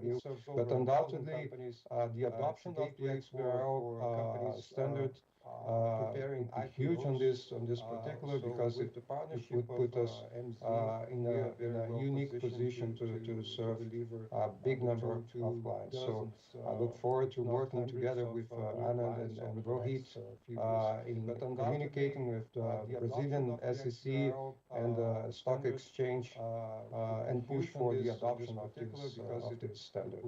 new. But undoubtedly, the adoption of the XBRL standard would be huge on this particular, because it would put us in a unique position to serve a big number of clients. So I look forward to working together with Anand and Rohit in communicating with the Brazilian SEC and the stock exchange and push for the adoption of this standard.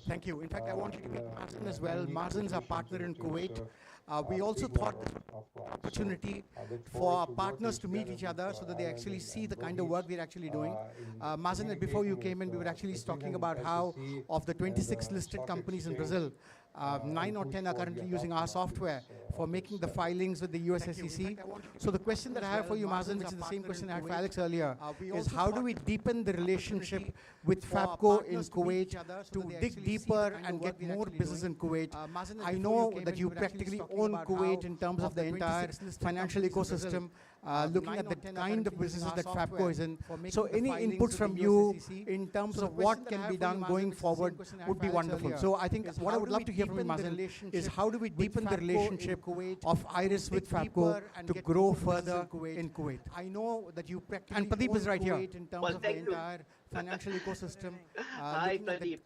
Thank you. In fact, I want you to meet Mazen as well. Mazen's our partner in Kuwait. We also thought this was an opportunity for our partners to meet each other so that they actually see the kind of work we're actually doing. Mazen, before you came in, we were actually talking about how of the 26 listed companies in Brazil, 9 or 10 are currently using our software for making the filings with the US SEC. So the question that I have for you, Mazen, which is the same question I had for Alex earlier, is how do we deepen the relationship with Fabco in Kuwait to dig deeper and get more business in Kuwait? I know that you practically own Kuwait in terms of the entire financial ecosystem, looking at the kind of businesses that Fabco is in. So any inputs from you in terms of what can be done going forward would be wonderful. So I think what I would love to hear from you, Mazen, is how do we deepen the relationship of Iris with Fabco to grow further in Kuwait? I know that you practically and Pradeep is right here in terms of the entire financial ecosystem. Hi, Pradeep.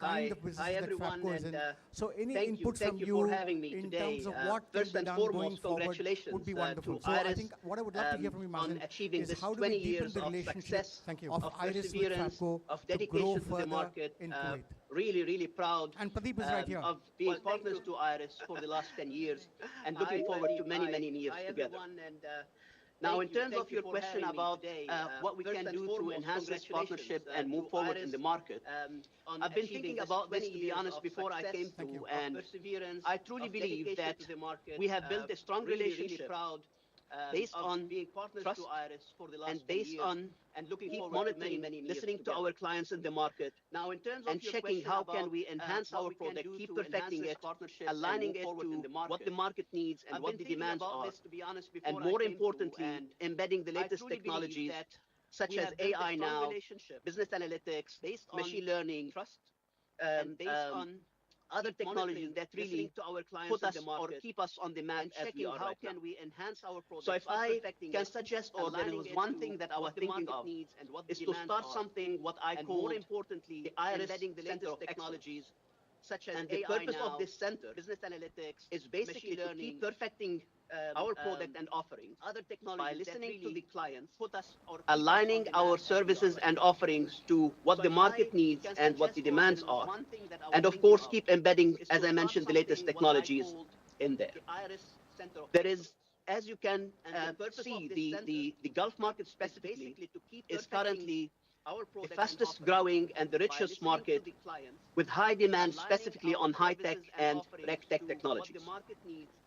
Hi, everyone. So any thank inputs you from you for having me in today. terms of what First can be and done going foremost, forward congratulations would be to wonderful. So Iris I think what I would love to hear from you, on Mazen, achieving is this how do 20 we deepen years the of relationship success, of Iris with perseverance, Fabco of to grow dedication to further the market. in Kuwait? Really proud And Pradeep is right here. of being partners to Iris for the last 10 years and looking forward to many years together. Now, in terms of your question about what we can do to enhance this partnership and move forward in the market, I've been thinking about this, to be honest, before I came through, and I truly believe that we have built a strong relationship based on being partners trust to Iris for the last and based on and looking keep monitoring, listening to our clients in the market. Now, in terms of and checking how can we enhance our product, keep perfecting it, aligning it to what the market needs and what the demands are, and more importantly, embedding the latest technologies such as AI now, business analytics, machine learning, trust, and based on other technologies that really put us or keep us on the map as we are right now. So if I can suggest, or there is one thing that I was thinking of, is to start something what I call more importantly the Iris Center of Technologies, such as and the purpose of this center, business analytics, is basically to keep perfecting our product and offerings by listening to the clients, aligning our services and offerings to what the market needs and what the demands are, and of course keep embedding, as I mentioned, the latest technologies in there. There is, as you can see, the Gulf market specifically is currently the fastest growing and the richest market, with high demand specifically on high-tech and rec-tech technologies.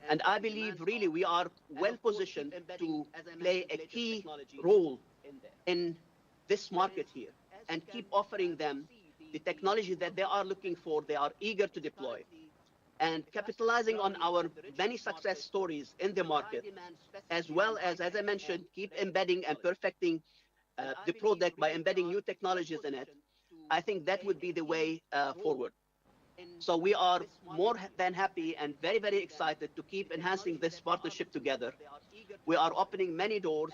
And I believe really we are well positioned to play a key role in this market here and keep offering them the technology that they are looking for, they are eager to deploy. And capitalizing on our many success stories in the market, as well as I mentioned, keep embedding and perfecting the product by embedding new technologies in it, I think that would be the way forward. So we are more than happy and very excited to keep enhancing this partnership together. We are opening many doors.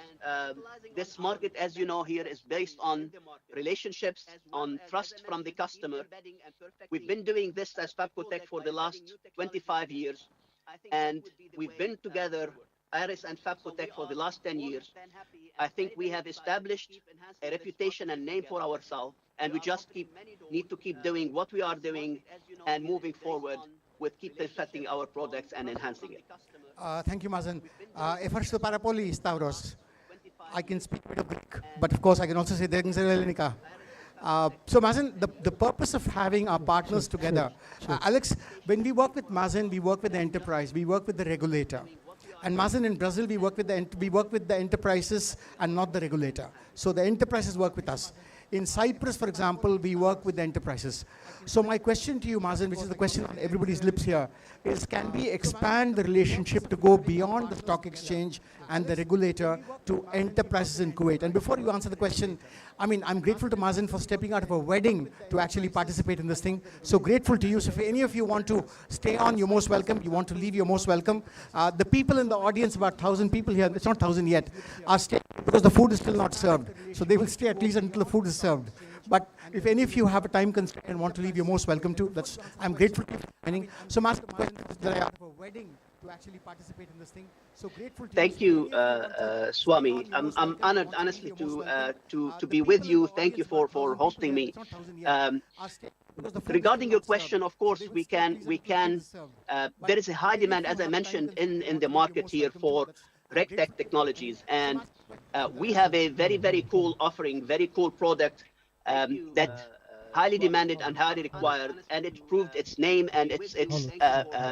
This market, as you know here, is based on relationships, on trust from the customer. We've been doing this as Fabco Tech for the last 25 years, and we've been together, Iris and Fabco Tech, for the last 10 years. I think we have established a reputation and name for ourselves, and we just need to keep doing what we are doing and moving forward with keep perfecting our products and enhancing it. Thank you, Mazen. Ευχαριστώ πάρα πολύ, Stavros. I can speak a bit of Greek, but of course I can also say things in Ellenica. So Mazen, the purpose of having our partners together, Alex, when we work with Mazen, we work with the enterprise, we work with the regulator. And Mazen, in Brazil, we work with the enterprises and not the regulator. So the enterprises work with us. In Cyprus, for example, we work with the enterprises. So my question to you, Mazen, which is the question on everybody's lips here, is can we expand the relationship to go beyond the stock exchange and the regulator to enterprises in Kuwait? And before you answer the question, I mean, I'm grateful to Mazen for stepping out of a wedding to actually participate in this thing. So grateful to you. So if any of you want to stay on, you're most welcome. You want to leave, you're most welcome. The people in the audience, about 1,000 people here, it's not 1,000 yet, are staying because the food is still not served. So they will stay at least until the food is served. But if any of you have a time constraint and want to leave, you're most welcome to. I'm grateful to you for joining. So Mazen, the question is that I have a wedding to actually participate in this thing. So grateful to Thank you, Swami. I'm honored, honestly, to be with you. Thank you for hosting me. Regarding your question, of course, we can. There is a high demand, as I mentioned, in the market here for RegTech technologies, and we have a very cool offering, very cool product that highly demanded and highly required, and it proved its name and its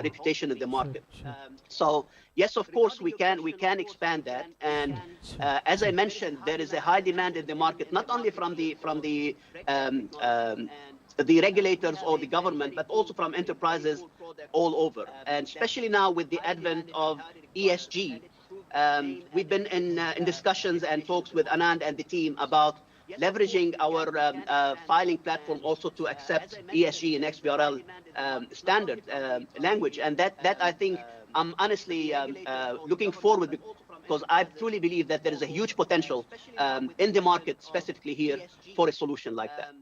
reputation in the market. So yes, of course, we can expand that. And as I mentioned, there is a high demand in the market, not only from the regulators or the government, but also from enterprises all over. And especially now with the advent of ESG, we've been in discussions and talks with Anand and the team about leveraging our filing platform also to accept ESG and XBRL standard language. And that I think I'm honestly looking forward, because I truly believe that there is a huge potential in the market, specifically here, for a solution like that.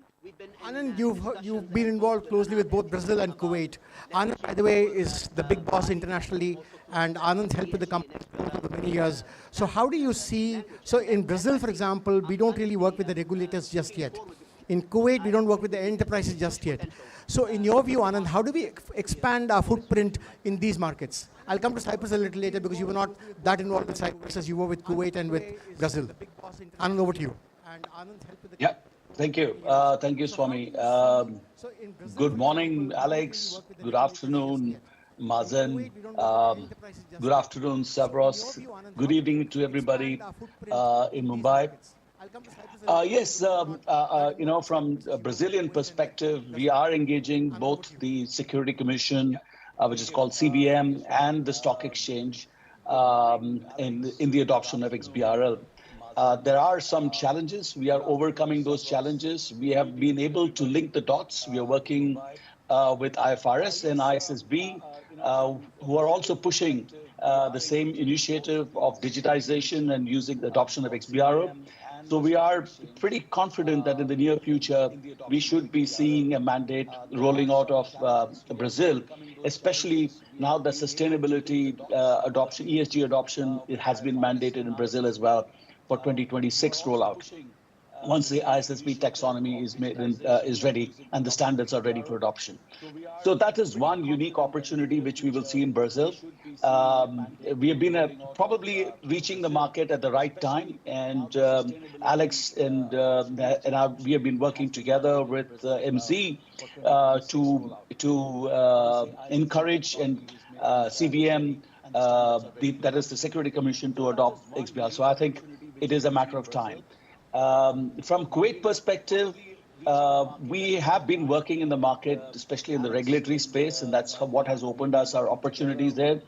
Anand, you've been involved closely with both Brazil and Kuwait. Anand, by the way, is the big boss internationally, and Anand's helped with the company for many years. So how do you see, so in Brazil, for example, we don't really work with the regulators just yet. In Kuwait, we don't work with the enterprises just yet. So in your view, Anand, how do we expand our footprint in these markets? I'll come to Cyprus a little later, because you were not that involved with Cyprus as you were with Kuwait and with Brazil. Anand, over to you. Yeah. Thank you. Thank you, Swami. Good morning, Alex. Good afternoon, Mazen. Good afternoon, Stavros. Good evening to everybody in Mumbai. Yes, from a Brazilian perspective, we are engaging both the Security Commission, which is called CVM, and the Stock Exchange in the adoption of XBRL. There are some challenges. We are overcoming those challenges. We have been able to link the dots. We are working with IFRS and ISSB, who are also pushing the same initiative of digitization and using the adoption of XBRL. So we are pretty confident that in the near future, we should be seeing a mandate rolling out of Brazil, especially now that sustainability adoption, ESG adoption, it has been mandated in Brazil as well for 2026 rollout, once the ISSB taxonomy is ready and the standards are ready for adoption. So that is one unique opportunity which we will see in Brazil. We have been probably reaching the market at the right time, and Alex and we have been working together with MZ to encourage and CVM, that is the Security Commission, to adopt XBRL. So I think it is a matter of time. From Kuwait perspective, we have been working in the market, especially in the regulatory space, and that's what has opened us our opportunities there.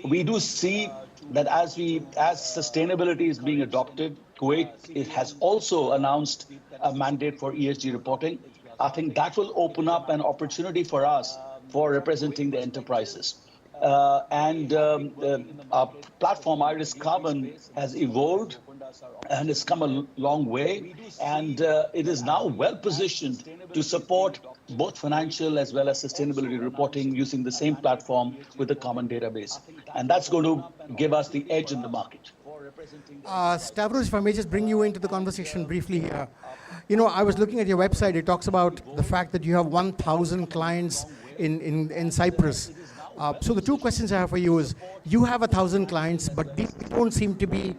We do see that as sustainability is being adopted, Kuwait has also announced a mandate for ESG reporting. I think that will open up an opportunity for us for representing the enterprises. Our platform, Iris Carbon, has evolved and has come a long way, and it is now well positioned to support both financial as well as sustainability reporting using the same platform with a common database. And that's going to give us the edge in the market. Stavros, if I may just bring you into the conversation briefly here. You know, I was looking at your website. It talks about the fact that you have 1,000 clients in Cyprus. So the two questions I have for you is, you have 1,000 clients, but these don't seem to be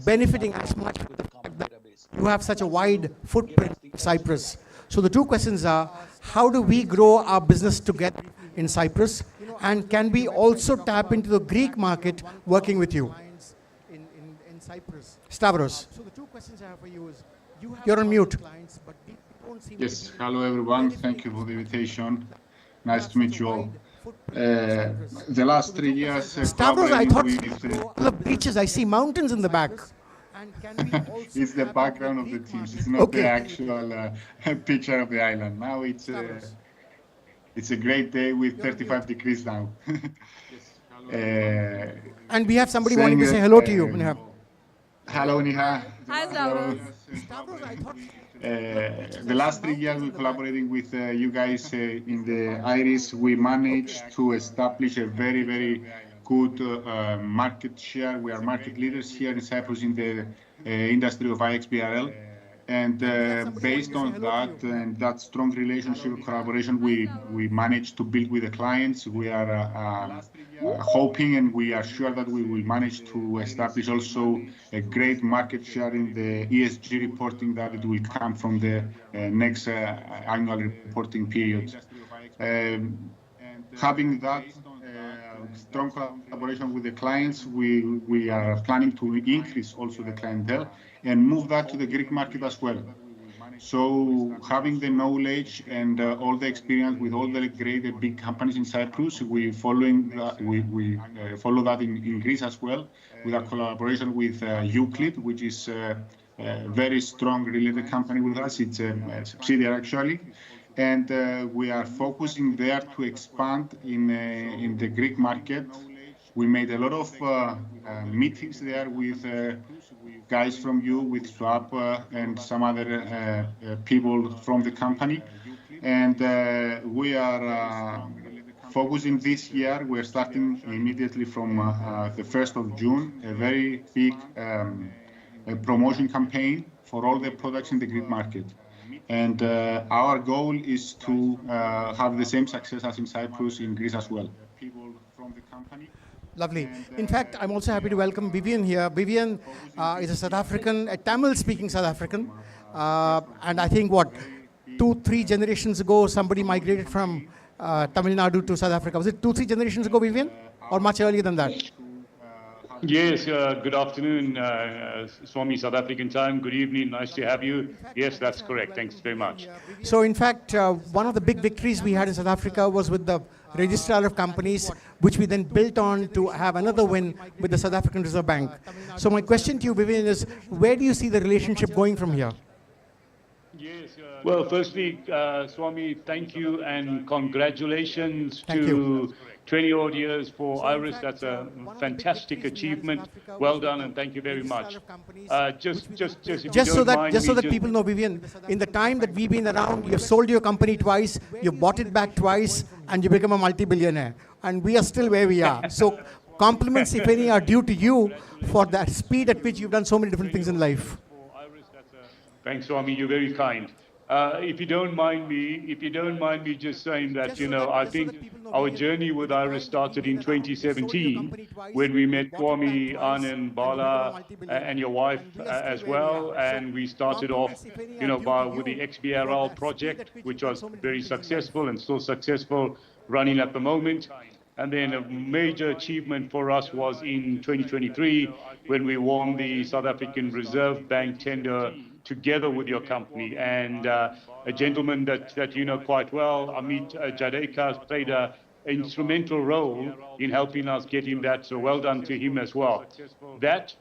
benefiting as much from the fact that you have such a wide footprint in Cyprus. So the two questions are, how do we grow our business together in Cyprus? And can we also tap into the Greek market working with you? In Cyprus. Stavros. So the two questions I have for you is, You're on mute. Yes, hello everyone. Thank you for the invitation. Nice to meet you all. The last 3 years, Stavros, I thought with the beaches. I see mountains in the back. it's the background of the teams. It's not the actual picture of the island. Now it's a great day with 35 degrees now. And we have somebody wanting to say hello to you. Hello, Niha. Hi, Stavros. The last 3 years, we're collaborating with you guys in the IRIS. We managed to establish a very, very good market share. We are market leaders here in Cyprus in the industry of XBRL. And based on that and that strong relationship collaboration we managed to build with the clients, we are hoping and we are sure that we will manage to establish also a great market share in the ESG reporting that it will come from the next annual reporting period. Having that strong collaboration with the clients, we are planning to increase also the clientele and move that to the Greek market as well. So having the knowledge and all the experience with all the great big companies in Cyprus, we follow that in Greece as well with our collaboration with Euclid, which is a very strong related company with us. It's a subsidiary actually. And we are focusing there to expand in the Greek market. We made a lot of meetings there with guys from you, with Swap and some other people from the company. And we are focusing this year. We're starting immediately from the 1st of June, a very big promotion campaign for all the products in the Greek market. And our goal is to have the same success as in Cyprus, in Greece as well. Lovely. In fact, I'm also happy to welcome Vivian here. Vivian is a South African, a Tamil-speaking South African. And I think, 2-3 generations ago, somebody migrated from Tamil Nadu to South Africa. Was it 2-3 generations ago, Vivian? Or much earlier than that? Yes, good afternoon, Swami, South African time. Good evening, nice to have you. Yes, that's correct. Thanks very much. So, in fact, one of the big victories we had in South Africa was with the Registrar of Companies, which we then built on to have another win with the South African Reserve Bank. So, my question to you, Vivian, is where do you see the relationship going from here? Yes, well, firstly, Swami, thank you and congratulations Thank to you. 20 odd years for IRIS. That's a fantastic achievement. Well done and thank you very much. Just so that people know, Vivian, in the time that we've been around, you've sold your company twice, you bought it back twice, and you become a multi-billionaire. And we are still where we are. So compliments, if any, are due to you for that speed at which you've done so many different things in life. Thanks, Swami. You're very kind. If you don't mind me just saying that, I think our journey with IRIS started in 2017 when we met Kwame, Anand, Bala, and your wife as well. And we started off, with the XBRL project, which was very successful and still successful, running at the moment. And then a major achievement for us was in 2023 when we won the South African Reserve Bank tender together with your company. And a gentleman that you know quite well, Amit Jadeka, played an instrumental role in helping us get him that, so well done to him as well. That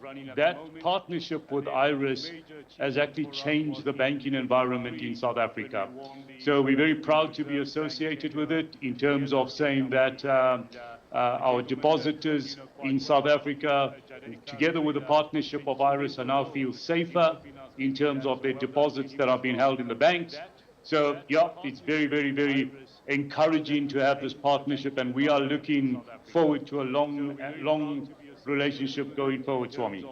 partnership with IRIS has actually changed the banking environment in South Africa. So we're very proud to be associated with it in terms of saying that our depositors in South Africa, together with the partnership of IRIS, now feel safer in terms of their deposits that are being held in the banks. So, yeah, it's very, very, very encouraging to have this partnership, and we are looking forward to a long relationship going forward, Swami.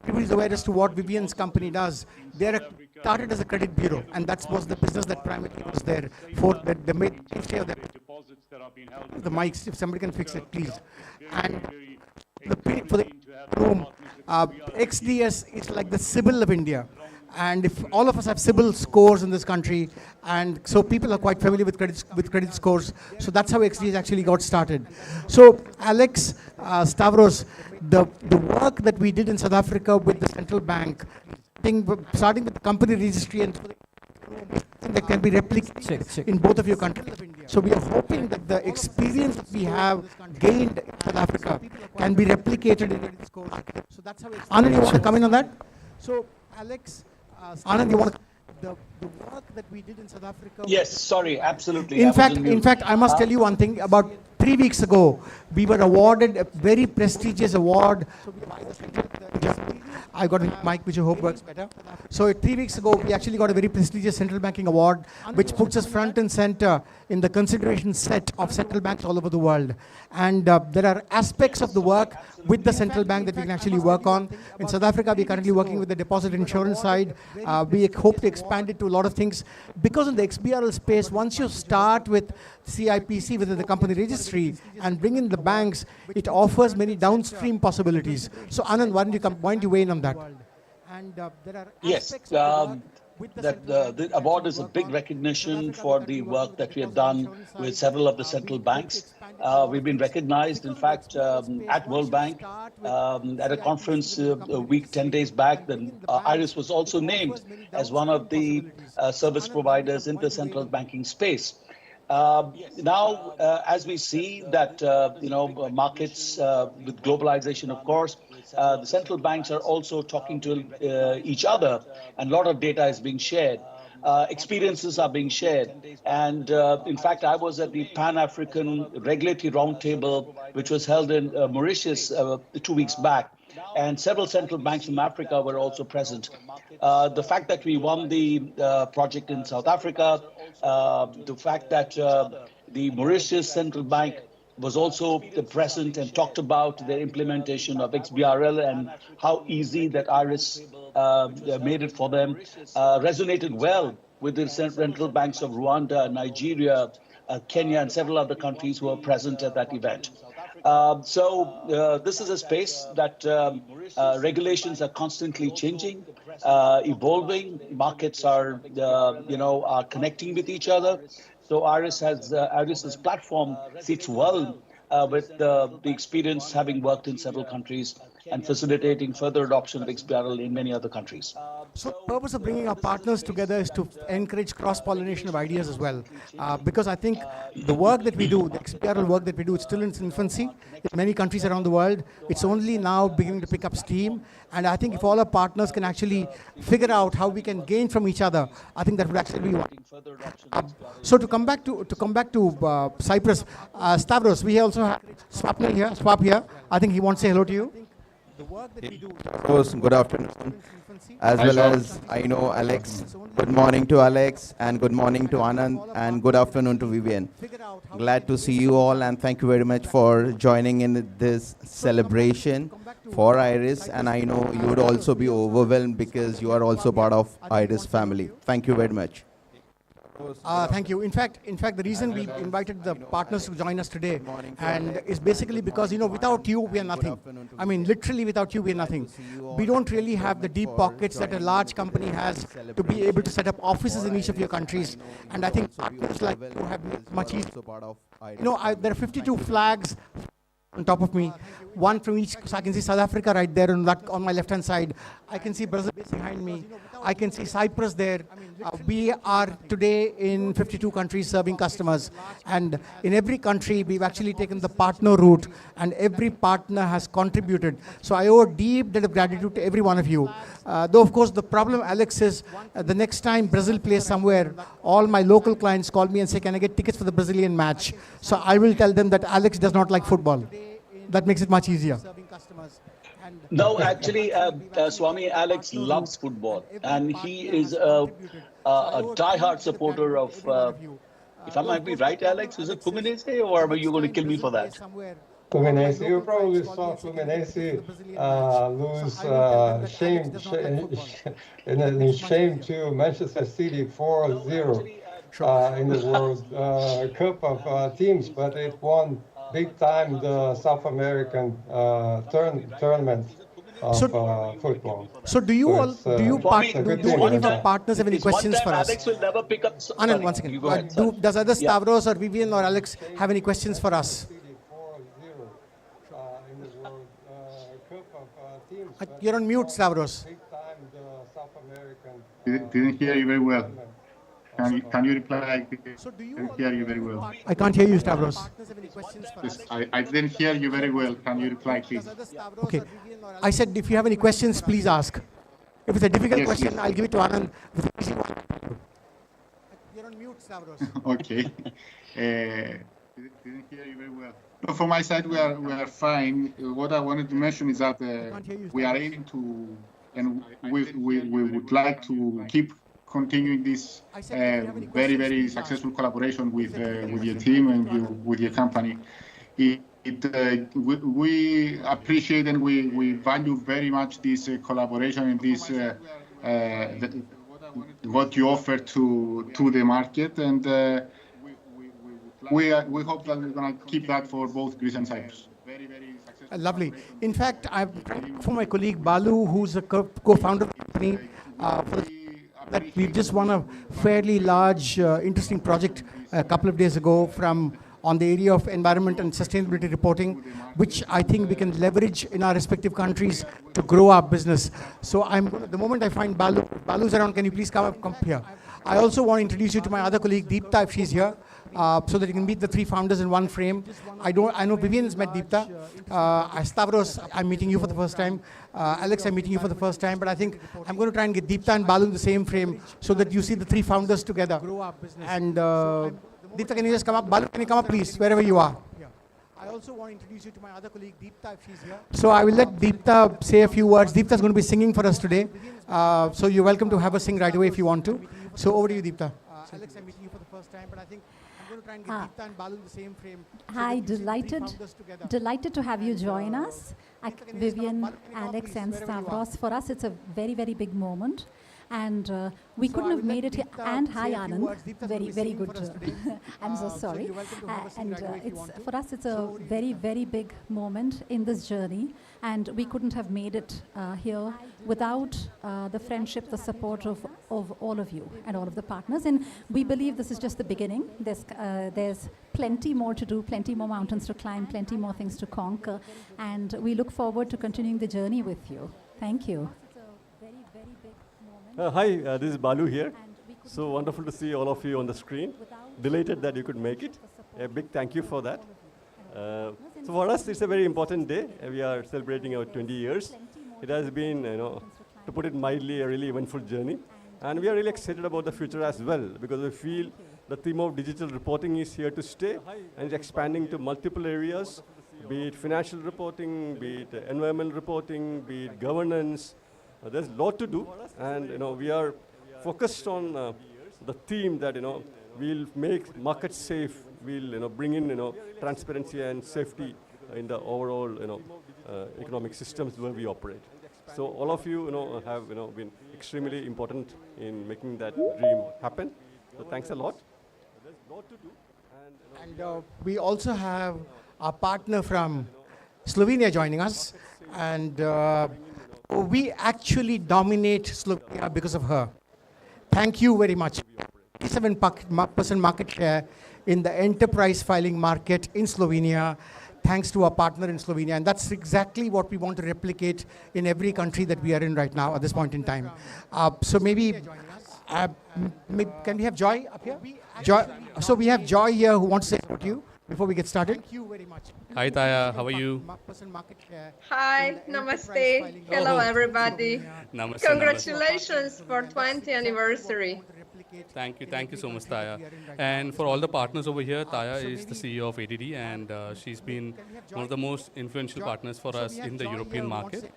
Everybody's aware as to what Vivian's company does. They're started as a credit bureau, and that was the business that primarily was there for the mics. If somebody can fix it, please. And for the room, XDS is like the Sibyl of India. And if all of us have Sibyl scores in this country, and so people are quite familiar with credit scores, so that's how XDS actually got started. So Alex, Stavros, the work that we did in South Africa with the central bank starting with the company registry and that can be replicated in both of your countries. So we are hoping that the experience that we have gained in South Africa can be replicated in this course. So that's how it's. Anand, you want to come in on that? So Alex, Anand, you want to? The work that we did in South Africa. Yes, sorry, absolutely. In fact, I must tell you one thing. About 3 weeks ago, we were awarded a very prestigious award. I got a mic which I hope works better. So 3 weeks ago, we actually got a very prestigious central banking award, which puts us front and center in the consideration set of central banks all over the world. And there are aspects of the work with the central bank that we can actually work on. In South Africa, we're currently working with the deposit insurance side. We hope to expand it to a lot of things. Because in the XBRL space, once you start with CIPC within the company registry and bring in the banks, it offers many downstream possibilities. So Anand, why don't you weigh in on that? And there are yes, the award is a big recognition for the work that we have done with several of the central banks. We've been recognized, in fact, at World Bank, at a conference a week, 10 days back. Then IRIS was also named as one of the service providers in the central banking space. Now, as we see that, markets with globalization, of course, the central banks are also talking to each other, and a lot of data is being shared. Experiences are being shared. And in fact, I was at the Pan-African Regulatory Roundtable, which was held in Mauritius 2 weeks back. And several central banks from Africa were also present. The fact that we won the project in South Africa, the fact that the Mauritius Central Bank was also present and talked about the implementation of XBRL and how easy that IRIS made it for them, resonated well with the central banks of Rwanda, Nigeria, Kenya, and several other countries who were present at that event. So this is a space that regulations are constantly changing, evolving. Markets are, are connecting with each other. So IRIS's platform sits well with the experience having worked in several countries and facilitating further adoption of XBRL in many other countries. So the purpose of bringing our partners together is to encourage cross-pollination of ideas as well. Because I think the work that we do, the XBRL work that we do, it's still in its infancy. In many countries around the world, it's only now beginning to pick up steam. And I think if all our partners can actually figure out how we can gain from each other, I think that would actually be one. So to come back to Cyprus, Stavros, we also have Swap here. I think he wants to say hello to you. The work that we do. Good afternoon. As well as I know Alex. Good morning to Alex and good morning to Anand and good afternoon to Vivian. Glad to see you all and thank you very much for joining in this celebration for IRIS, and I know you would also be overwhelmed because you are also part of IRIS family. Thank you very much. Thank you. In fact, the reason we invited the partners to join us today and is basically because, without you, we are nothing. I mean, literally without you, we are nothing. We don't really have the deep pockets that a large company has to be able to set up offices in each of your countries. And I think partners like you have made it much easier. There are 52 flags on top of me, one from each. So I can see South Africa right there on my left-hand side. I can see Brazil behind me. I can see Cyprus there. We are today in 52 countries serving customers. And in every country, we've actually taken the partner route, and every partner has contributed. So I owe a deep debt of gratitude to every one of you. Though, of course, the problem, Alex, is the next time Brazil plays somewhere, all my local clients call me and say, can I get tickets for the Brazilian match? So I will tell them that Alex does not like football. That makes it much easier. No, actually, Swami, Alex loves football, and he is a die-hard supporter of, if I might be right, Alex, is it Fluminense, or are you going to kill me for that? Fluminense. You probably saw Fluminense lose shame to Manchester City 4-0 in the World Cup of teams, but it won big time the South American tournament of football. So do any of our partners have any questions for us? Alex will never pick up. Anand, one second. Does either Stavros or Vivian or Alex have any questions for us? You're on mute, Stavros. Didn't hear you very well. Can you reply? So do you Didn't hear you very well. I can't hear you, Stavros. Yes, I didn't hear you very well. Can you reply, please? Okay. I said if you have any questions, please ask. If it's a difficult Yes, question, yes. I'll give it to Anand. With an easy one. You're on mute, Stavros. Okay. Didn't hear you very well. No, from my side, we are fine. What I wanted to mention is that we are aiming to, and we would like to keep continuing this very, very successful collaboration with your team and with your company. We appreciate and we value very much this collaboration and this what you offer to the market, and we hope that we're going to keep that for both Greece and Cyprus. Lovely. In fact, I'm for my colleague Balu, who's a co-founder of the company, that we've just won a fairly large, interesting project a couple of days ago on the area of environment and sustainability reporting, which I think we can leverage in our respective countries to grow our business. So the moment I find Balu's around, can you please come here? I also want to introduce you to my other colleague, Deepta, if she's here, so that you can meet the three founders in one frame. I know Vivian's met Deepta. Stavros, I'm meeting you for the first time. Alex, I'm meeting you for the first time. But I think I'm going to try and get Deepta and Balu in the same frame so that you see the three founders together. And Deepta, can you just come up? Balu, can you come up, please, wherever you are? I also want to introduce you to my other colleague, Deepta, if she's here. So I will let Deepta say a few words. Deepta's going to be singing for us today. So you're welcome to have her sing right away if you want to. So over to you, Deepta. Alex, I'm meeting you for the first time, but I think I'm going to try and get Deepta and Balu in the same frame. Hi, delighted to have you join us. Vivian, Alex, and Stavros. For us, it's a very, very big moment. And we couldn't have made it here. And hi, Anand. Very good. I'm so sorry. For us, it's a very, very big moment in this journey. And we couldn't have made it here without the friendship, the support of all of you and all of the partners. And we believe this is just the beginning. There's plenty more to do, plenty more mountains to climb, plenty more things to conquer. And we look forward to continuing the journey with you. Thank you. Hi, this is Balu here. So wonderful to see all of you on the screen. Delighted that you could make it. A big thank you for that. So for us, it's a very important day. We are celebrating our 20 years. It has been, to put it mildly, a really eventful journey. And we are really excited about the future as well, because we feel the theme of digital reporting is here to stay and it's expanding to multiple areas, be it financial reporting, be it environmental reporting, be it governance. There's a lot to do, and we are focused on the theme that we'll make markets safe. We'll bring in transparency and safety in the overall economic systems where we operate. So all of you have been extremely important in making that dream happen. So thanks a lot. There's a lot to do, and we also have our partner from Slovenia joining us, and. We actually dominate Slovenia because of her. Thank you very much. 87% market share in the enterprise filing market in Slovenia, thanks to our partner in Slovenia. And that's exactly what we want to replicate in every country that we are in right now at this point in time. So maybe, can we have Joy up here? Joy. So we have Joy here who wants to say about you before we get started. Thank you very much. Hi Taya, how are you? Hi, namaste. Hello everybody. Namaste. Congratulations for 20th anniversary. Thank you so much, Taya. And for all the partners over here, Taya is the CEO of ADD, and she's been one of the most influential partners for us in the European market.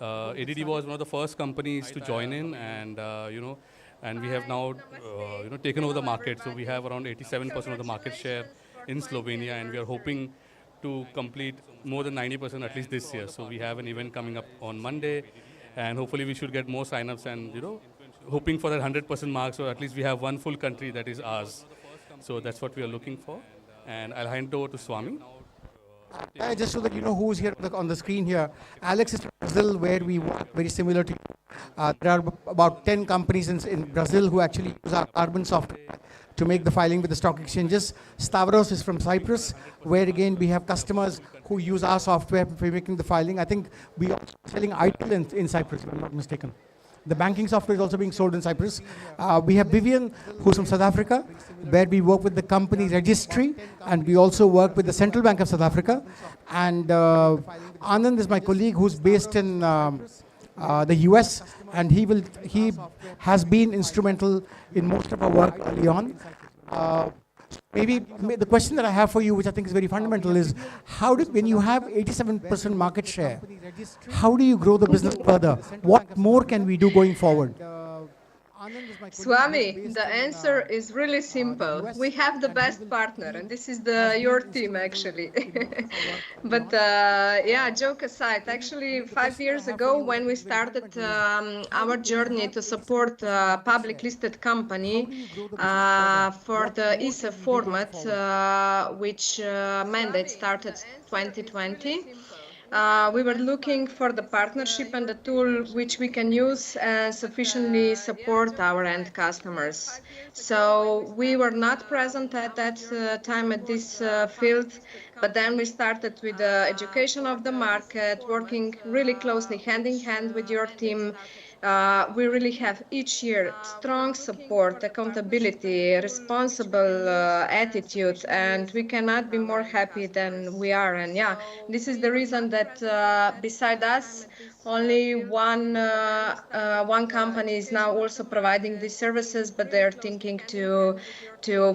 ADD was one of the first companies to join in, and and we have now taken over the market. So we have around 87% of the market share in Slovenia, and we are hoping to complete more than 90% at least this year. So we have an event coming up on Monday, and hopefully we should get more signups, and hoping for that 100% mark. So at least we have one full country that is ours. So that's what we are looking for. And I'll hand it over to Swami. Just so that you know who's here on the screen here, Alex is from Brazil, where we work very similar to you. There are about 10 companies in Brazil who actually use our carbon software to make the filing with the stock exchanges. Stavros is from Cyprus, where again we have customers who use our software for making the filing. I think we are selling ITIL in Cyprus, if I'm not mistaken. The banking software is also being sold in Cyprus. We have Vivian, who's from South Africa, where we work with the company registry, and we also work with the Central Bank of South Africa. And Anand is my colleague who's based in the US, and he has been instrumental in most of our work early on. Maybe the question that I have for you, which I think is very fundamental, is when you have 87% market share, how do you grow the business further? What more can we do going forward? Swami, the answer is really simple. We have the best partner, and this is your team, actually. But yeah, joke aside, actually 5 years ago, when we started our journey to support a public listed company for the ESA format, which mandate started 2020, we were looking for the partnership and the tool which we can use and sufficiently support our end customers. So we were not present at that time at this field, but then we started with the education of the market, working really closely hand in hand with your team. We really have each year strong support, accountability, responsible attitude, and we cannot be more happy than we are. And yeah, this is the reason that beside us, only one company is now also providing these services, but they're thinking to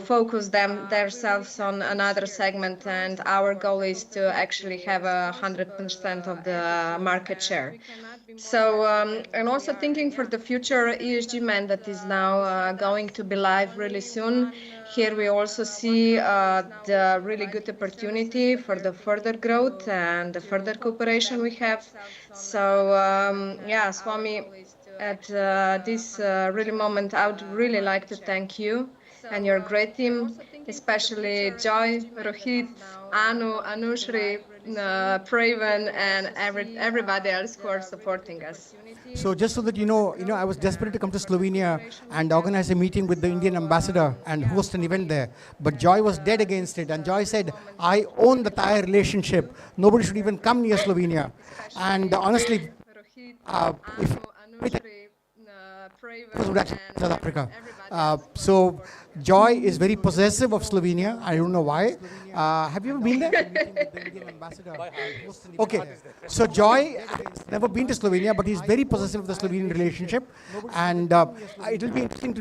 focus themselves on another segment, and our goal is to actually have 100% of the market share. So, and also thinking for the future, ESG mandate is now going to be live really soon. Here we also see the really good opportunity for the further growth and the further cooperation we have. So, yeah, Swami, at this really moment, I would really like to thank you and your great team, especially Joy, Rohit, Anu, Anushri, Praven, and everybody else who are supporting us. So just so that you know, I was desperate to come to Slovenia and organize a meeting with the Indian ambassador and host an event there. But Joy was dead against it. And Joy said, I own the Thai relationship. Nobody should even come near Slovenia. And honestly, South Africa. So Joy is very possessive of Slovenia. I don't know why. Have you ever been there? Okay. So Joy has never been to Slovenia, but he's very possessive of the Slovenian relationship. And it will be interesting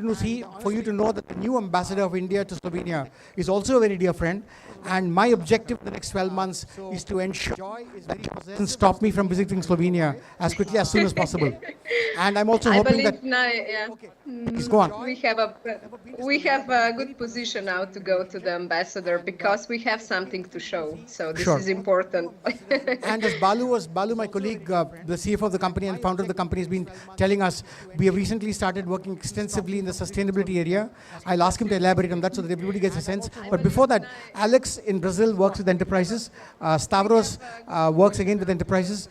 for you to know that the new ambassador of India to Slovenia is also a very dear friend. And my objective in the next 12 months is to ensure Joy is very possessive and stop me from visiting Slovenia as quickly as soon as possible. And I'm also hoping that. Please go on. We have a good position now to go to the ambassador because we have something to show. So this is important. And as Balu, my colleague, the CFO of the company and founder of the company, has been telling us, we have recently started working extensively in the sustainability area. I'll ask him to elaborate on that so that everybody gets a sense. But before that, Alex in Brazil works with enterprises. Stavros works again with enterprises.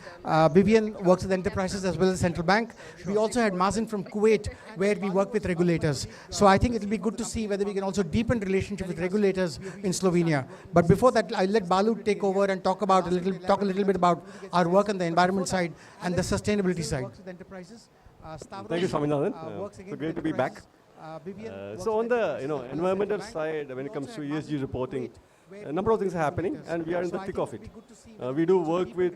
Vivian works with enterprises as well as central bank. We also had Mazen from Kuwait, where we work with regulators. So I think it will be good to see whether we can also deepen relationship with regulators in Slovenia. But before that, I'll let Balu take over and talk a little bit about our work on the environment side and the sustainability side. Thank you, Swaminathan. So great to be back. So on the environmental side, when it comes to ESG reporting, a number of things are happening, and we are in the thick of it. We do work with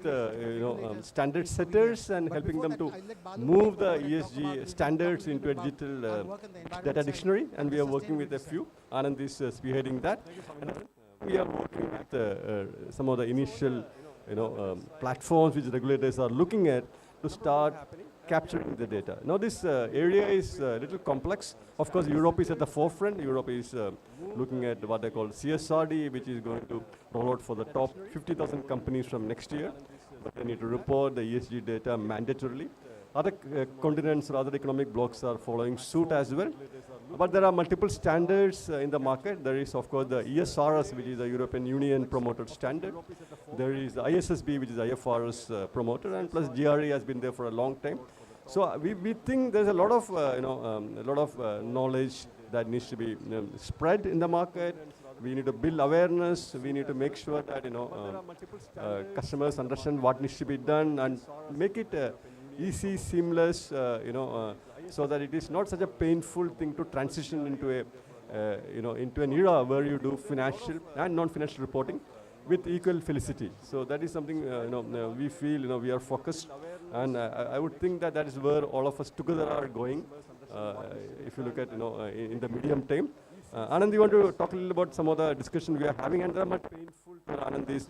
standard setters and helping them to move the ESG standards into a digital data dictionary, and we are working with a few. Anand is spearheading that. And we are working with some of the initial platforms which regulators are looking at to start capturing the data. Now this area is a little complex. Of course, Europe is at the forefront. Europe is looking at what they call CSRD, which is going to roll out for the top 50,000 companies from next year. But they need to report the ESG data mandatorily. Other continents or other economic blocks are following suit as well. But there are multiple standards in the market. There is, of course, the ESRS, which is the European Union promoted standard. There is the ISSB, which is IFRS promoter, and plus GRE has been there for a long time. So we think there's a lot of knowledge that needs to be spread in the market. We need to build awareness. We need to make sure that customers understand what needs to be done and make it easy, seamless, so that it is not such a painful thing to transition into into an era where you do financial and non-financial reporting with equal felicity. So that is something we feel we are focused, and I would think that that is where all of us together are going. If you look at in the medium term. Anand, you want to talk a little about some of the discussion we are having, and they are much painful to Anand is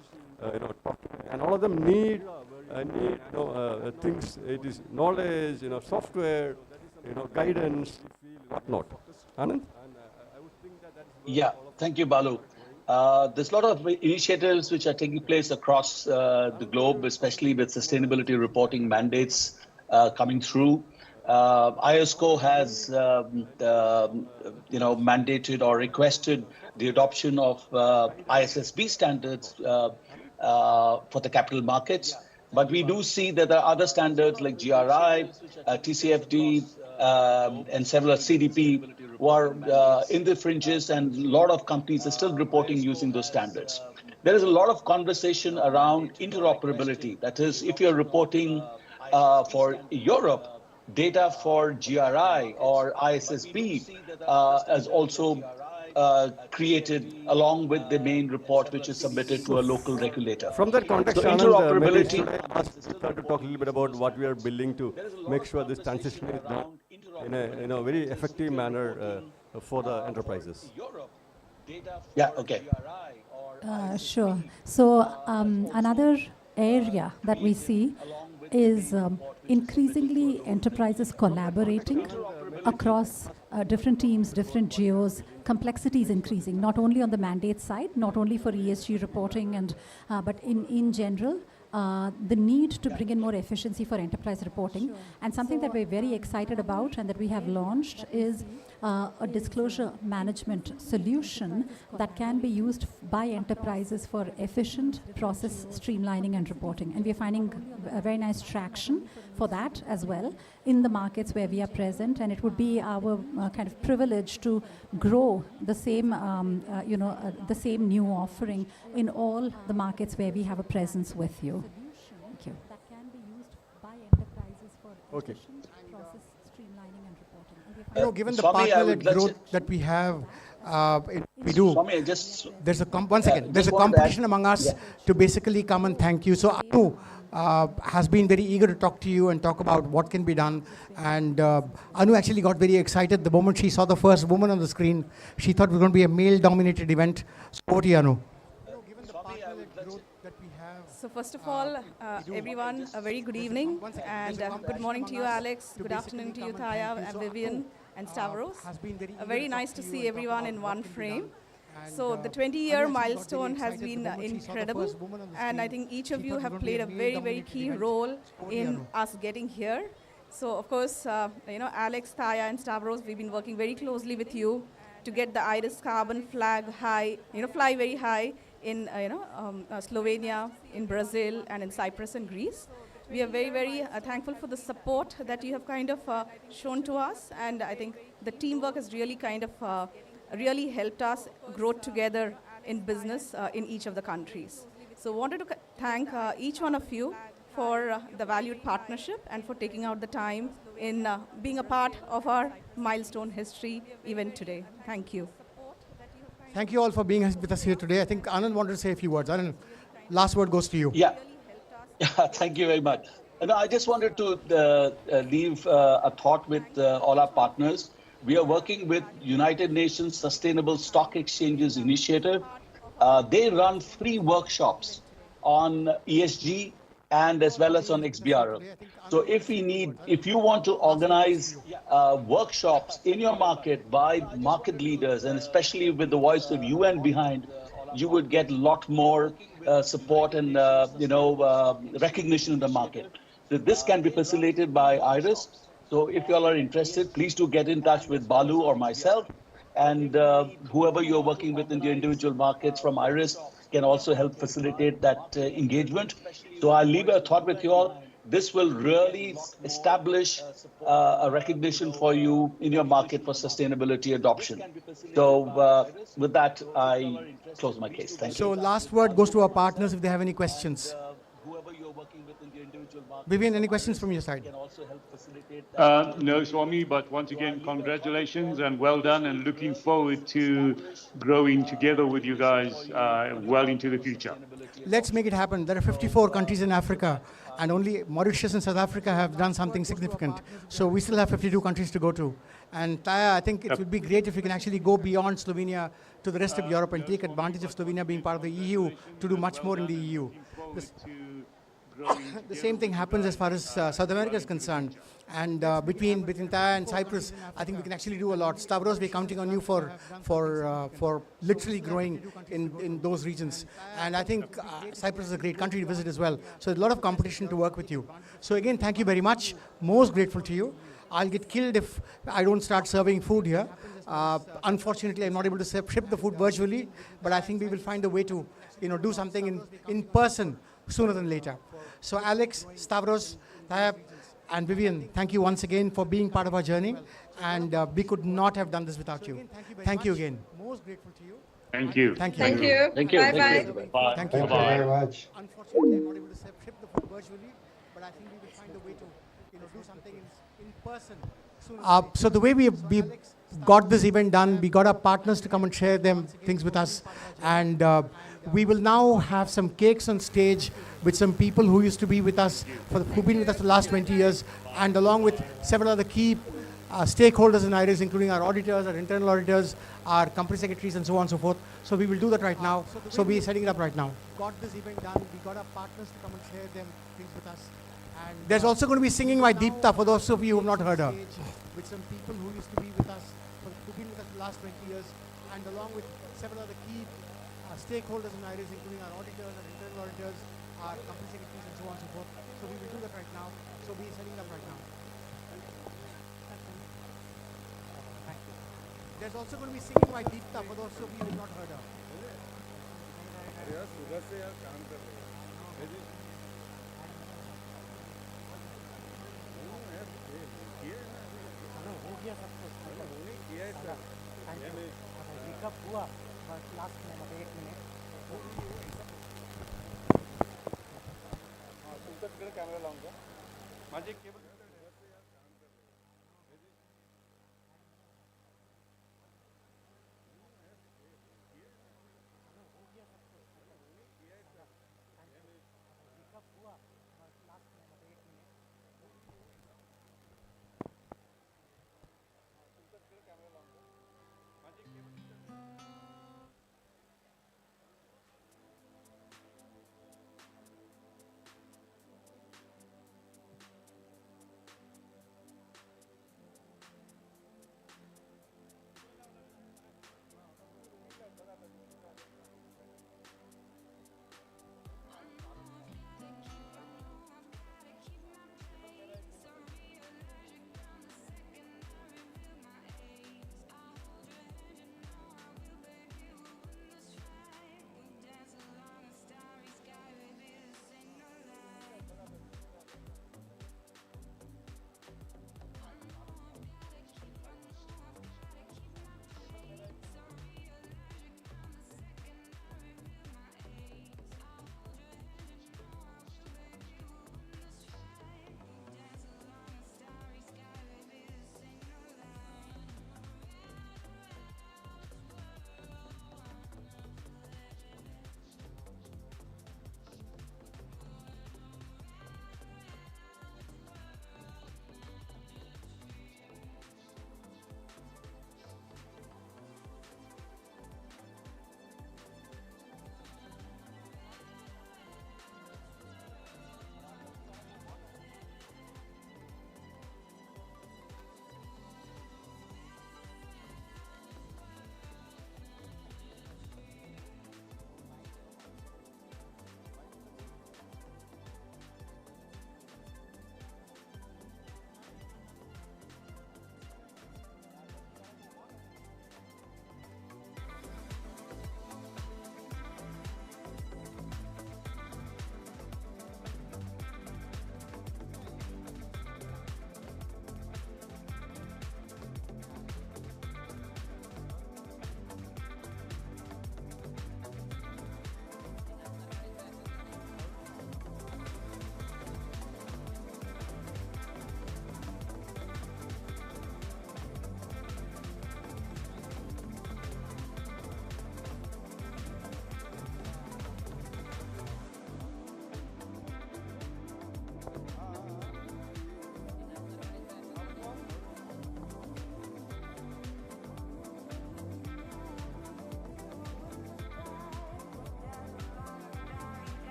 talking, and all of them need things. It is knowledge, software, guidance, whatnot. Anand. Yeah, thank you, Balu. There's a lot of initiatives which are taking place across the globe, especially with sustainability reporting mandates coming through. ISCO has, mandated or requested the adoption of ISSB standards for the capital markets. But we do see that there are other standards like GRI, TCFD, and several CDP who are in the fringes, and a lot of companies are still reporting using those standards. There is a lot of conversation around interoperability. That is, if you're reporting for Europe, data for GRI or ISSB is also created along with the main report, which is submitted to a local regulator. From that context, so Anand, interoperability. I ask to talk a little bit about what we are building to make sure this transition is done in a very effective manner for the enterprises. Yeah. Okay. Sure. So another area that we see is increasingly enterprises collaborating across different teams, different geos. Complexity is increasing, not only on the mandate side, not only for ESG reporting, but in general. The need to bring in more efficiency for enterprise reporting. And something that we're very excited about and that we have launched is a disclosure management solution that can be used by enterprises for efficient process streamlining and reporting. And we're finding a very nice traction for that as well in the markets where we are present. And it would be our kind of privilege to grow the same, the same new offering in all the markets where we have a presence with you. Thank you. That can be used by enterprises for efficient process streamlining and reporting. Given the partner-led growth that we have, we do. Swami, there's a there's a competition among us to basically come and thank you. So Anu has been very eager to talk to you and talk about what can be done. And Anu actually got very excited the moment she saw the first woman on the screen. She thought it was going to be a male-dominated event. So over to you, Anu. So first of all, everyone, a very good evening, and good morning to you, Alex. Good afternoon to you, Thaya, and Vivian, and Stavros. Very nice to see everyone in one frame. So the 20-year milestone has been incredible, and I think each of you have played a very, very key role in us getting here. So of course, Alex, Thaya, and Stavros, we've been working very closely with you to get the IRIS carbon flag high, fly very high in Slovenia, in Brazil, and in Cyprus and Greece. We are very, very thankful for the support that you have kind of shown to us, and I think the teamwork has really kind of really helped us grow together in business in each of the countries. So wanted to thank each one of you for the valued partnership and for taking out the time in being a part of our milestone history event today. Thank you. Thank you all for being with us here today. I think Anand wanted to say a few words. Anand, last word goes to you. Yeah. Thank you very much. I just wanted to leave a thought with all our partners. We are working with United Nations Sustainable Stock Exchanges Initiative. They run free workshops on ESG and as well as on XBRL. So if you want to organize workshops in your market by market leaders, and especially with the voice of UN behind, you would get a lot more support and recognition in the market. So this can be facilitated by IRIS. So if you all are interested, please do get in touch with Balu or myself, and whoever you're working with in the individual markets from IRIS can also help facilitate that engagement. So I'll leave a thought with you all. This will really establish a recognition for you in your market for sustainability adoption. So with that, I close my case. Thank you. So last word goes to our partners if they have any questions. Whoever you're working with in the individual market. Vivian, any questions from your side? No, Swami, but once again, congratulations and well done, and looking forward to growing together with you guys well into the future. Let's make it happen. There are 54 countries in Africa, and only Mauritius and South Africa have done something significant. So we still have 52 countries to go to. And Taya, I think it would be great if we can actually go beyond Slovenia to the rest of Europe and take advantage of Slovenia being part of the EU to do much more in the EU. The same thing happens as far as South America is concerned. And between Taya and Cyprus, I think we can actually do a lot. Stavros, we're counting on you for literally growing in those regions. And I think Cyprus is a great country to visit as well. So there's a lot of competition to work with you. So again, thank you very much. Most grateful to you. I'll get killed if I don't start serving food here. Unfortunately, I'm not able to ship the food virtually, but I think we will find a way to do something in person sooner than later. So Alex, Stavros, Taya, and Vivian, thank you once again for being part of our journey. And we could not have done this without you. Thank you again. Most grateful to you. Thank you. Thank you. Thank you. Bye-bye. Bye. Thank you very much. Unfortunately, I'm not able to ship the food virtually, but I think we will find a way to do something in person sooner. So the way we got this event done, we got our partners to come and share things with us. And we will now have some cakes on stage with some people who used to be with us, who've been with us for the last 20 years, and along with several other key stakeholders in IRIS, including our auditors, our internal auditors, our company secretaries, and so on and so forth. So we will do that right now. So we're setting it up right now. Got this event done. We got our partners to come and share things with us. And there's also going to be singing by Deepta, for those of you who have not heard her. With some people who used to be with us, who've been with us for the last 20 years, and along with several other key stakeholders in IRIS, including our auditors, our internal auditors, our company secretaries, and so on and so forth. So we will do that right now. So we're setting it up right now. There's also going to be singing by Deepta, for those of you who have not heard her.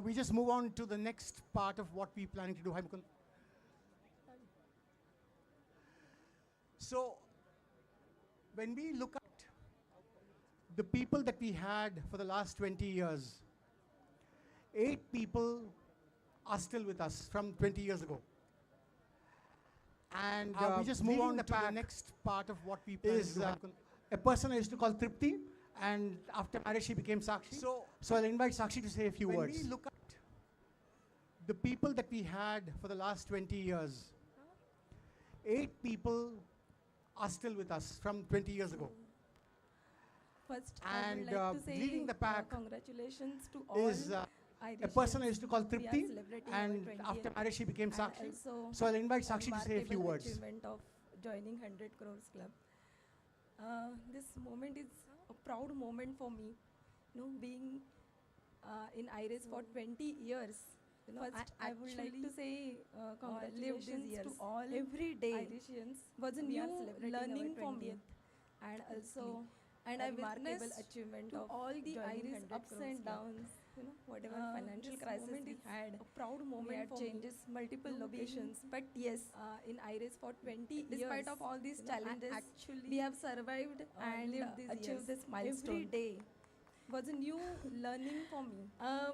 we just move on to the next part of what we're planning to do. Hi, Mukund. So, when we look at the people that we had for the last 20 years, 8 people are still with us from 20 years ago. And we just move on to the next part of what we plan to do. A person I used to call Tripti, and after marriage she became Sakshi. So I'll invite Sakshi to say a few words. When we look at the people that we had for the last 20 years, 8 people are still with us from 20 years ago. First, And I would like to say leading the pack congratulations to all is a person I used to call Tripti, and after marriage she became Sakshi. So I'll invite Sakshi to say a few words. Achievement of joining 100 Crores Club. This moment is a proud moment for me. Being in IRIS for 20 years. First, I would like to say congratulations to all every day. IRISians was a new learning for me, and also I witnessed achievement of all the IRIS ups and downs. Whatever financial crisis we had, a proud moment for changes, multiple locations. But yes, in IRIS for 20 years, despite of all these challenges, actually we have survived and achieved this milestone. Every day was a new learning for me.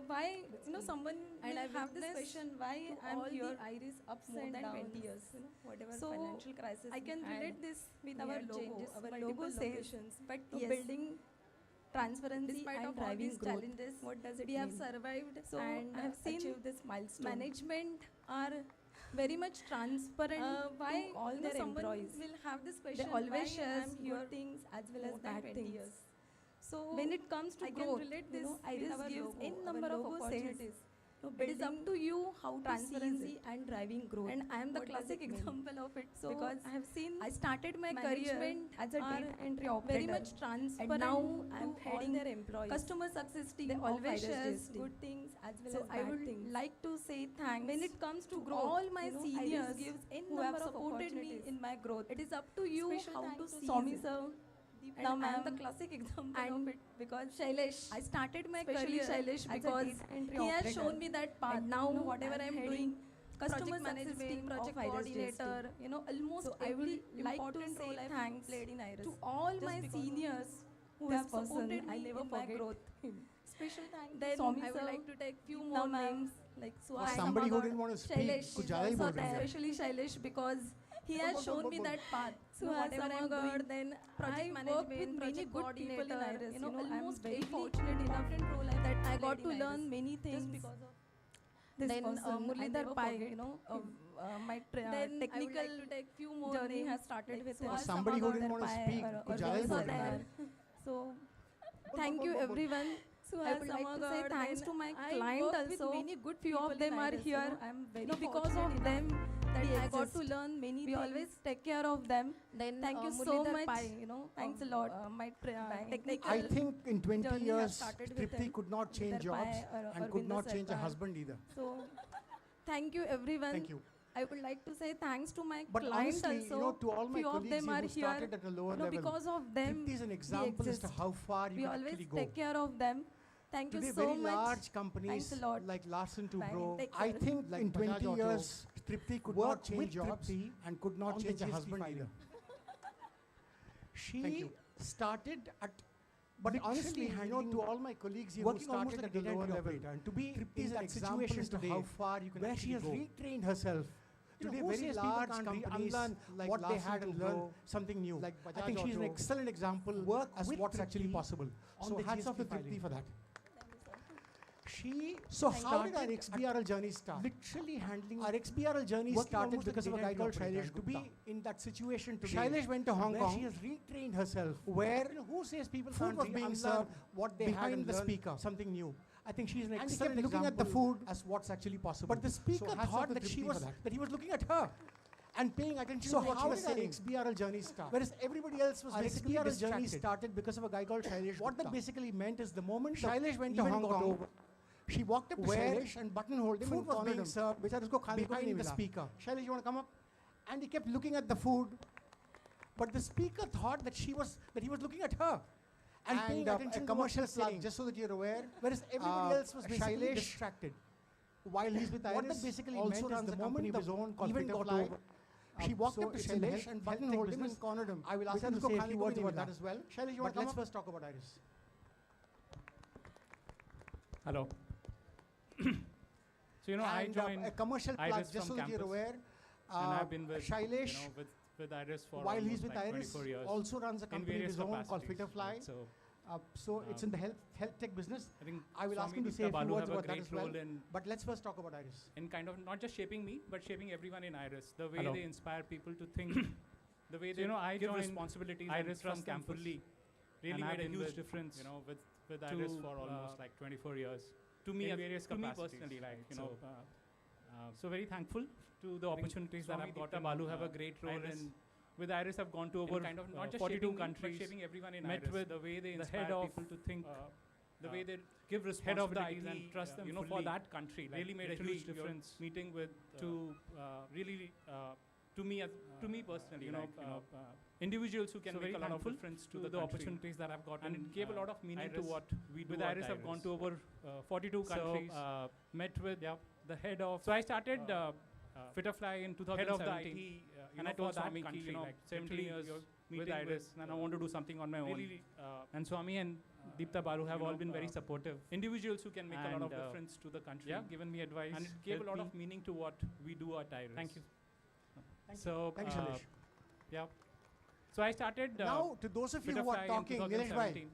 Why, someone and I have this question, why I'm here IRIS ups and downs, 20 years, whatever financial crisis I can relate this with our logo, our logo says, but yes, building transparency despite of all these challenges, what does it mean? We have survived and I have seen this milestone. Management are very much transparent why to all their employees. Will have this question, they always share good things as well as bad things. So when it comes to growth, relate this IRIS gives n number of opportunities. It is up to you how transparency and driving growth. And I am the classic example of it. So because I have seen, I started my career as a data entry operator. Very much transparent. And now I am heading their employees. Customer success team. They always share good things as well as bad things. So I would like to say thanks. When it comes to growth, all my seniors who have supported me in my growth. It is up to you how to see Swami sir. Now I am the classic example of it because Shailesh, I started my career Shailesh because he has shown me that path. And now whatever I am doing, customer management team, project coordinator, almost so I will like to say thanks to all my seniors who have supported me in my growth. Special thanks. Then I would like to take few more names like somebody who didn't want to speak. Especially Shailesh because he has shown me that path. So whatever I'm doing, then project management, project good people in IRIS. I'm very fortunate enough that I got to learn many things because of this person. Murlidhar Pai, my technical journey has started with somebody who didn't want to speak. So thank you everyone. So I would like to say thanks to my client also. Many good few of them are here. I'm very because of them that I got to learn many things. We always take care of them. Then thank you so much. Thanks a lot. I think in 20 years, Tripti could not change jobs and could not change a husband either. So thank you everyone. Thank you. I would like to say thanks to my but client honestly, also. To all my few of them are who here. Started at a lower level, because of them, Tripti is an example as to how far you can actually go. We always take care of them. Thank Today, you so very much. large companies like Larsen to Grow. I think like in 20 years, Tripti could not change jobs and could not change a husband either. She started at, but honestly, to all my colleagues here who started at a lower level, and to be in that situation as to how far you can where she has retrained herself. Today, very large companies like what they had and learn something new. Like I think she's an excellent example as what's actually possible. So hats off to Tripti for that. So how did our XBRL journey start? Literally handling our XBRL journey started because of a guy called Shailesh. To be in that situation today, Shailesh went to Hong Kong. She has retrained herself. Where who says people food was being served, what they behind the speaker, something new. I think she's an excellent example looking at the food as what's actually possible. But the speaker thought that he was looking at her and paying attention to what she was saying. XBRL journey start. Whereas everybody else was basically XBRL journey started because of a guy called Shailesh. What that basically meant is the moment Shailesh went to Hong Kong, she walked up to Shailesh and buttonholed him. Food was being served behind the speaker. Shailesh, you want to come up? And he kept looking at the food. But the speaker thought that he was looking at her. and paying attention to commercial plug, just so that you're aware. Whereas everybody else was basically distracted. While he's with Iris, what that basically also meant is the moment the zone even got over, she walked up to Shailesh and buttonholed him and cornered him. I will ask her to say a few words about that as well. Shailesh, you want to come up? Let's first talk about Iris. Hello. So, you know, I joined a commercial plug, Iris just so from that you're campus, aware. and I've been with Shailesh, you know, with Iris for while almost he's with like Iris, 24 years, also runs a company of his own called capacities, Fitterfly. right? So it's in the health tech business. I think I will ask Swami him to say a Deepta few Balu words have a about that great as well. role in But let's first talk about Iris. in kind of not just shaping me, but shaping everyone in Iris. The way Hello. they inspire people to think, the way they you know, I give joined responsibilities Iris and from trust them campus, fully. and Really I've made a been huge with, difference. You know, with Iris for almost like 24 years. To me, in as- various to me capacities, personally, like, right? you know, So very thankful to the opportunities that I've got. Balu have a great role in. With Iris, I've gone to over kind of not just 42 shaping me, but countries. shaping everyone in met Iris. with The way they the inspire head of people to think, the way they give head of the responsibilities IT, and trust them you know, for fully. that country, like, Really made a literally huge you're difference. meeting with to really to me personally, you like, know, individuals who can so make very a lot of thankful difference to to the country. opportunities that I've gotten, and it gave a lot of meaning to Iris. what we do. With at Iris, I've gone to Iris. over 42 So, countries. met with the head of. So I started Fitterfly in 2017, head of the IT, and I told Swami, country, you know, like 17 literally years you're with meeting Iris, and I want to do something on my own. really, And Swami and Deepta Balu have you all know, been very supportive. individuals who can make a lot of And, difference to the country. Yeah, given me advice, and it gave a lot helped of meaning to what we do at Iris. Thank you. So, Thank you, Shailesh. yeah. So I started. Now, to those of you who are Fitterfly in talking, Nilesh bhai, 2017,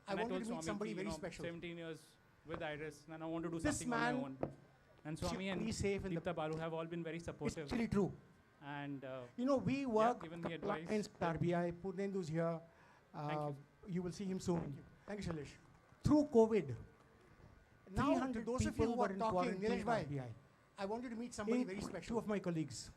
I and wanted told to meet Swami somebody ki, very you know, special. 17 years with Iris, and I want to do This something on my man own. And Swami and be safe in the Deepta Balu have all been very It's supportive. actually true. And You know, we work given me compliance advice. with RBI. Purnendu's here. Thank You will see him soon. Thank you, Shailesh. Through COVID, now to those of you who are talking, Nilesh bhai, I wanted to meet somebody very special. Two of my colleagues.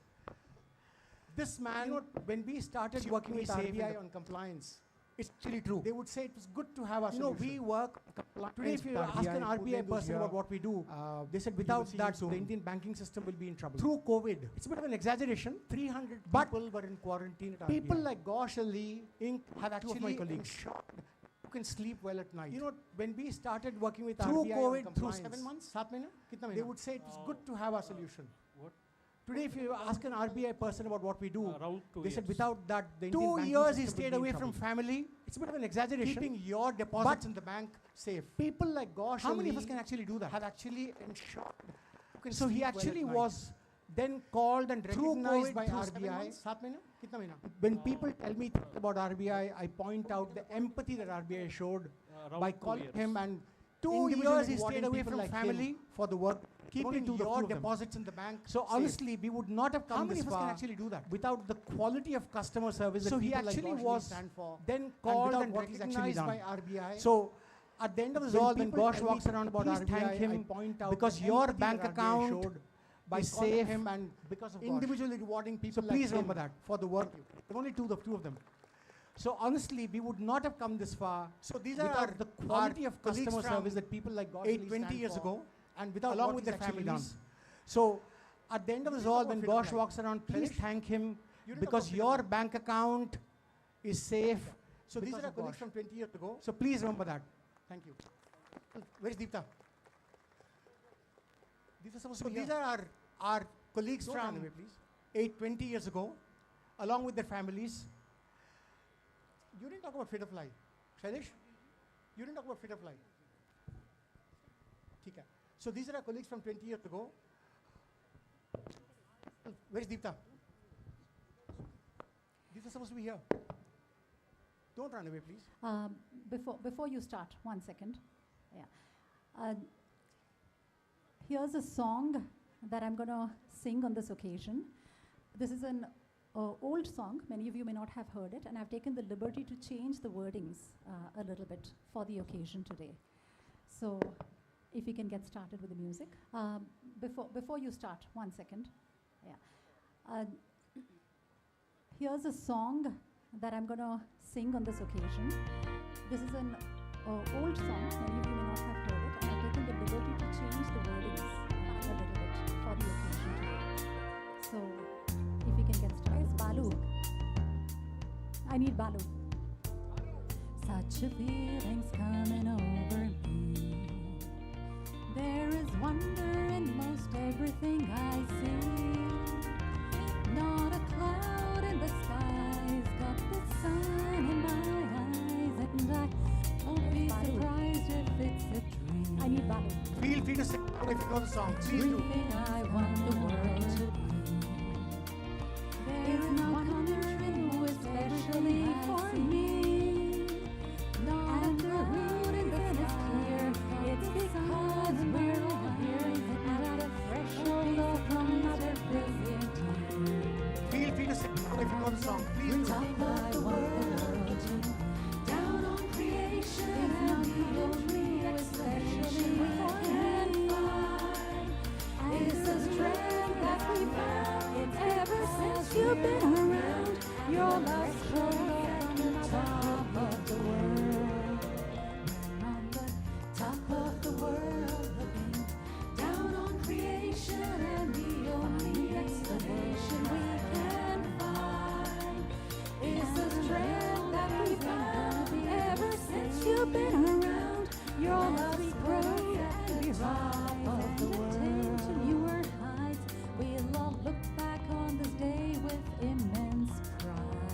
This man, you know, when we started working with RBI on compliance, it's actually true. They would say it was good to have us. You know, we work today. If you ask an RBI person about what we do, they said without that, the Indian banking system will be in trouble. Through COVID, it's a bit of an exaggeration. 300 people were in quarantine at RBI. People like Ghosh Ali, Inc. have actually ensured you can sleep well at night. You know, when we started working with Through RBI COVID, on through compliance, 7 months? they would say it was good to have a solution. What? Today, if you ask an RBI person about what we do, Around 2 they said years. without that, the Indian 2 banking years he system stayed will be away in from trouble. Family. It's a bit of an exaggeration. Keeping your deposits in the bank safe. People like Ghosh How many of Ali us can actually do that? have actually ensured. So he actually was then called and Through recognized COVID, by through 7 RBI. months? When people tell me about RBI, I point out the empathy that RBI showed by 2 calling years. him and 2 individually years he rewarding stayed away people from like family him for the work, keeping two your of them. deposits in the bank. So safe. honestly, we would not have come How many this of us can far actually do that? without the quality of customer service that So he people like actually Ghosh Ali was stand for. then And called without and what he's actually recognized done. by RBI. So at the end of this When all, when people Ghosh tell me walks around about please RBI, thank him I point out because the your empathy bank that RBI account showed by is calling safe him and because of individually rewarding people So like please remember him. that for the work. There are only two of them. So honestly, we would not have come this far. So these without are the quality our of customer colleagues from service that people like Ghosh Ali 20 stand years for, ago, and without along what with he's their actually families. done. So at the end of this all, when about Ghosh Fitterfly? walks around, please Finish? thank him You didn't because talk about your Fitterfly. bank account is safe. So these because are our of colleagues Ghosh. from 20 years ago. So please remember that. Thank you. Where is Deepta? These are supposed So to be these here. are our colleagues Don't run from away, please. 20 years ago, along with their families. You didn't talk about Fitterfly. Shailesh? You didn't talk about Fitterfly. Okay. So these are our colleagues from 20 years ago. Where is Deepta? These are supposed to be here. Don't run away, please. Before you start, 1 second. Yeah. Here's a song that I'm going to sing on this occasion. This is an old song. Many of you may not have heard it, and I've taken the liberty to change the wordings a little bit for the occasion today. So if we can get started with the music. Before you start, 1 second. Yeah. Here's a song that I'm going to sing on this occasion. This is an old song. Many of you may not have heard it, and I've taken the liberty to change the wordings a little bit for the occasion today. So if we can get started. Where's Balu? I need Balu. Such a feeling's coming over me. There is wonder in most everything I see. Not a cloud in the skies, got the sun in my eyes, and I won't be surprised if it's a dream. I need Balu. Feel free to sing if you know the song. Please do. Everything I want the world to be. There is no wondering especially for me. And the reason is clear, it's because we're all here and a fresh glow from another billion tears. Feel free to sing if you know the song. Please do. Top of the world, down on creation, and the only expression we can find is the strength that we found ever since you've been around. Your love showed from the top of the world. We're on the top of the world, looking down on creation, and the only explanation we can find is the strength that we found ever since you've been around. Your love's growth and we rise of the world to newer heights. We'll all look back on this day with immense pride.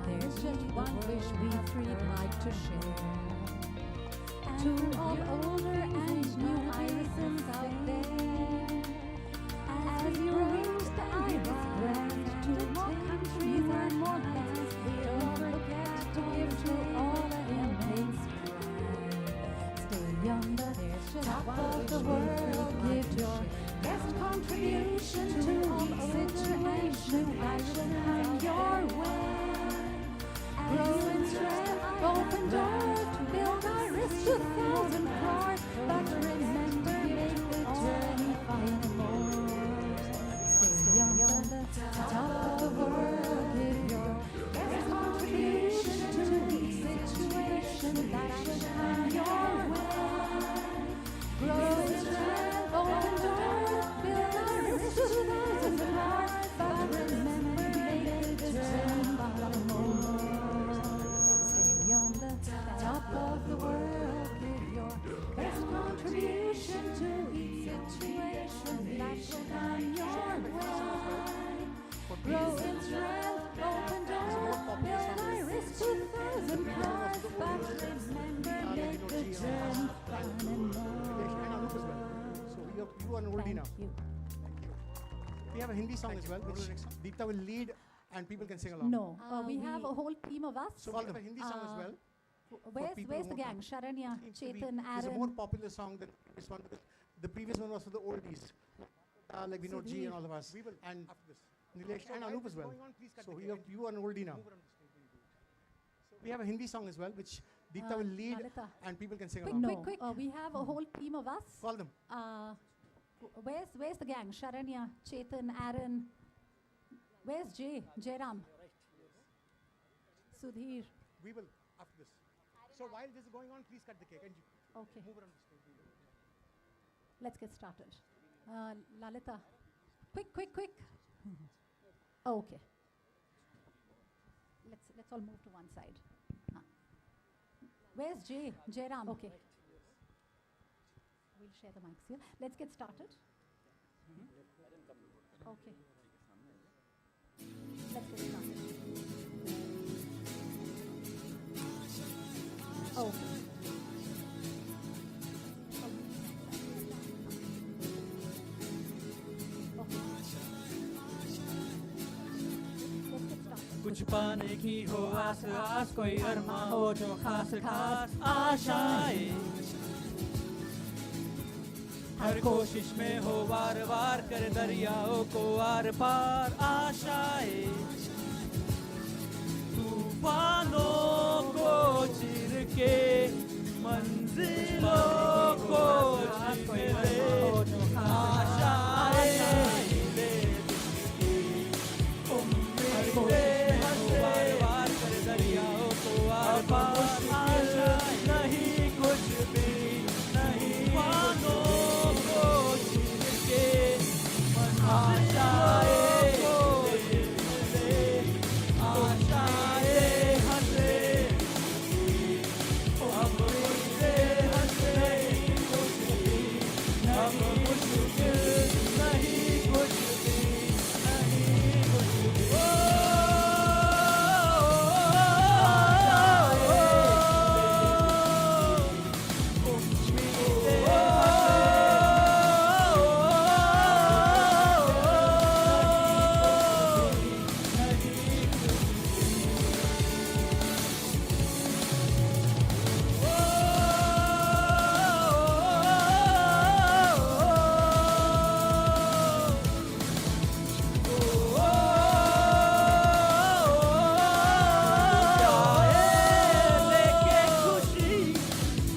There's just one wish we three'd like to share. To all older and new irises out there, as you reach the iris brand to more countries and more lands, don't forget to give to all that immense pride. Stay young, but there's top of the world. Give your best contribution to each situation that should come your way. Grow in strength, open doors to build our wrist to 1,000 cars. But remember, make the journey fun more. Stay young on the top of the world. Give your best contribution to each situation that should come your way. Grow in strength, open doors, build our wrist to 1,000 cars. But remember, make the journey fun more. Stay on the top of the world. Give your best contribution to each situation that should come your way. Grow in strength, open doors, build iris to 1,000 cars. But remember, make the journey fun and more. So you are an oldie now. Thank you. We have a Hindi song as well, which Deepta will lead and people can sing along. No, we have a whole team of us. So we have a Hindi song as well. Where's the gang? Sharanya, Chetan, It's a Aaron. more popular song than this one. The previous one was for the oldies. Like we know G and all of us. And Nilesh and Anup as well. So you are an oldie now. So we have a Hindi song as well, which Deepta will lead Lalita. and people can sing Quick, along. quick. We have a whole team of us. Call them. Where's the gang? Sharanya, Chetan, Aaron. Where's Jairam? Sudhir. We will after this. So while this is going on, please cut the cake and Okay. move around the stage. Let's get started. Lalita. Quick. Oh, okay. Let's all move to one side. Where's Jairam? Okay. We'll share the mics here. Let's get started. Okay. Let's get started. Oh. कुछ पाने की हो आस आस कोई अरमा हो जो खास खास आशाएं हर कोशिश में हो वार वार कर दरियाओं को आर पार आशाएं तूफानों को चिर के मंजिलों को छीने आशाएं नहीं कुछ भी नहीं वानों को छीन के आशाएं हंसे अब मुश्किल नहीं कुछ भी, नहीं कुछ भी।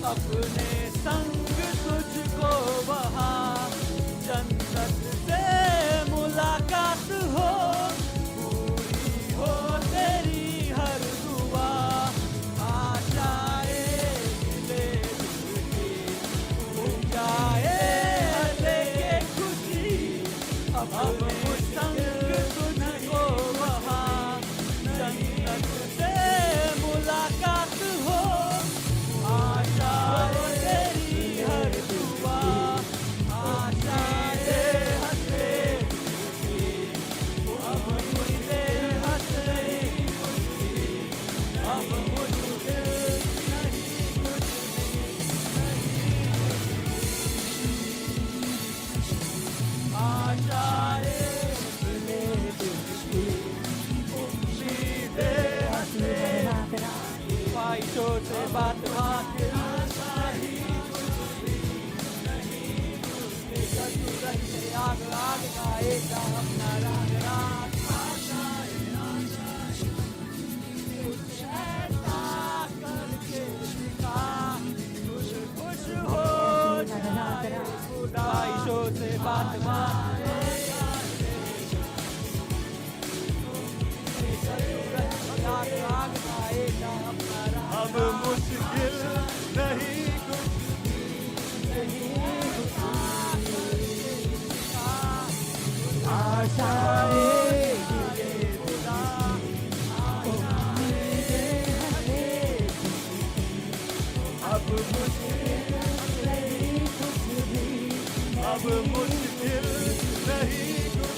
अपने संग तुझको वहाँ जन्नत से मुलाकात हो, पूरी हो तेरी हर दुआ, आशाएं गिले दिल की भूल जाए लेके खुशी, अपने संग तुझको वहाँ जन्नत से मुलाकात हो, आशाएं तेरी हर दुआ, आशाएं हंसे खुशी, अब मुझे हंसे खुशी, अब मुझे नहीं कुछ भी, आशाएं मिले दिल की, उम्मीदें हंसे ख्वाहिशों से बात बात आशा ही कुछ भी नहीं टूटती, सूरज से आग आग गाएगा अपना राग राग, आशाएं आशाएं कुछ ऐसा करके दिखा, खुश खुश हो जाए खुदा, ख्वाहिशों से बात बात आग आग गाएगा अपना राग, अब मुश्किल नहीं कुछ भी, नहीं आशाएं गिले खुदा, उम्मीदें हंसे, अब मुश्किल नहीं कुछ भी, अब मुश्किल नहीं कुछ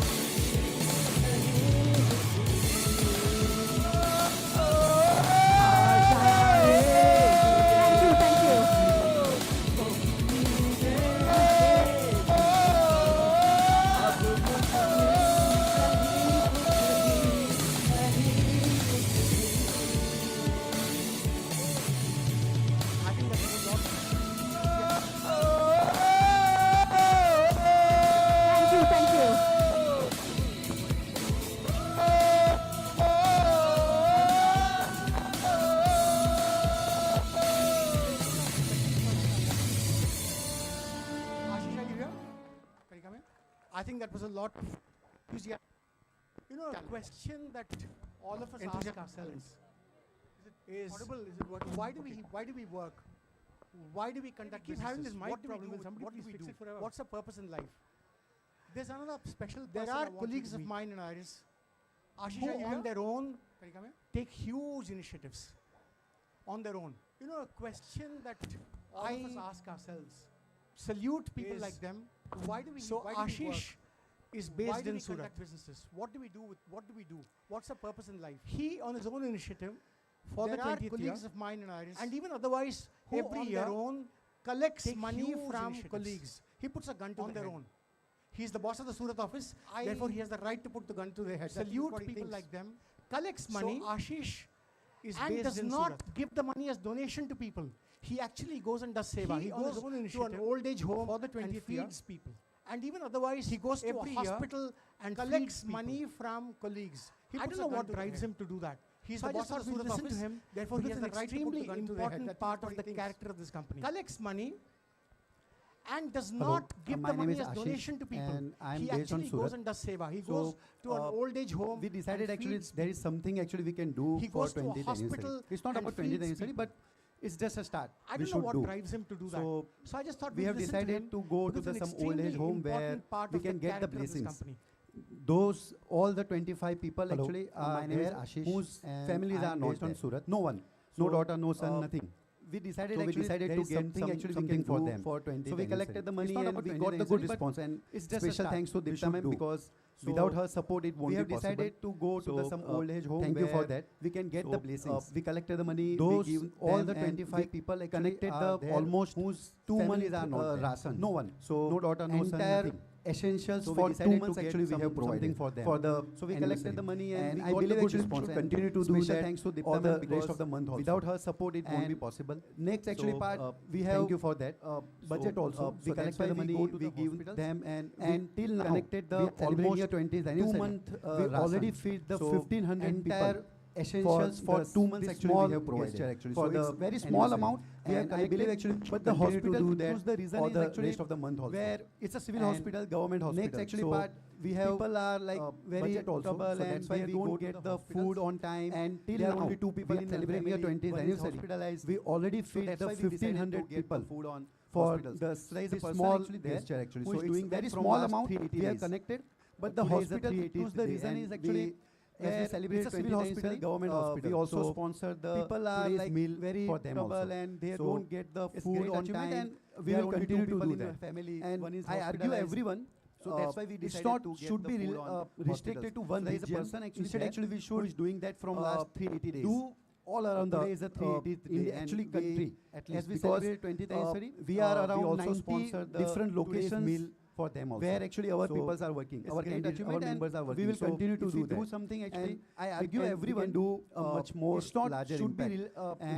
I think that was a lot. You know, a question that all of us ask ourselves is audible? Is it working? Why do we work? Why do we conduct businesses? Having this mic problem with somebody? What do we do? What's the purpose in life? There's another special. There are colleagues of mine in Iris who on their own take huge initiatives on their own. You know, a question that all of us ask ourselves. Salute people like them. Why do we? So Ashish is based in Surat. Businesses. What do we do? What do we do? What's the purpose in life? He, on his own initiative, for the 20th year, colleagues of mine in Iris, and even otherwise, who every year their own collects money from colleagues. He puts a gun to their own. He's the boss of the Surat office. Therefore, he has the right to put the gun to their head. Salute people like them. Collects money. So Ashish is and does not give the money as donation to people. He actually goes and does seva. He goes to an old age home for the 20th and feeds people. And even otherwise, he goes to a hospital and collects money from colleagues. I don't know what drives him to do that. He's the boss of the Surat office. Him. Therefore, he has an extremely important part of the character of this company. Collects money and does not give the money as donation to people. And I'm he based on actually Surat. goes and does seva. He goes to an old age home. We decided actually there is something actually we can do he for goes to a 20th hospital anniversary. It's not about 20th anniversary, but it's just a start. I don't know what drives him to do that. So I just thought we have decided to go to some old age home where we can get the blessings. Those all the 25 people actually are there whose families are not on Surat. No one, no daughter, no son, nothing. we decided to get something for them. So we collected the money and we got the good response. And it's just special thanks to Deepta ma'am, because without her support it won't be possible. We have decided to go to some old age home. Thank you for that. We can get the blessings. We collected the money. Those all the 25 people connected the almost whose 2 months are not ration. No one. So no daughter, no son, nothing. Essentials for 2 months actually we have provided for them. So we collected the money and I believe actually we should continue to do that thanks to all the rest of the month also. Without her support it won't be possible. Next actually part we have, thank you for that, budget also. We collected the money, we give them and till now connected the almost 2 months we already feed the 1500 people. Essentials for 2 months actually we have provided. Actually. For the very small amount we have, I believe actually, but the hospital do that the reason is actually rest of the month also. Where it's a civil hospital, government hospital. Next actually part we have people are like very trouble and that's why we don't get the food on time. And till now only 2 people in celebrating your 20th anniversary. We already feed the 1500 people food on for the small gesture actually. So it's very small amount we have connected, but the hospital the reason is actually. As we celebrate a civil hospital, government hospital. We also sponsor the people are like meal very for them also. And they don't get the food on time. And we will continue to do that. Family and I argue everyone. So that's why we decided to should be restricted to one region. Instead, actually, we should doing that from last 380 days. Do all around the is a 380 day actually country. At least as we celebrate 20th anniversary, we are around 90 different locations for them also. Where actually our people are working, our candidates, our members are working. We will continue to do that. Do something actually, I argue everyone do much more. It's not should be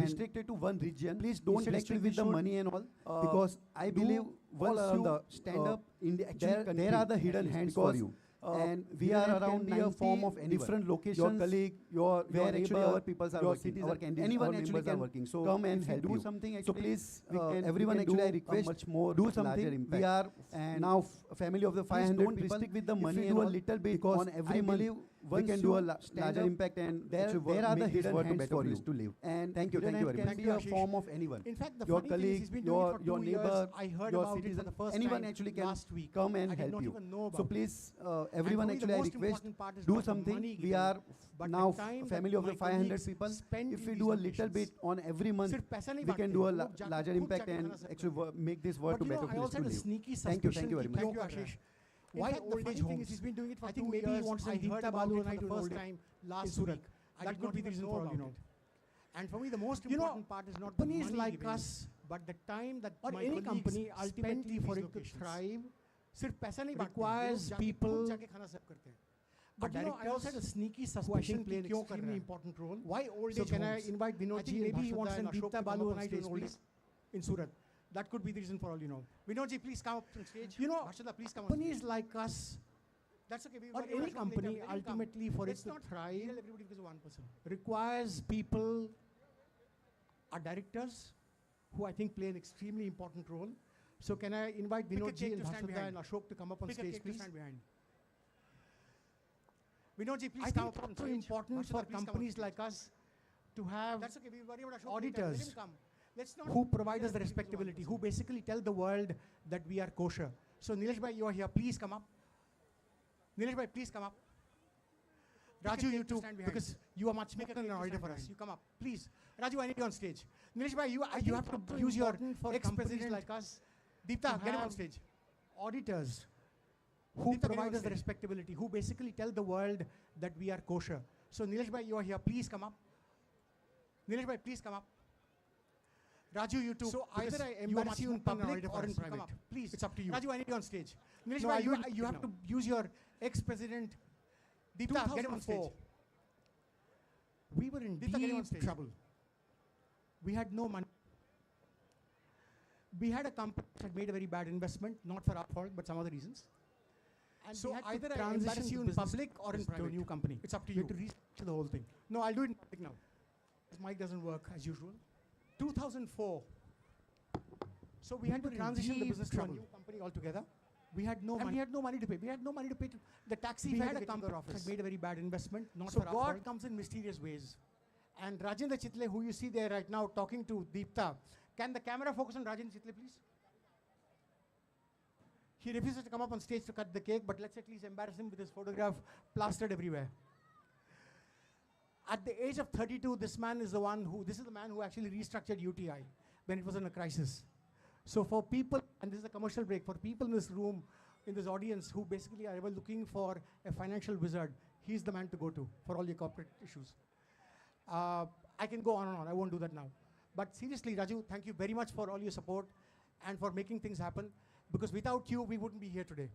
restricted to one region. Please don't actually with the money and all, because I believe once you stand up in the actually there are the hidden hands for you. And we are around a form of different locations. Your colleague, your where actually our people are working, our candidates, anyone actually can working. So come and help do something. Actually, so please, everyone actually I request much more do something. We are now family of the 500 people. Restrict with the money and do a little bit because on every month we can do a larger impact, and there are the hidden hands for you to live. And thank you very much. Can be a form of anyone. In fact, your colleague, your neighbor, your citizen, anyone actually can come and help you. So please. Everyone actually I request do something. We are now family of the 500 people. If we do a little bit on every month, we can do a larger impact and actually make this world to better place to live. Thank you very much. Thank you, Ashish. Why old age homes? He's been doing it for I think maybe he wants to Deepta Balu and I for the first time last Surat. That could be the reason for all you know. And for me, the most important part is not companies like us, but the time that or any company ultimately for it to thrive. सिर्फ पैसा नहीं requires people but you know, I also had a sneaky suspicion play an extremely important role. Why old age homes? So can I invite Vinodji? Maybe he wants to send Deepta Balu and I to an old age in Surat. That could be the reason for all you know. Vinodji, please come up on stage. You know, please come companies like us, that's okay. Or any company ultimately for it to thrive, everybody because of one person, requires people, are directors who I think play an extremely important role. So can I invite Vinodji and Harshada and Ashok to come up on stage, please? Vinodji, please come up on stage. It's important for companies like us to have auditors who provide us the respectability, who basically tell the world that we are kosher. So Nilesh bhai, you are here. Please come up. Nilesh bhai, please come up. Raju, you too, because you are much more than an auditor for us. You come up, please. Raju, I need you on stage. Nilesh bhai, you have to use your ex-president like us. Deepta, get him on stage. Auditors who provide us the respectability, who basically tell the world that we are kosher. So Nilesh bhai, you are here. Please come up. Nilesh bhai, please come up. Raju, you too. So either I embarrass you in public or in private. Please, it's up to you. Raju, I need you on stage. Nilesh bhai, you have to use your ex-president. Deepta, get him on stage. We were in deep trouble. We had no money. We had a company that had made a very bad investment, not for our fault, but some other reasons. And so either I embarrass you in public or in private. To a new company. It's up to you. To restructure the whole thing. No, I'll do it in public now. This mic doesn't work as usual. 2004. So we had to transition the business to a new company altogether. We had no money. We had no money to pay. We had no money to pay the taxi. We had a company that had made a very bad investment, not for our fault. So God comes in mysterious ways. And Rajendra Chitle, who you see there right now talking to Deepta, can the camera focus on Rajendra Chitle, please? He refuses to come up on stage to cut the cake, but let's at least embarrass him with his photograph plastered everywhere. At the age of 32, this is the man who actually restructured UTI. when it was in a crisis. So for people, and this is a commercial break, for people in this room, in this audience who basically are ever looking for a financial wizard, he's the man to go to for all your corporate issues. I can go on and on, I won't do that now. But seriously, Raju, thank you very much for all your support and for making things happen, because without you, we wouldn't be here today.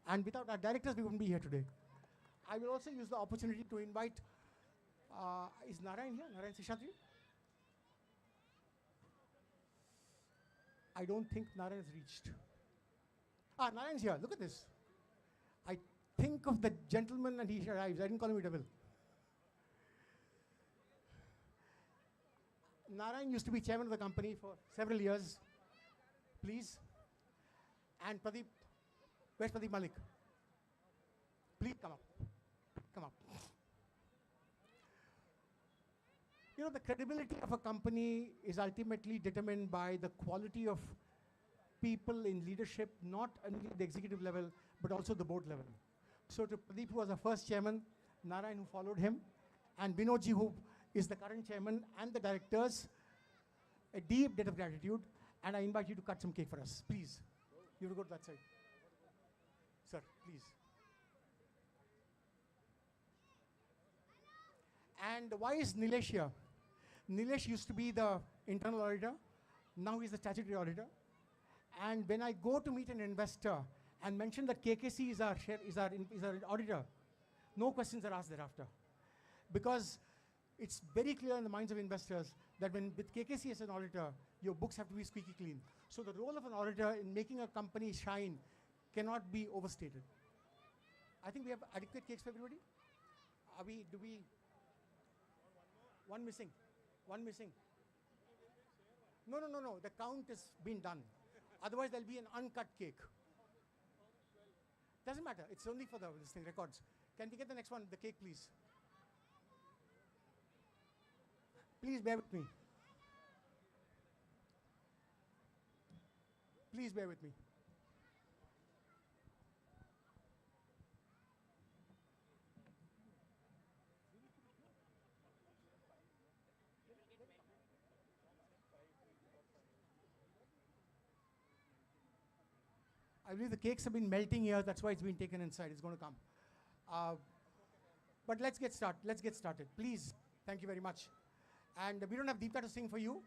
And without our directors, we wouldn't be here today. I will also use the opportunity to invite, is Narayan here? Narayan Seshadri? I don't think Narayan has reached. Narayan's here, look at this. I think of the gentleman and he arrives. I didn't call him a devil. Narayan used to be chairman of the company for several years. Please. And Pradeep, where's Pradeep Malik? Please come up. Come up. You know, the credibility of a company is ultimately determined by the quality of people in leadership, not only at the executive level, but also the board level. So to Pradeep, who was the first chairman, Narayan, who followed him, and Vinodji, who is the current chairman, and the directors, a deep debt of gratitude, and I invite you to cut some cake for us, please. You will go to that side. Sir, please. And why is Nilesh here? Nilesh used to be the internal auditor. Now he's the statutory auditor. And when I go to meet an investor and mention that KKC is our auditor, no questions are asked thereafter. Because it's very clear in the minds of investors that when with KKC as an auditor, your books have to be squeaky clean. So the role of an auditor in making a company shine cannot be overstated. I think we have adequate cakes for everybody. Do we? One missing. One missing. No. The count has been done. Otherwise, there'll be an uncut cake. Doesn't matter. It's only for this thing, records. Can we get the next one, the cake, please? Please bear with me. Please bear with me. I believe the cakes have been melting here. That's why it's been taken inside. It's going to come. But let's get started. Please. Thank you very much. And we don't have Deepta to sing for you,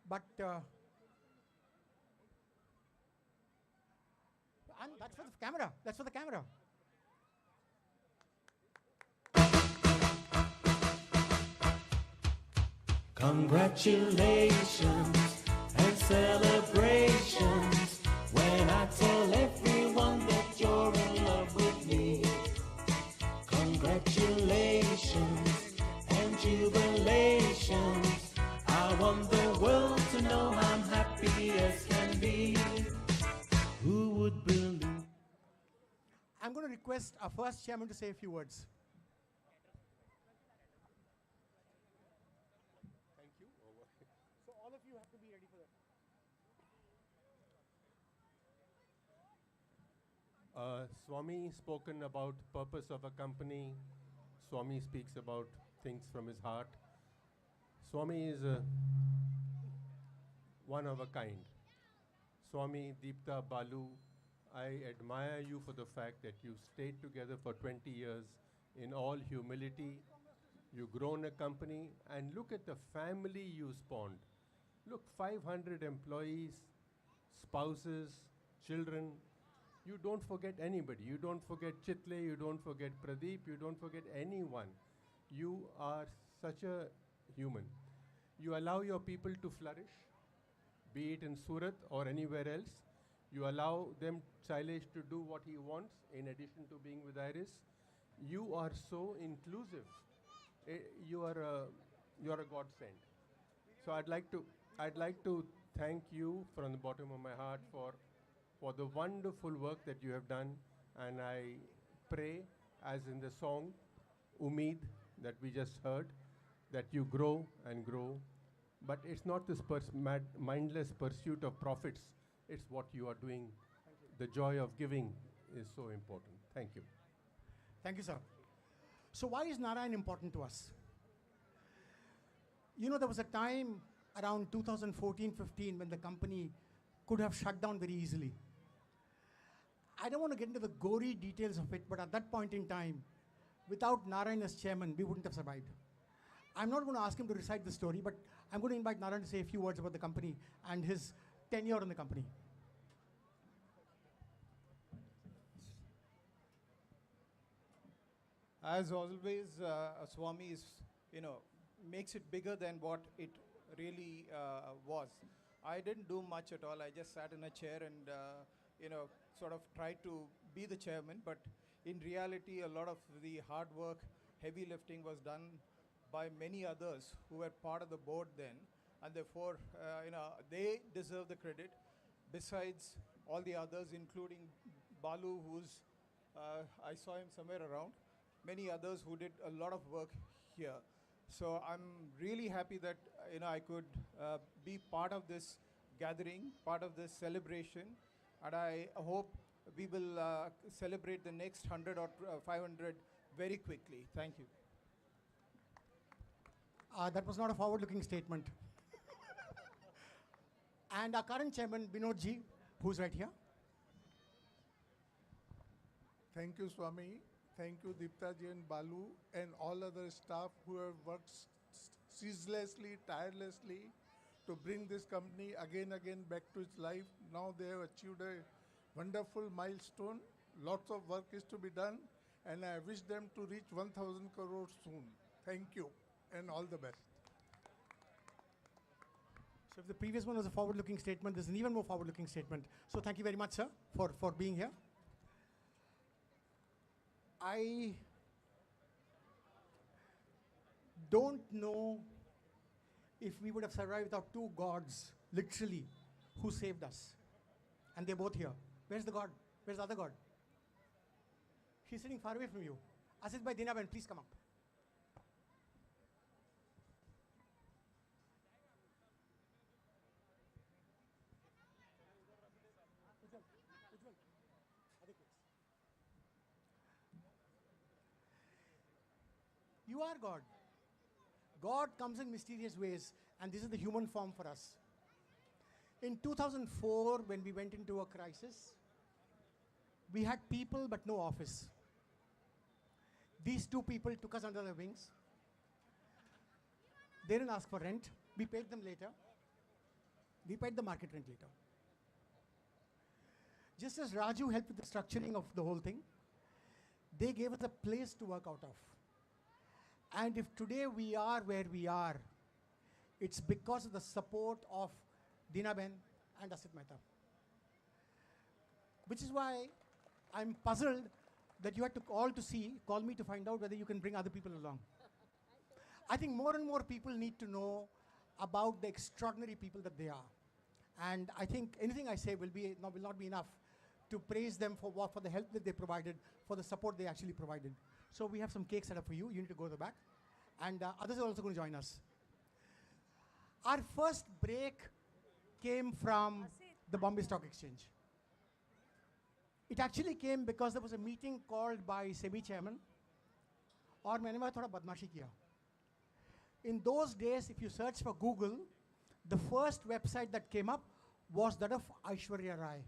but and that's for the camera. That's for the camera. Congratulations and celebrations when I tell everyone that you're in love with me. Congratulations and jubilations. I want the world to know I'm happy as can be. Who would believe? I'm going to request our first chairman to say a few words. Thank you. So all of you have to be ready for that. Swami spoken about purpose of a company. Swami speaks about things from his heart. Swami is one of a kind. Swami, Deepta, Balu, I admire you for the fact that you stayed together for 20 years in all humility. You've grown a company, and look at the family you spawned. Look, 500 employees, spouses, children. You don't forget anybody. You don't forget Chitle, you don't forget Pradeep, you don't forget anyone. You are such a human. You allow your people to flourish, be it in Surat or anywhere else. You allow them, Shailesh, to do what he wants in addition to being with Iris. You are so inclusive. You are a godsend. So I'd like to thank you from the bottom of my heart for the wonderful work that you have done, and I pray, as in the song Umeed that we just heard, that you grow and grow. But it's not this mindless pursuit of profits, it's what you are doing. The joy of giving is so important. Thank you. Thank you, sir. So why is Narayan important to us? You know, there was a time around 2014-15 when the company could have shut down very easily. I don't want to get into the gory details of it, but at that point in time, without Narayan as chairman, we wouldn't have survived. I'm not going to ask him to recite the story, but I'm going to invite Narayan to say a few words about the company and his tenure in the company. As always, Swami is, makes it bigger than what it really was. I didn't do much at all. I just sat in a chair and, sort of tried to be the chairman. But in reality, a lot of the hard work, heavy lifting was done by many others who were part of the board then. And therefore, they deserve the credit. Besides all the others, including Balu, who's, I saw him somewhere around. Many others who did a lot of work here. So I'm really happy that I could be part of this gathering, part of this celebration, and I hope we will celebrate the next 100 or 500 very quickly. Thank you. That was not a forward-looking statement. And our current chairman, Binodji, who's right here. Thank you, Swami. Thank you, Deeptaji and Balu, and all other staff who have worked ceaselessly, tirelessly to bring this company again back to its life. Now they have achieved a wonderful milestone. Lots of work is to be done, and I wish them to reach 1,000 crores soon. Thank you, and all the best. So if the previous one was a forward-looking statement, this is an even more forward-looking statement. So thank you very much, sir, for being here. I don't know if we would have survived without two gods, literally, who saved us. And they're both here. Where's the god? Where's the other god? He's sitting far away from you. Asit Bhai Dinaben, please come up. You are God. God comes in mysterious ways, and this is the human form for us. In 2004, when we went into a crisis, we had people but no office. These two people took us under their wings. They didn't ask for rent. We paid them later. We paid the market rent later. Just as Raju helped with the structuring of the whole thing, they gave us a place to work out of. And if today we are where we are, it's because of the support of Dinaben and Asit Mehta. Which is why I'm puzzled that you had to call me to find out whether you can bring other people along. I think more and more people need to know about the extraordinary people that they are. And I think anything I say will not be enough to praise them for the help that they provided, for the support they actually provided. So we have some cake set up for you. You need to go to the back. And others are also going to join us. Our first break came from the Bombay Stock Exchange. It actually came because there was a meeting called by SEBI chairman, और मैंने वहाँ थोड़ा बदमाशी किया. In those days, if you search for Google, the first website that came up was that of Aishwarya Rai.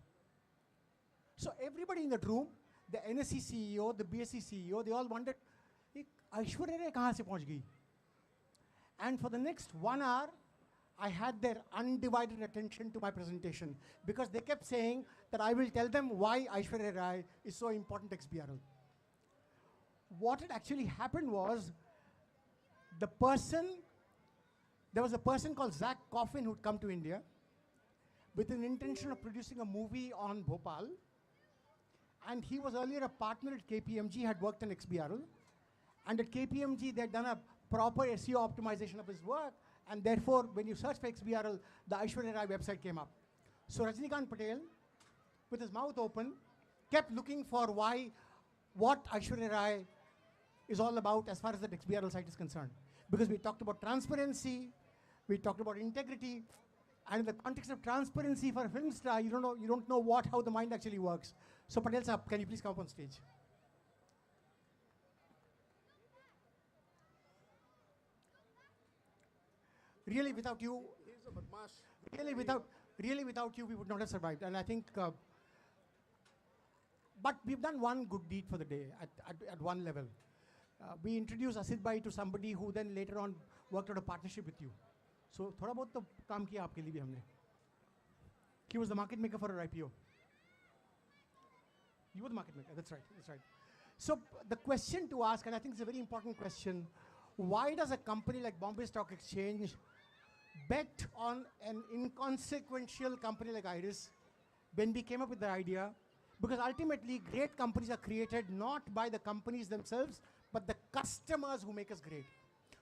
So everybody in that room, the NSE CEO, the BSE CEO, they all wondered, Aishwarya Rai kahan se pahunch gayi? And for the next 1 hour, I had their undivided attention to my presentation because they kept saying that I will tell them why Aishwarya Rai is so important to XBRL. What had actually happened was there was a person called Zach Coffin who'd come to India with an intention of producing a movie on Bhopal. And he was earlier a partner at KPMG, had worked in XBRL. And at KPMG, they'd done a proper SEO optimization of his work. And therefore, when you search for XBRL, the Aishwarya Rai website came up. So Rajnikant Patel, with his mouth open, kept looking for what Aishwarya Rai is all about as far as the XBRL site is concerned. Because we talked about transparency, we talked about integrity, and in the context of transparency for a film star, you don't know how the mind actually works. So Patel sir, can you please come up on stage? Really, without you, Really without you, we would not have survived. And I think, but we've done one good deed for the day at one level. We introduced Asit Bhai to somebody who then later on worked out a partnership with you. So, थोड़ा बहुत तो काम किया आपके लिए भी हमने. He was the market maker for our IPO. You were the market maker, that's right, that's right. So the question to ask, and I think it's a very important question, why does a company like Bombay Stock Exchange bet on an inconsequential company like Iris when we came up with the idea? Because ultimately, great companies are created not by the companies themselves, but the customers who make us great.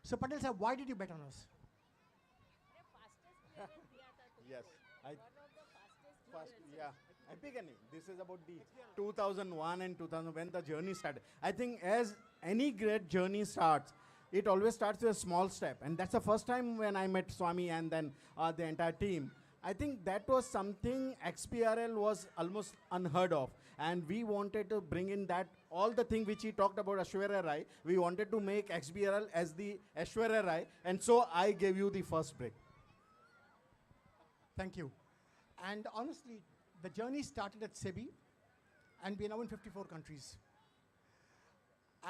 So Patel sir, why did you bet on us? Yes, this is about the 2001 and 2000 when the journey started. I think as any great journey starts, it always starts with a small step. And that's the first time when I met Swami and then the entire team. I think that was something XBRL was almost unheard of. And we wanted to bring in that, all the thing which he talked about Aishwarya Rai, we wanted to make XBRL as the Aishwarya Rai. And so I gave you the first break. Thank you. And honestly, the journey started at SEBI, and we're now in 54 countries.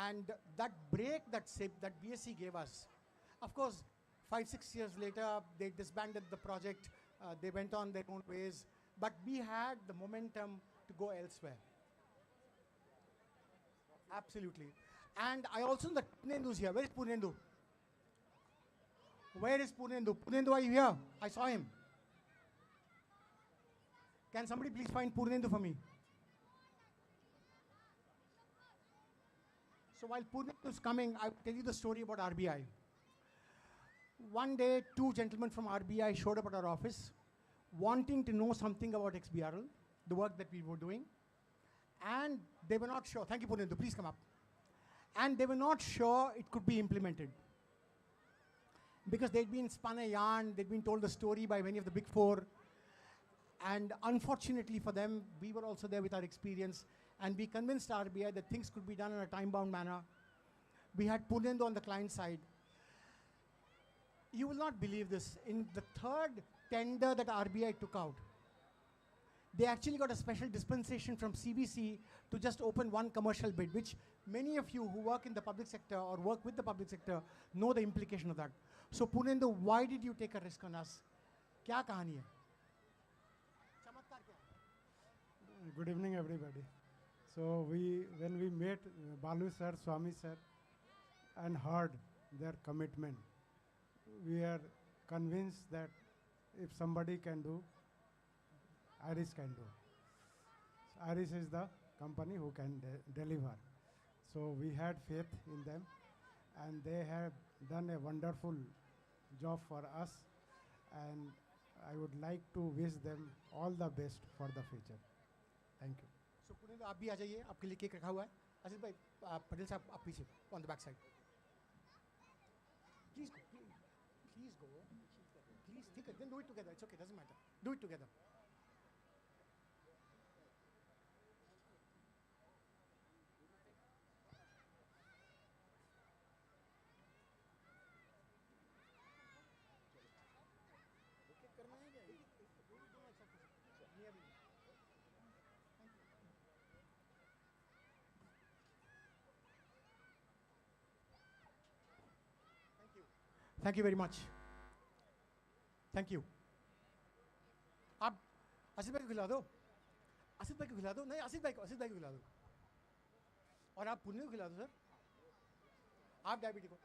And that break that BSE gave us, of course, 5-6 years later, they disbanded the project. They went on their own ways. But we had the momentum to go elsewhere. Absolutely. And I also know that Purnendu's here. Where is Purnendu? Where is Purnendu? Purnendu, are you here? I saw him. Can somebody please find Purnendu for me? So while Purnendu is coming, I'll tell you the story about RBI. One day, two gentlemen from RBI showed up at our office wanting to know something about XBRL, the work that we were doing. And they were not sure. Thank you, Purnendu. Please come up. And they were not sure it could be implemented. Because they'd been spun a yarn, they'd been told the story by many of the big four. And unfortunately for them, we were also there with our experience, and we convinced RBI that things could be done in a time-bound manner. We had Purnendu on the client side. You will not believe this. In the third tender that RBI took out, they actually got a special dispensation from CBC to just open one commercial bid, which many of you who work in the public sector or work with the public sector know the implication of that. So Purnendu, why did you take a risk on us? Kya kahani hai? Good evening, everybody. So when we met Balu sir, Swami sir, and heard their commitment, we are convinced that if somebody can do, Iris can do. So Iris is the company who can deliver. So we had faith in them, and they have done a wonderful job for us, and I would like to wish them all the best for the future. Thank you. So Purnendu, आप भी आ जाइए, आपके लिए cake रखा हुआ है. असित भाई, पटेल साहब, आप पीछे, on the back side. Please go, please go. Please, take it, then do it together. It's okay, doesn't matter. Do it together. Thank you very much. Thank you. आप आसिफ भाई को खिला दो. आसिफ भाई को खिला दो. नहीं, आसिफ भाई को खिला दो. और आप पुण्य को खिला दो सर. आप डायबिटिक हो.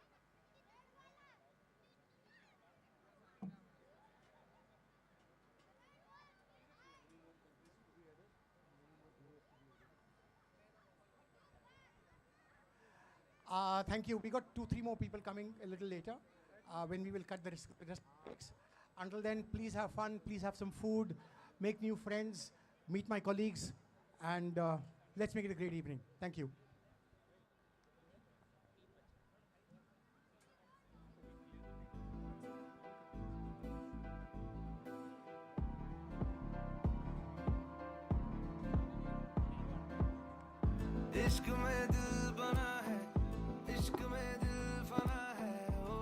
Thank you. We got 2-3 more people coming a little later when we will cut the rest breaks. Until then, please have fun, please have some food, make new friends, meet my colleagues, and let's make it a great evening. Thank you. इश्क में दिल बना है, इश्क में दिल फना है, ओ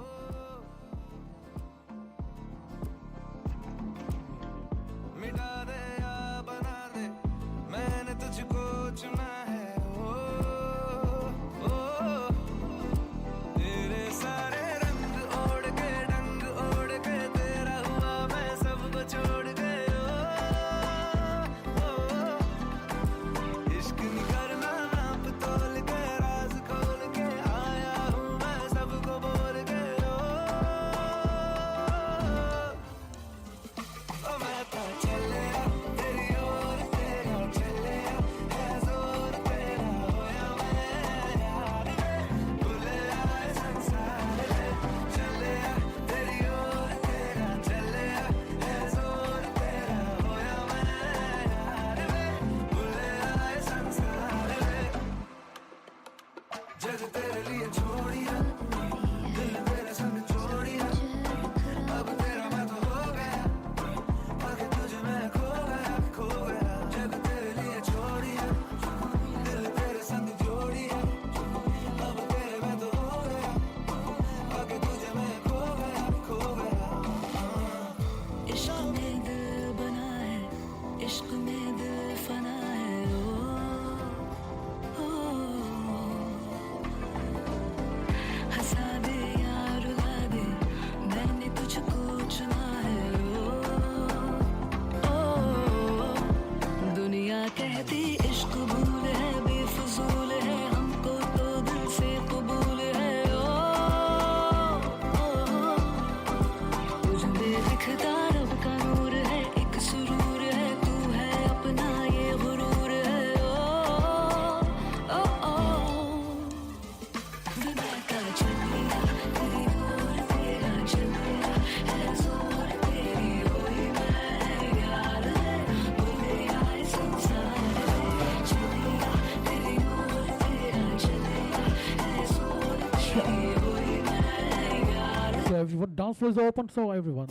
everyone. Dance floor is open, so everyone.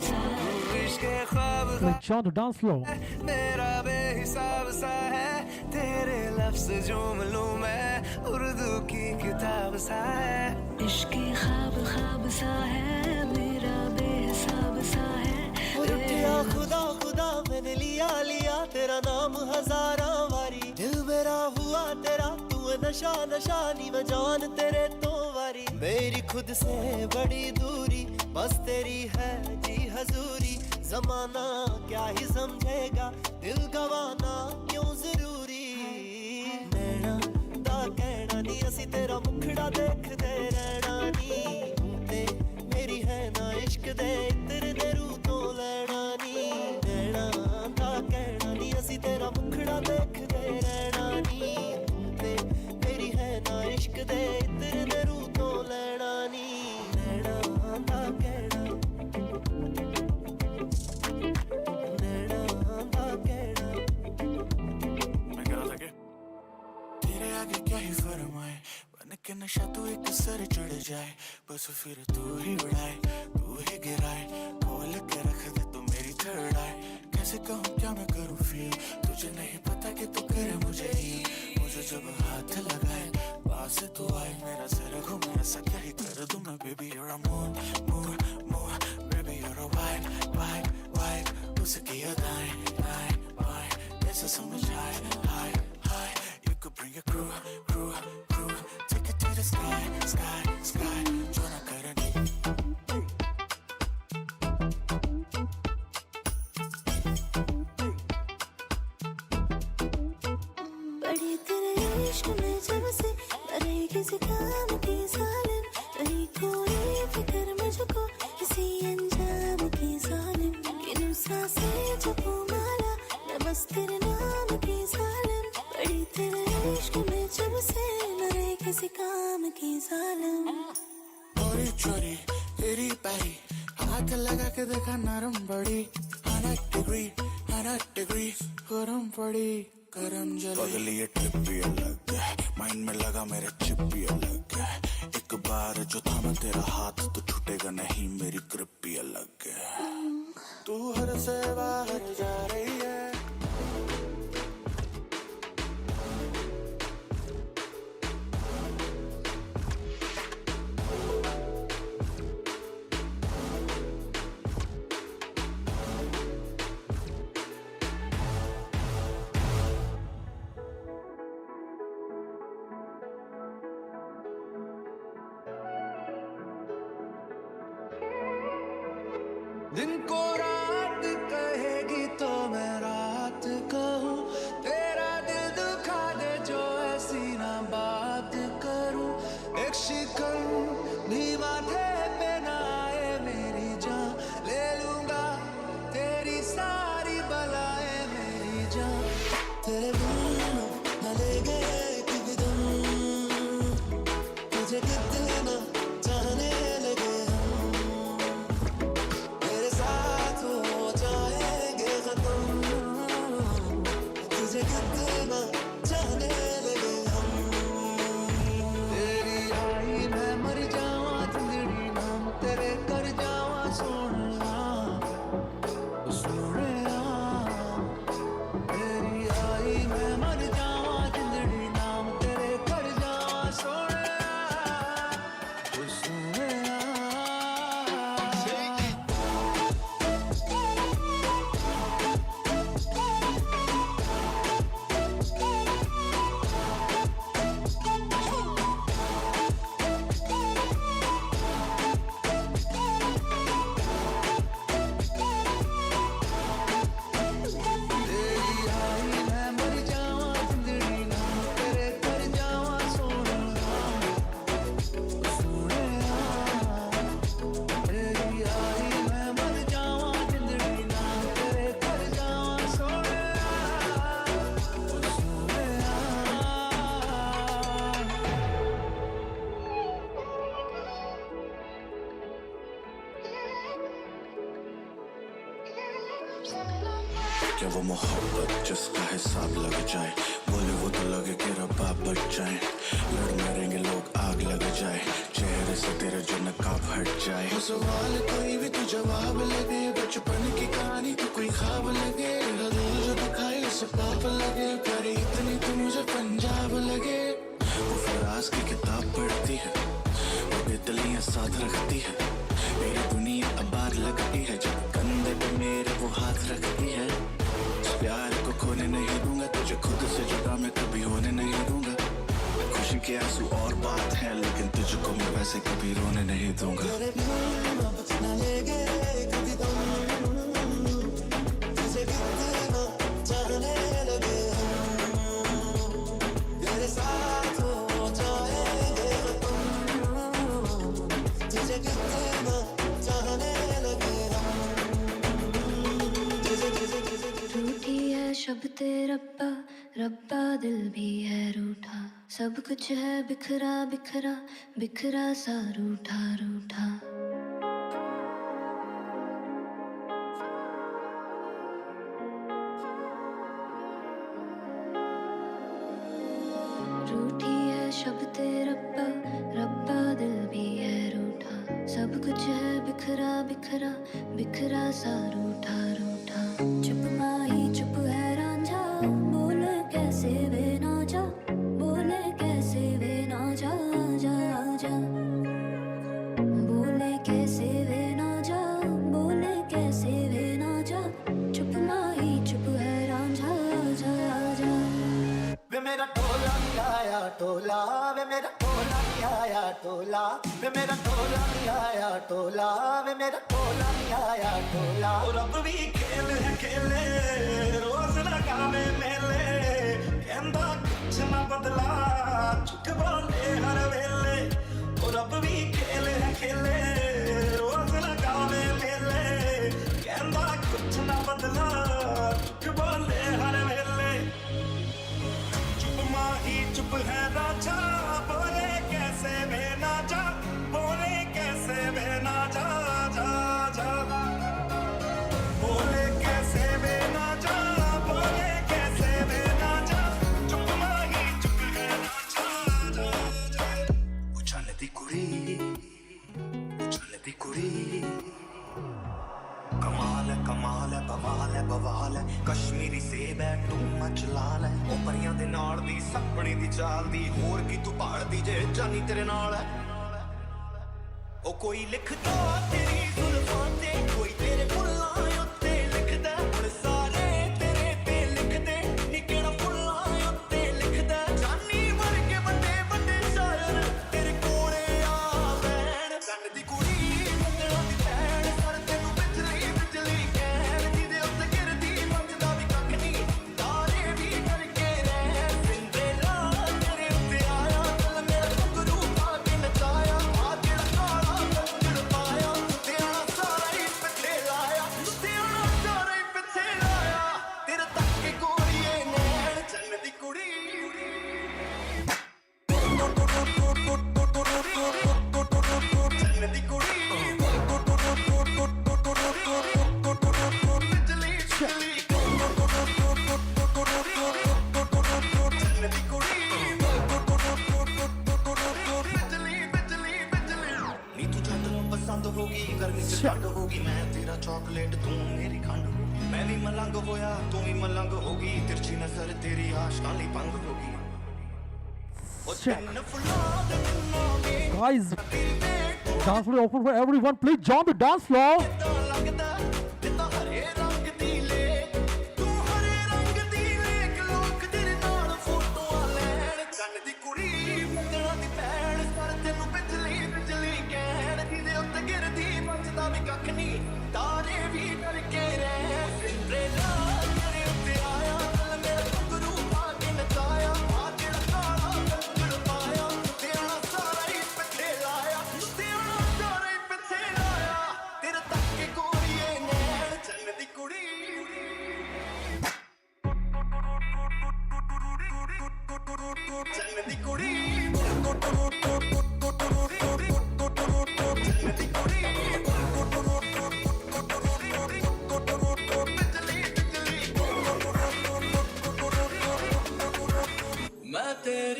Like chant the dance floor. मेरा बेहिसाब सा है तेरे लफ्ज़ झूम लूं मैं उर्दू की किताब सा है इश्क़ ख्वाब ख्वाब सा है मेरा बेहिसाब सा है उठिया खुदा खुदा मैंने लिया लिया तेरा नाम हजारां वारी दिल मेरा हुआ तेरा तू नशा नशा नी मैं जान तेरे तो वारी मेरी खुद से बड़ी दूरी बस तेरी है जी हजूरी ज़माना क्या ही समझेगा दिल गवाना क्यों जरूरी नैना दा कहना नी असी तेरा मुखड़ा देखदे रहना नी ते मेरी है ना इश्क दे तेरे दे रू तो लेना नी नैना दा कहना नी असी तेरा मुखड़ा देखदे रहना नी ते मेरी है ना इश्क दे तेरे दे रू तो लेना नी नैना दा कहना आगे क्या ही फरमाए बन के नशा तू एक सर चढ़ जाए बस फिर तू ही उड़ाए तू ही गिराए खोल के रख दे तू मेरी थर्ड आई कैसे कहूँ क्या मैं करूँ फील तुझे नहीं पता कि तू करे मुझे ही मुझे जब हाथ लगाए पास तू आए मेरा सर घूमे ऐसा क्या ही कर दूँ मैं baby you're a moon moon moon baby you're a white white white उसकी अदाएं आए आए कैसे समझ आए हाय हाय could bring your crew, take it to the sky, sky, sky. जो ना करने बड़ी तेरे इश्क में जब से रही किसी काम की जालिम नहीं कोई फिक्र मुझको किसी अंजाम की जालिम इन सांसें जपो माला मैं बस तेरे नाम की जालिम बड़ी तेरे इश्क में जब से न रहे किसी काम की जालिम चोरी चोरी तेरी पैरी हाथ लगा के देखा नरम बड़ी 100 डिग्री गरम पड़ी गरम जली पगली ये ट्रिप भी अलग है माइंड में लगा मेरे चिप भी अलग है एक बार जो थामा तेरा हाथ तो छूटेगा नहीं मेरी ग्रिप भी अलग है तू हर से बाहर जा रही है दिन को रात कहेगी तो मैं रात कहूँ तेरा दिल दुखा दे जो ऐसी ना बात करूँ एक शिकन भी माथे पे ना आए मेरी जान ले लूँगा तेरी सारी बलाएं मेरी जान तेरे बिना न ले गए एक भी दम तुझे कितना चाहने लगे तुझे कितना चाहने लगे हम तेरी आई मैं मर जावा जिंदड़ी नाम तेरे कर जावा सोनिया सोनिया तेरी आई मैं मर जावा जिंदड़ी नाम तेरे कर जावा सोनिया सोनिया क्या वो मोहब्बत जिसका हिसाब लग जाए बोले वो तो लगे कि रब्बाब बच जाए लड़ मरेंगे लोग आग लग जाए चेहरे से तेरे जो नकाब हट जाए सवाल कोई भी तू जवाब लगे, बचपन की कहानी तू कोई ख्वाब लगे, तेरा दिल जो दिखाए उसे पाप लगे, प्यारी इतनी तू मुझे पंजाब लगे। वो फराज की किताब पढ़ती है, वो तितलियां साथ रखती है, मेरी दुनिया आबाद लगती है जब कंधे पे मेरे वो हाथ रखती है। इस प्यार को खोने नहीं दूंगा, तुझे खुद से जुदा मैं कभी होने नहीं दूंगा। खुशी के आंसू और बात है, लेकिन तुझको मैं वैसे कभी रोने नहीं दूंगा। रूठी है शब्द रब्बा, रब्बा दिल भी है रूठा, सब कुछ है बिखरा बिखरा, बिखरा सा रूठा रूठा। रूठी है शब्द रब्बा, रब्बा दिल भी है रूठा, सब कुछ है बिखरा बिखरा, बिखरा सा रूठा रूठा। चुप माही चुप है रांझा, बोल कैसे वे ना जा, बोले कैसे वे ना जा जा जा, बोले कैसे वे ना जा, बोले कैसे वे ना जा, चुप माही चुप है रांझा जा जा। वे मेरा टोला नहीं आया टोला, वे मेरा टोला नहीं आया टोला, वे मेरा टोला नहीं आया टोला, वे मेरा टोला नहीं आया टोला। और अब भी खेल है खेले, रोज लगावे मेले, कहंदा कुछ ना बदला, झूठ बोले हर वेले। और अब भी खेल है खेले, रोज लगावे मेले, कहंदा कुछ ना बदला, झूठ बोले हर वेले। माही चुप है राजा, बोले कैसे वे ना जा, बोले कैसे वे ना जा जा जा, बोले कैसे वे ना जा, बोले कैसे वे ना जा, चुप माही चुप है राजा जा जा। उछलती कुड़ी, उछलती कुड़ी, कमाल है कमाल है बवाल है बवाल है, कश्मीरी सेब है तू मचलाल है, ओ परियां दे नाल दी सपने दी चाल दी, होर की तू भाल दी जे जानी तेरे नाल है। ओ कोई लिखदा तेरी जुल्फां ते, कोई तेरे फुल्लां उत्ते लिखदा, हुण सारे तेरे ते लिखदे, नी केड़ा फुल्लां उत्ते लिखदा, जानी वर्गे बड़े बड़े शायर तेरे कोले आ बैण। गंड दी कुड़ी मुंडा दी भैण, सर तेनू बिजली बिजली कहण, जिदे उत्ते गिरदी मंजदा भी कख नी, तारे भी करके रह। सिंड्रेला तेरे उत्ते आया, दिल मेरा घुंघरू पा के नचाया, आ जेड़ा काला कंगड़ पाया, लुधियाना सारा ही पिछे लाया, लुधियाना सारा ही पिछे लाया, तेरे तक के गोरीए नैन चन्न दी कुड़ी। चन्न दी कुड़ी, बिजली बिजली, चन्न दी कुड़ी, बिजली बिजली बिजली। नी तू जद नूं पसंद होगी, गर्मी च ठंड होगी, मैं तेरा चॉकलेट तू मेरी खंड होगी, मैं भी मलंग होया तू भी मलंग होगी, तिरछी नजर तेरी आशिकां लई भंग होगी। ओ चन्न फुल्लां दे नामे Guys, dance floor open for everyone. Please join the dance floor. लगदा जिंदा हरे रंग दी ले, तू हरे रंग दी लेक, लोक तेरे नाल फोटोआं लैण। चन्न दी कुड़ी मुंडा दी भैण, सर तेनू बिजली बिजली कहण, जिदे उत्ते गिरदी बचदा भी कख नी, तारे भी करके रह। सिंड्रेला तेरे उत्ते आया, दिल मेरा घुंघरू पा के नचाया, आ जेड़ा काला कंगड़ पाया, लुधियाना सारा ही पिछे लाया, लुधियाना सारा ही पिछे लाया, तेरे तक के गोरीए नैन चन्न दी कुड़ी। चन्न दी कुड़ी, चन्न दी कुड़ी।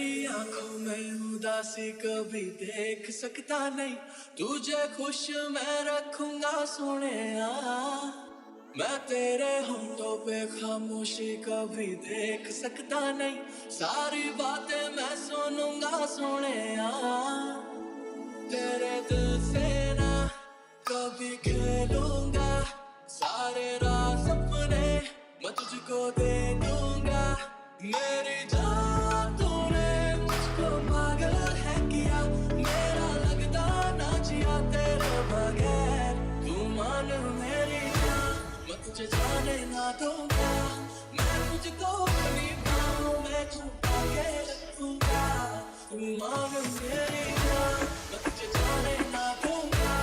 तेरी आंखों में उदासी कभी देख सकता नहीं, तुझे खुश मैं रखूंगा सोनिया। मैं तेरे होंठों पे खामोशी कभी देख सकता नहीं, सारी बातें मैं सुनूंगा सोनिया। तेरे दिल से ना कभी खेलूंगा, सारे राज सपने मैं तुझको दे दूंगा। मेरी जान तूने मुझको पागल है किया, मेरा लगता ना जिया तेरे बगैर। तू मान मेरी जान, मैं तुझे जाने ना दूंगा। मैं तुझको अपनी बाहों में छुपा के रखूंगा। तू मान मेरी जान, मैं तुझे जाने ना दूंगा।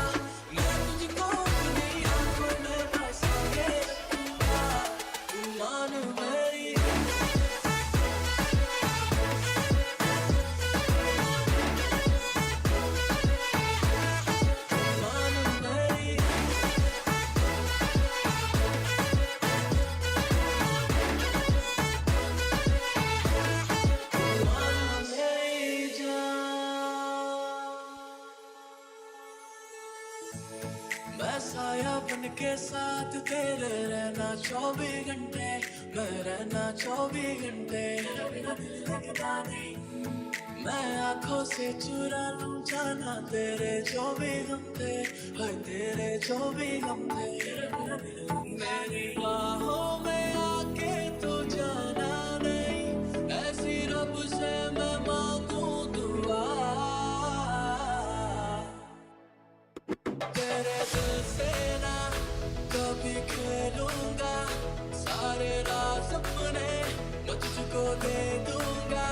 मैं तुझको अपनी आंखों में बसा के रखूंगा। तू मान मेरी साया बन के साथ तेरे रहना 24 घंटे, मैं रहना 24 घंटे। मैं आंखों से चुरा लूं जाना तेरे जो भी गम थे, हाय तेरे जो भी गम थे। मेरी बाहों में आके तू जाना नहीं, ऐसी रब से मैं मांगू दुआ। तेरे दिल से ना कभी खेलूंगा, सारे राज सपने मैं तुझको दे दूंगा।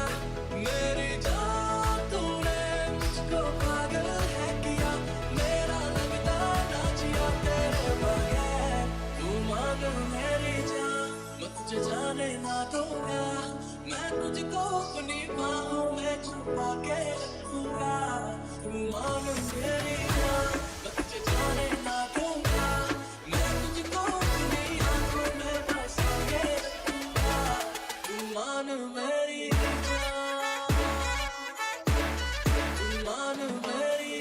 मेरी जान तूने मुझको पागल है किया, मेरा लगता ना जिया तेरे बगैर। तू मान मेरी जान, मैं तुझे जाने ना दूंगा। मैं तुझको अपनी बाहों में छुपा के रखूंगा। तू मान मेरी जान, मैं तुझे जाने ना दूंगा। मैं तुझको अपनी आंखों में बसा के रखूंगा। तू मान मेरी जान, तू मान मेरी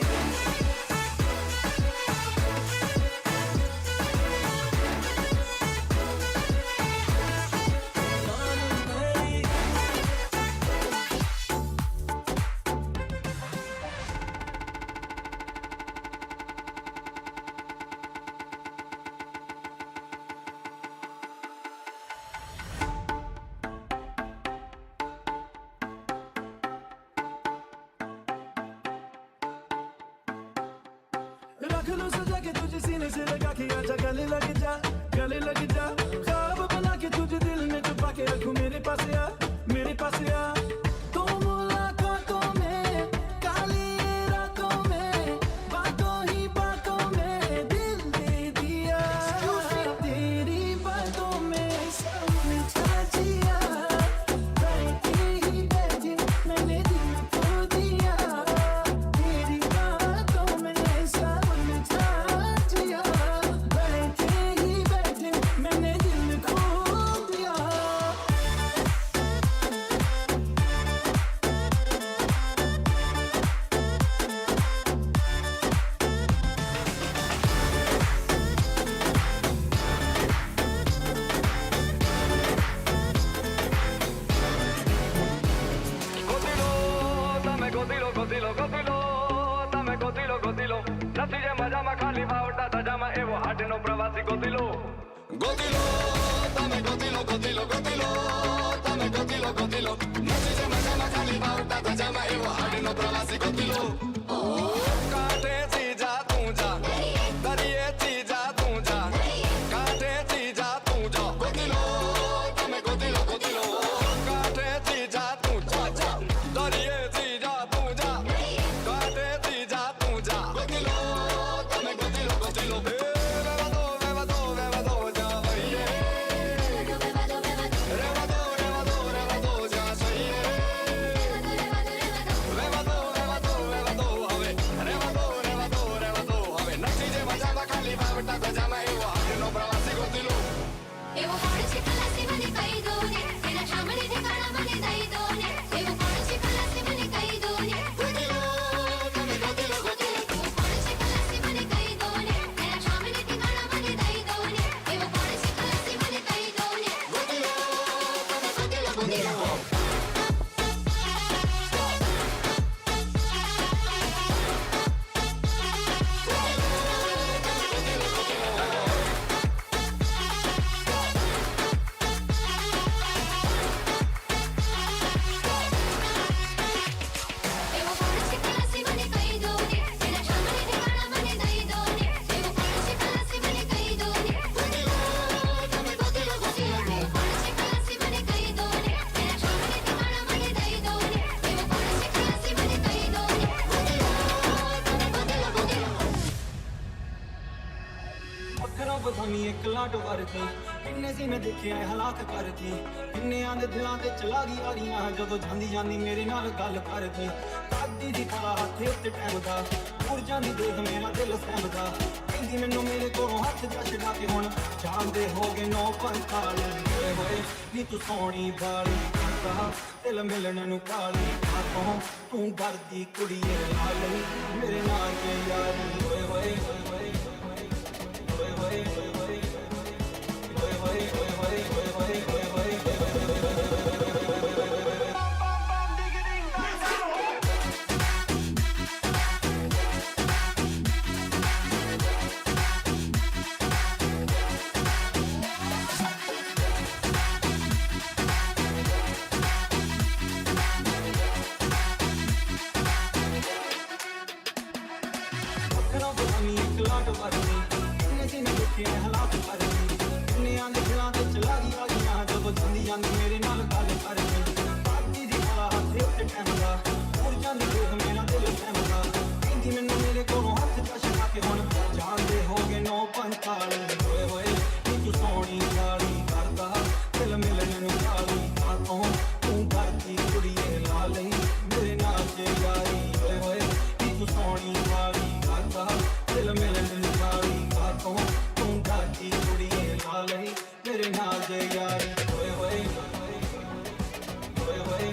रख लो सजा के तुझे सीने से लगा के आजा गले लग जा, गले लग जा। ख्वाब बना के तुझे दिल में छुपा के रखूं, मेरे पास आ, मेरे पास आ। तो मुलाकातों में, काली रातों में, बातों ही बातों में दिल दे दिया। तेरी बातों में समझा जिया, बैठे ही बैठे मैंने दिल खो दिया। तेरी बातों में समझा जिया, बैठे ही बैठे मैंने दिल खो दिया। ગોતીલો નથી જે મજામાં ખાલી ભાવટા સજામાં એવો હાડનો પ્રવાસી ગોતીલો ગોતીલો તમે ગોતીલો ગોતીલો ગોતીલો તમે ગોતીલો ગોતીલો નથી જે મજામાં ખાલી ભાવટા સજામાં એવો હાડનો પ્રવાસી ગોતીલો કાંઠેથી જા તું જા દરિયેથી જા તું જા કાંઠેથી જા તું જા ગોતીલો તમે ગોતીલો ગોતીલો કાંઠેથી જા તું જા દરિયેથી જા તું જા કાંઠેથી જા તું જા ગોતીલો તમે ગોતીલો ગોતીલો રેવા દો જા लाट वरदी किन्ने सी मैं देखे हालात करदी किन्नियां दे दिलां ते चला गई यारियां जदों जांदी जांदी मेरे नाल गल करदी दादी दी थला हत्थे उत्ते टैमदा दूर जांदी देख मेरा दिल सैमदा कहंदी मैनू मेरे कोलों हत्थ जा छड़ा के हुण जांदे हो गए 9:45 होए होए नी तू सोहणी बाली करदा दिल मिलण नू काली आखों तू डरदी कुड़िए लाल मेरे नाल के यारी होए होए होए होए होए होए हालात करदी किन्नियां दे दिलां ते चला गई यारियां जदों जांदी जांदी मेरे नाल गल करदी दादी दी थला हत्थे उत्ते टैमदा दूर जांदी देख मेरा दिल सैमदा कहंदी मैनू मेरे कोलों हत्थ जा छड़ा के हुण जांदे हो गए 9:45 होए होए नी तू सोहणी बाली करदा दिल मिलण नू काली आखों तू डरदी कुड़िए लाल मेरे नाल ते यारी होए होए नी तू सोहणी बाली करदा दिल मिलण नू काली आखों तू डरदी कुड़िए लाल मेरे नाल ते यारी होए होए होए होए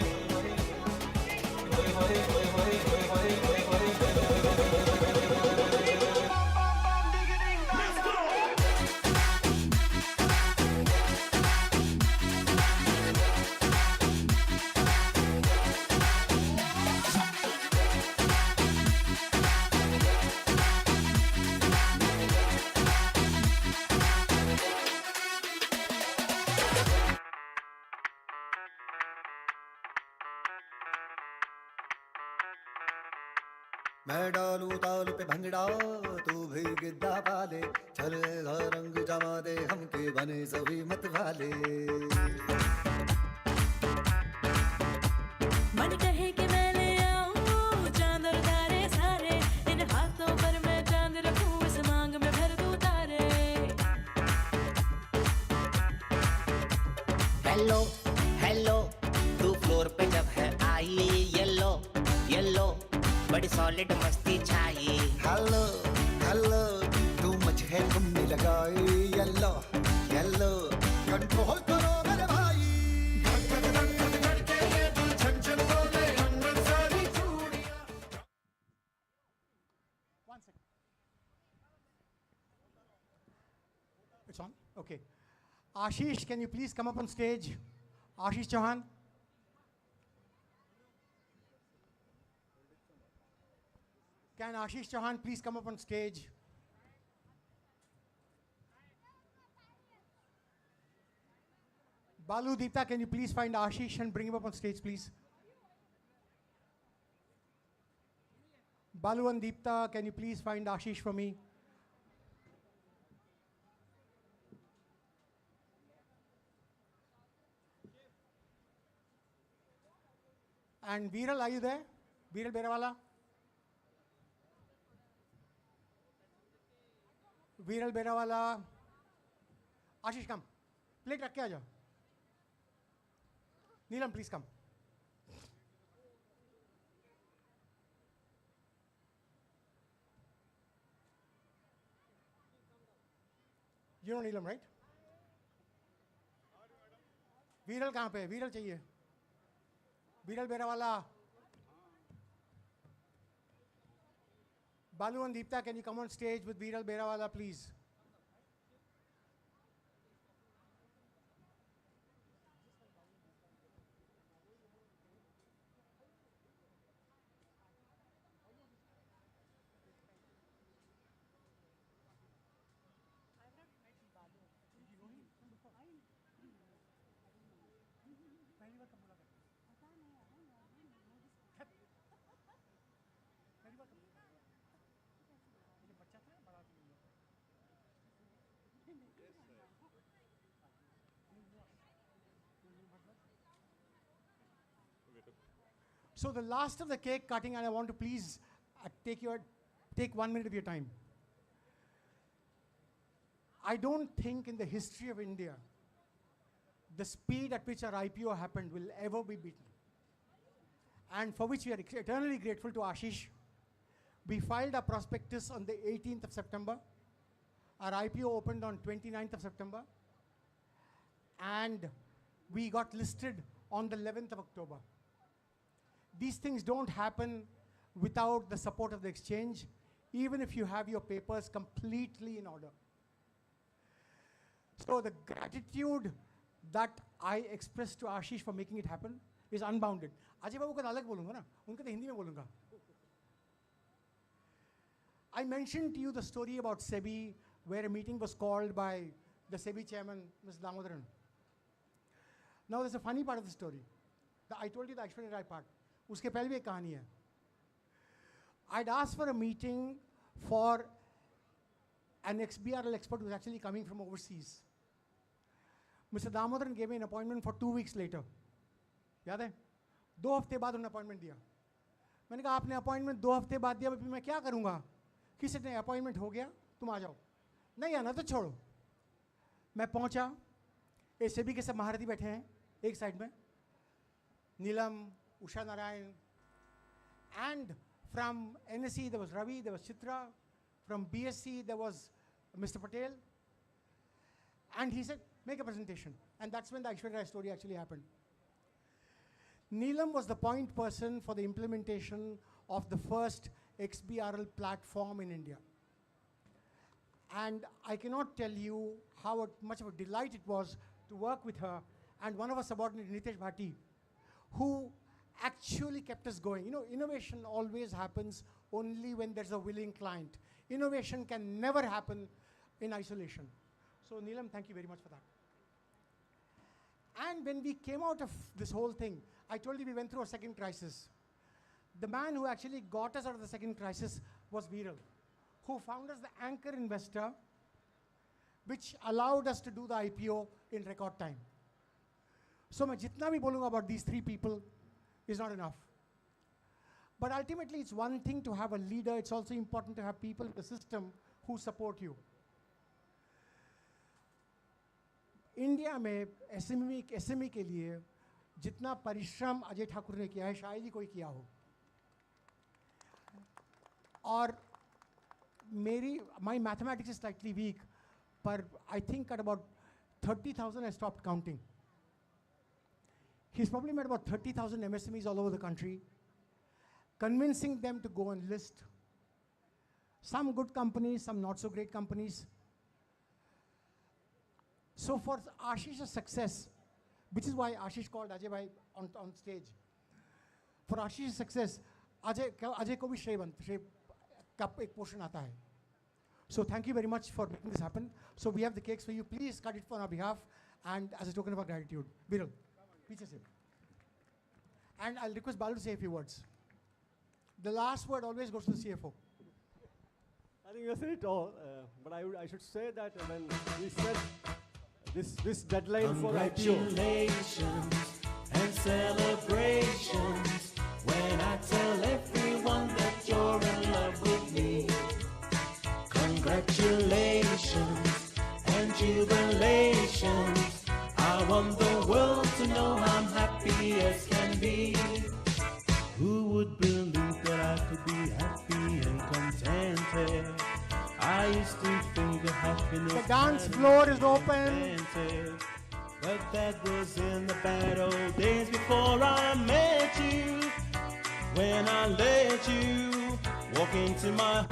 मैं डालू ताल पे भंगड़ा तू भी गिद्दा पाले चलेगा रंग जमा दे हमके बने सभी मत वाले मन कहे कि मैं ले आऊं चांद और तारे सारे इन हाथों पर मैं चांद रखूं इस मांग में भर दूं तारे हेलो हेलो तू फ्लोर पे जब है आई येलो येलो बड़ी सॉलिड मस्ती छाई हेलो हेलो तू मुझे घूमने लगाई येलो येलो कंट्रोल करो मेरे भाई धड़के ये दिल छन छन बोले अंदर सारी चूड़ियां 1 second. It's on? Okay. Ashish, can you please come up on stage? Ashish Chauhan. Can Ashish Chauhan please come up on stage? Balu, Deepta, can you please find Ashish and bring him up on stage, please? Balu and Deepta, can you please find Ashish for me? And Viral, are you there? Viral Berawala? Viral Berawala. Ashish, come. Plate rakh ke aa jao. Neelam, please come. You know Neelam, right? Viral kahan pe? Viral chahiye. Viral Berawala. Balu and Deepta, can you come on stage with Viral Berawala, please? So the last of the cake cutting, and I want to please take 1 minute of your time. I don't think in the history of India, the speed at which our IPO happened will ever be beaten. And for which we are eternally grateful to Ashish. We filed our prospectus on the 18th of September. Our IPO opened on 29th of September. And we got listed on the 11th of October. These things don't happen without the support of the exchange, even if you have your papers completely in order. So the gratitude that I express to Ashish for making it happen is unbounded. Ajay Babu ka alag bolunga na, unka to Hindi mein bolunga. I mentioned to you the story about SEBI, where a meeting was called by the SEBI chairman, Mr. Damodaran. Now there's a funny part of the story. I told you the explanatory part. Uske pehle bhi ek kahani hai. I'd asked for a meeting for an XBRL expert who was actually coming from overseas. Mr. Damodaran gave me an appointment for 2 weeks later. याद है? 2 हफ्ते बाद उन्होंने appointment दिया. मैंने कहा आपने appointment 2 हफ्ते बाद दिया, मैं क्या करूँगा? किसी ने अपॉइंटमेंट हो गया, तुम आ जाओ. नहीं आना तो छोड़ो. मैं पहुँचा, SEBI के सब महारथी बैठे हैं एक साइड में, नीलम, Usha Narayan, and from NSE there was Ravi, there was Chitra, from BSC there was Mr. Patel, and he said, make a presentation. And that's when the Aishwarya story actually happened. Neelam was the point person for the implementation of the first XBRL platform in India. And I cannot tell you how much of a delight it was to work with her and one of our subordinates, Nitesh Bhatti, who actually kept us going. You know, innovation always happens only when there's a willing client. Innovation can never happen in isolation. So Neelam, thank you very much for that. And when we came out of this whole thing, I told you we went through a second crisis. The man who actually got us out of the second crisis was Viral, who found us the anchor investor, which allowed us to do the IPO in record time. So मैं जितना भी बोलूँगा about these 3 people is not enough. But ultimately, it's one thing to have a leader. It's also important to have people in the system who support you. India में SME के लिए जितना परिश्रम अजय ठाकुर ने किया है शायद ही कोई किया हो. और my mathematics is slightly weak, but I think at about 30,000 I stopped counting. He's probably met about 30,000 MSMEs all over the country, convincing them to go and list. Some good companies, some not so great companies. So for Ashish's success, which is why Ashish called Ajay Bhai on stage. For Ashish's success, Ajay ko bhi Shrey ka ek portion aata hai. So thank you very much for making this happen. So we have the cakes for you. Please cut it on our behalf and as a token of our gratitude. Viral, piche se. And I'll request Balu to say a few words. The last word always goes to the CFO. I think you said it all, but I should say that when we said this deadline for IPO. Congratulations and celebrations when I tell everyone that you're in love with me. Congratulations and jubilations. I want the world to know I'm happy as can be. Who would believe that I could be happy and contented? I used to think of happiness. The dance floor is open. But that was in the bad old days before I met you. When I let you walk into my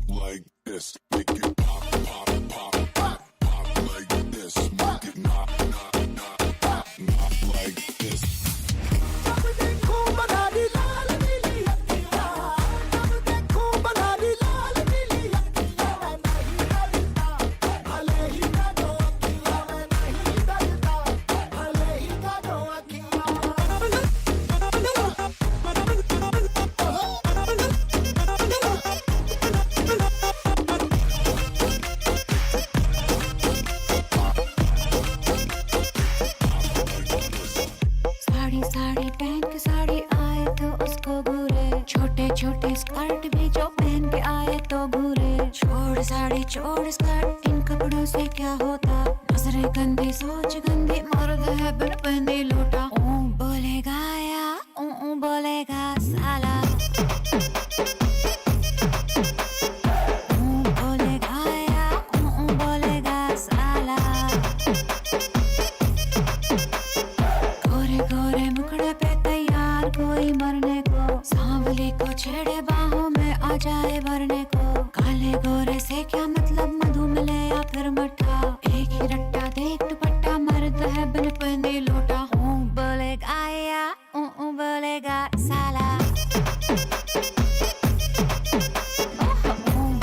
like this, make it pop, pop, pop, pop, pop like this, make it knock, knock, knock, knock, knock like चौड़ skirt इन कपड़ों से क्या होता नजरें गंदी सोच गंदी मर्द है बिन पहने लोटा बोलेगा या बोलेगा साला बोलेगा या बोलेगा साला गोरे गोरे मुखड़े पे तैयार कोई मरने को सांवली को छेड़े बाहों में आ जाए भरने को काले गोरे से क्या मतलब मधु मिले या फिर मठा एक ही रट्टा देख दुपट्टा मर्द है बिन पहने लोटा बोलेगा या बोलेगा साला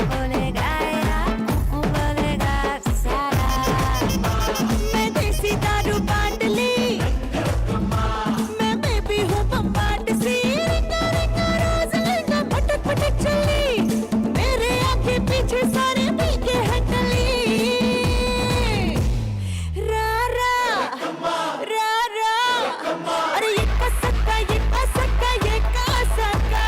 बोलेगा या बोलेगा साला मैं देसी दारू बांट ली मैं बेबी हूँ बम्बाट सी रिंगा रिंगा रोज लड़का पटक पटक चली मेरे आगे पीछे सारे पीके हैं टली रा रा रा रा अरे ये कसका ये कसका ये कसका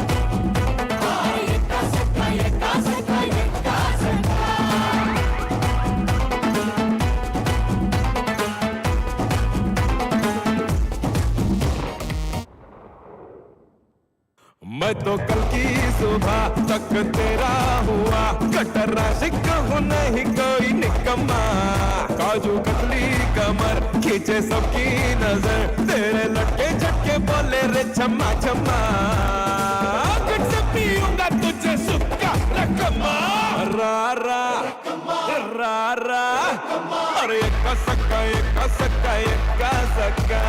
अरे ये कसका ये कसका ये कसका मैं तो कल की सुबह तक तेरा हुआ कटर आशिक हूँ नहीं कोई निकम्मा काजू कतली कमर खींचे सबकी नजर तेरे लटके झटके बोले रे छम्मा छम्मा गुट से पीऊंगा तुझे सुक्का रकमा रा रा रा रा अरे एक सक्का एक सक्का एक सक्का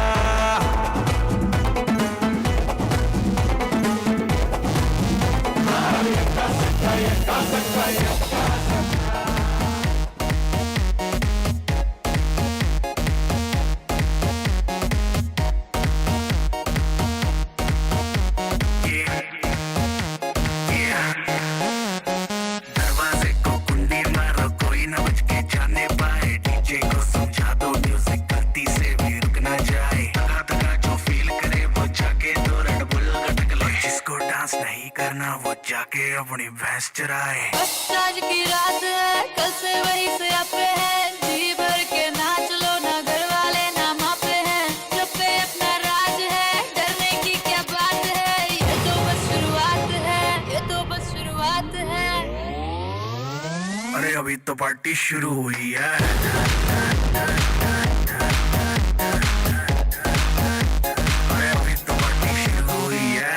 दरवाजे को कुंडी मारो कोई ना बच के जाने पाए डीजे को समझा दो म्यूजिक गलती से भी रुक ना जाए थका थका जो फील करे वो जाके तो रेड बुल गटक ले जिसको डांस नहीं करना वो जाके अपनी भैंस चराए बस आज की रात है कल से वही से आपे है जी भर के नाच लो ना घर वाले ना मापे हैं जब पे अपना राज है डरने की क्या बात है ये तो बस शुरुआत है ये तो बस शुरुआत है अरे अभी तो पार्टी शुरू हुई है अरे अभी तो पार्टी शुरू हुई है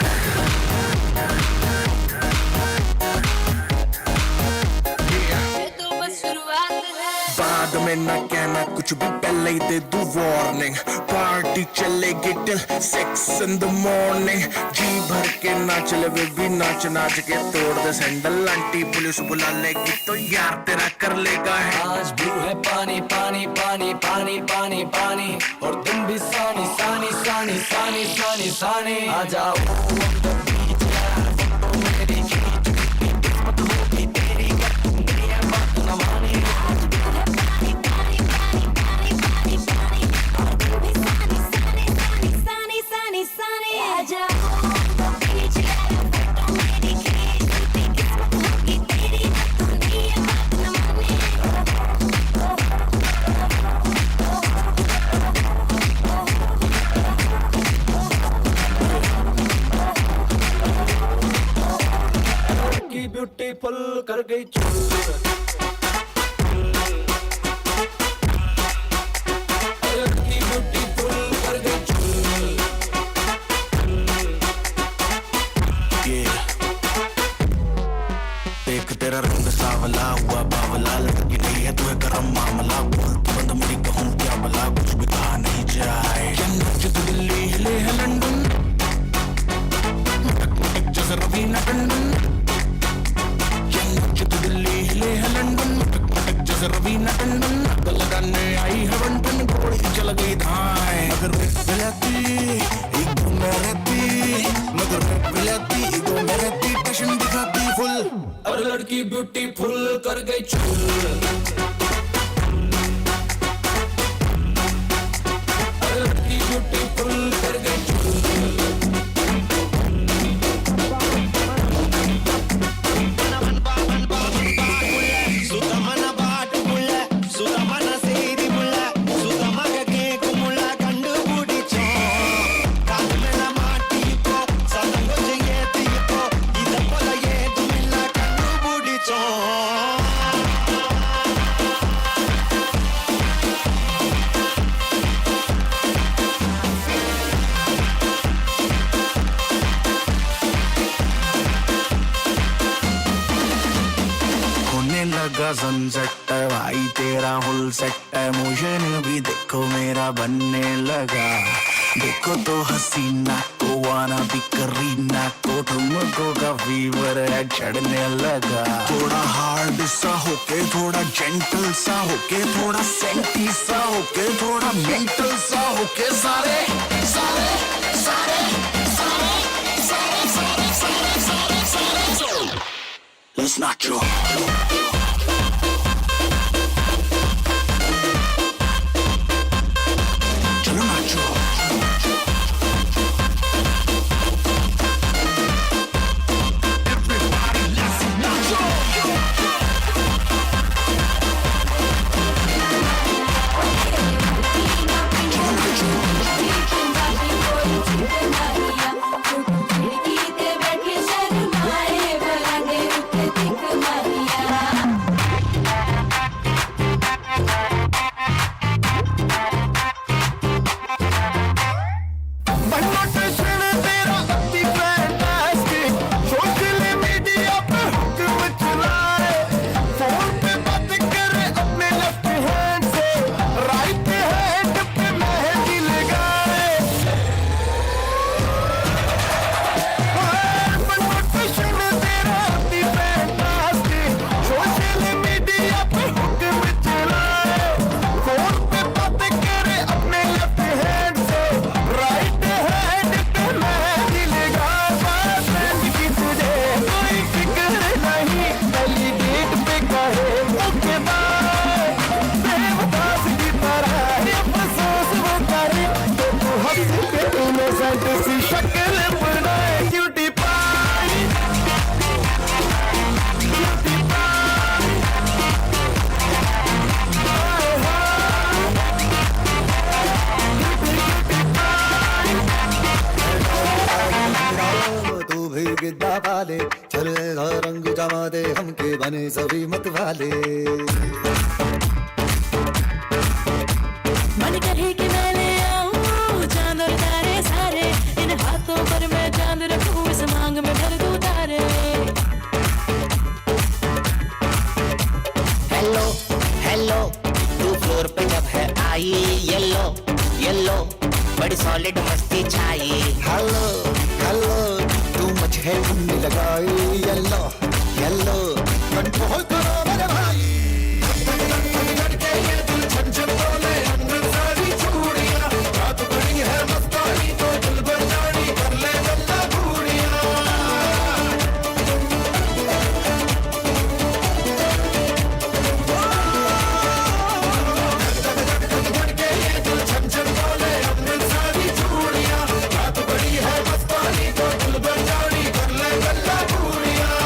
ये तो बस शुरुआत है बाद में ना कहना कुछ भी पहले ही दे दूं वार्निंग पार्टी चलेगी टिल 6 in the morning जी भर के नाच ले वे भी नाच नाच के तोड़ दे सैंडल आंटी पुलिस बुला लेगी तो यार तेरा कर लेगा है आज ब्लू है पानी पानी पानी पानी पानी पानी और तुम भी सानी सानी सानी सानी सानी सानी आ जाओ सानी सानी सानी आ जाओ बीच फोटो मेरी खींच किस्मत होगी तेरी दुनिया बात न की ब्यूटीफुल कर गई चूर देख तेरा रंग सावला हुआ बावला लड़की नहीं है तू है गरम मामला बोल तू बंद मेरी कहूँ क्या भला कुछ भी कहा नहीं जाए क्या नाच तू दिल्ली हिले है लंदन मटक जैसे रवीना टंडन क्या नाच तू दिल्ली हिले है लंदन मटक जैसे रवीना टंडन तो लगाने आई है बंटन घोड़ी चल गई धाए अगर मिलाती एक में रहती मगर मिलाती एक में रहती टेंशन दिखाती फुल और लड़की ब्यूटीफुल कर गई चूर लड़की ब्यूटीफुल कर गई चूर लगा सनसेट है भाई तेरा फुल सेट है मोशन भी देखो मेरा बनने लगा देखो तो हसीना को वाना भी करीना को तुमको का फीवर है चढ़ने लगा थोड़ा हार्ड सा होके थोड़ा जेंटल सा होके थोड़ा सेंटी सा होके थोड़ा मेंटल सा होके सारे सारे सारे सारे सारे सारे सारे सारे सारे सारे Let's not draw. बने सभी मत वाले मन करे कि मैं ले आऊं चांद और तारे सारे इन हाथों पर मैं चांद रखूं इस मांग में भर दूं तारे हेलो हेलो तू फ्लोर पे जब है आई येलो येलो बड़ी सॉलिड मस्ती छाई हेलो हेलो तू मुझे घूमने लगाई येलो येलो कंट्रोल करो मेरे भाई लड़के ये दिल झंझन बोले अंदर सारी चूड़ियां रात बड़ी है मस्तानी तो दिल भर जानी कर ले गल्ला घूड़ियां लड़के ये दिल झंझन बोले अंदर सारी चूड़ियां रात बड़ी है मस्तानी तो दिल भर जानी कर ले गल्ला घूड़ियां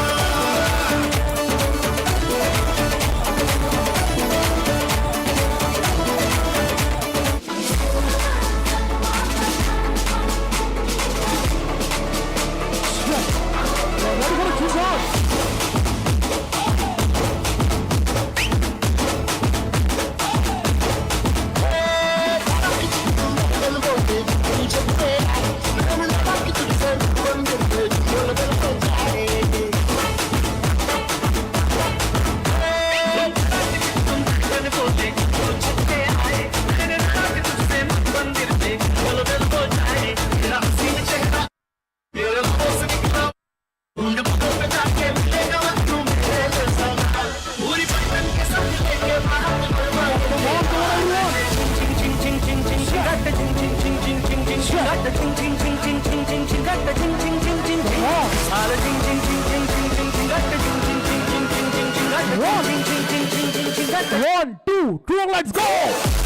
One, two, let's go!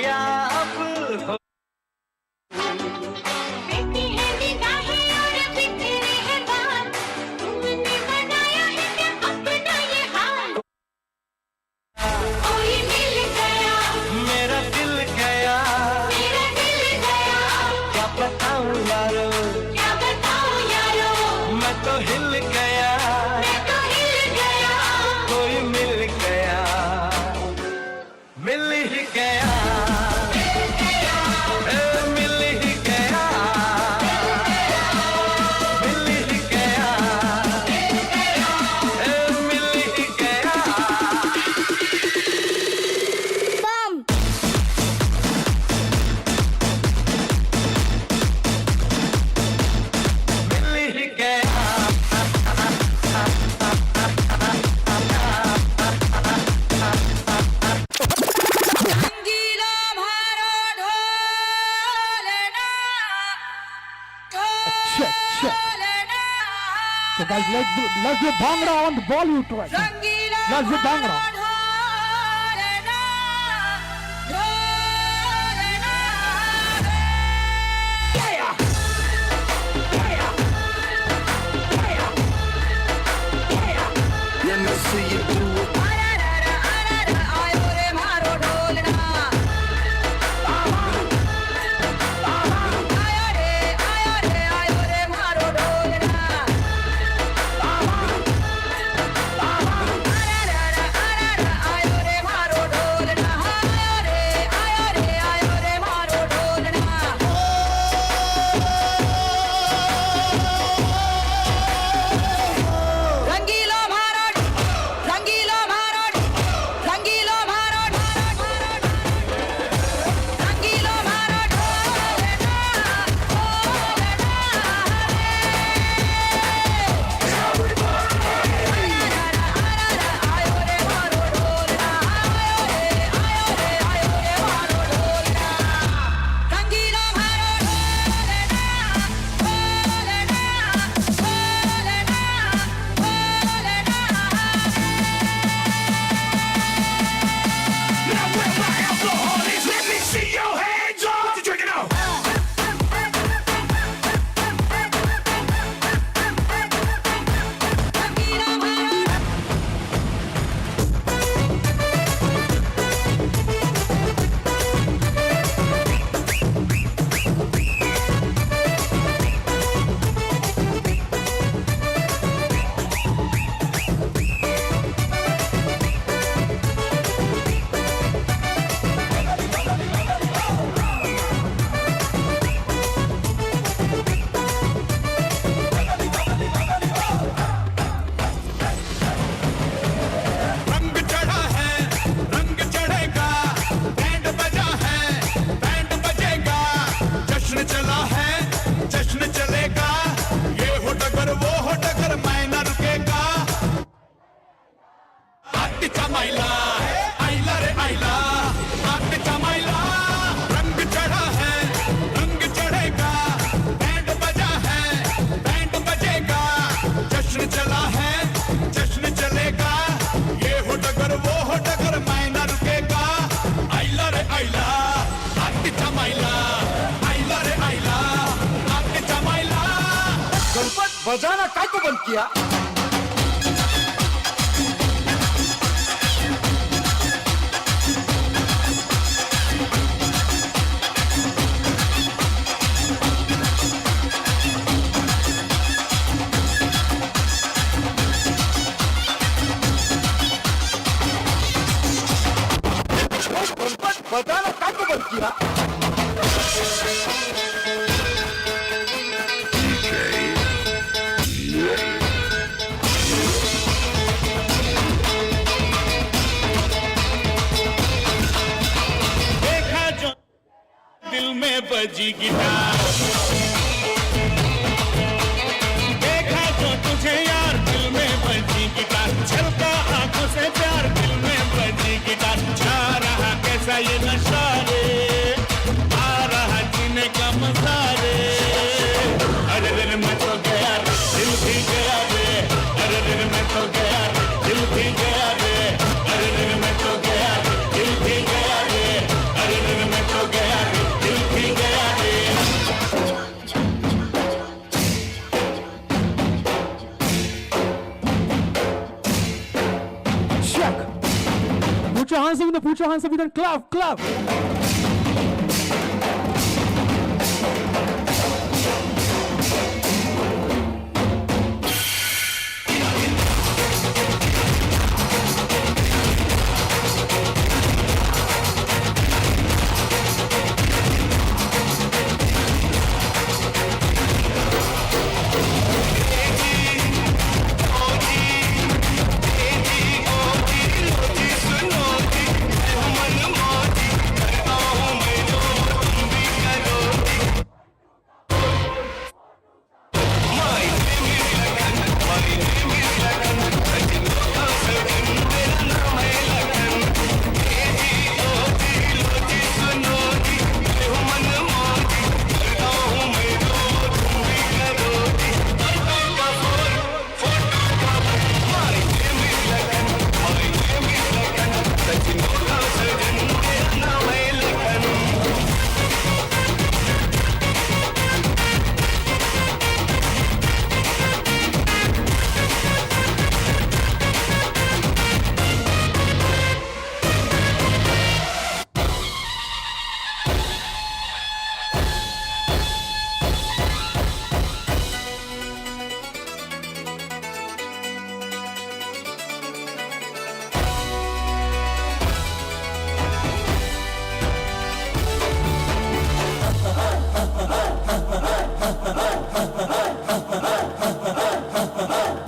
या अब हो बिखरी है निगाहें और बिखरी है बात, तुमने बनाया है क्या अपना ये हाल। कोई मिल गया, मेरा दिल गया, मेरा दिल गया, क्या बताऊं यारो, क्या बताऊं यारो, मैं तो हिल गया, मैं तो हिल गया, कोई मिल गया, मिल ही गया, ए, मिल ही गया, मिल ही गया, ए, मिल ही गया। मिल ही गया। रंगीला मारो ढोलना, Check, check. So guys, let's do Bhangra on the Bollywood track. Let's do Bhangra. Let me see you do it. आयो रे मारो ढोलना, आयो रे मारो ढोलना, आयो रे मारो ढोलना, आयो रे मारो ढोलना। रंगीलो भारत, रंगीलो भारत, रंगीलो भारत, रंगीलो भारत, रंगीलो Let me see your hands up. What you drinking on? रंग चढ़ा है, रंग चढ़ेगा, बैंड बजा है, बैंड बजेगा, जश्न चला है, जश्न चलेगा, ये हो डगर वो हो डगर मैं न रुकेगा। आटिचा माइला, आइला रे आइला, आटिचा माइला, रंग चढ़ा है, रंग चढ़ेगा, बैंड बजा है, बैंड बजेगा, जश्न चला है, जश्न चलेगा, ये हो डगर वो हो डगर मैं न रुकेगा। आइला रे आइला, आटिचा माइला, आइला रे आइला, आटिचा माइला। गणपत बजाना काय को बंद किया? गणपत बजाना काय को बंद किया? देखा जो दिल में बजी गिटार, देखा जो तुझे यार दिल में बजी गिटार, छलका आंखों से प्यार दिल में बजी गिटार, छा रहा कैसा ये नशा रे, आ रहा जीने का मजा रे, अरे रे मैं तो गया रे, दिल भी गया रे, अरे रे मैं तो गया रे, दिल भी गया रे, अरे रे मैं तो गया रे, दिल भी गया रे, अरे रे मैं put your hands up and clap, clap.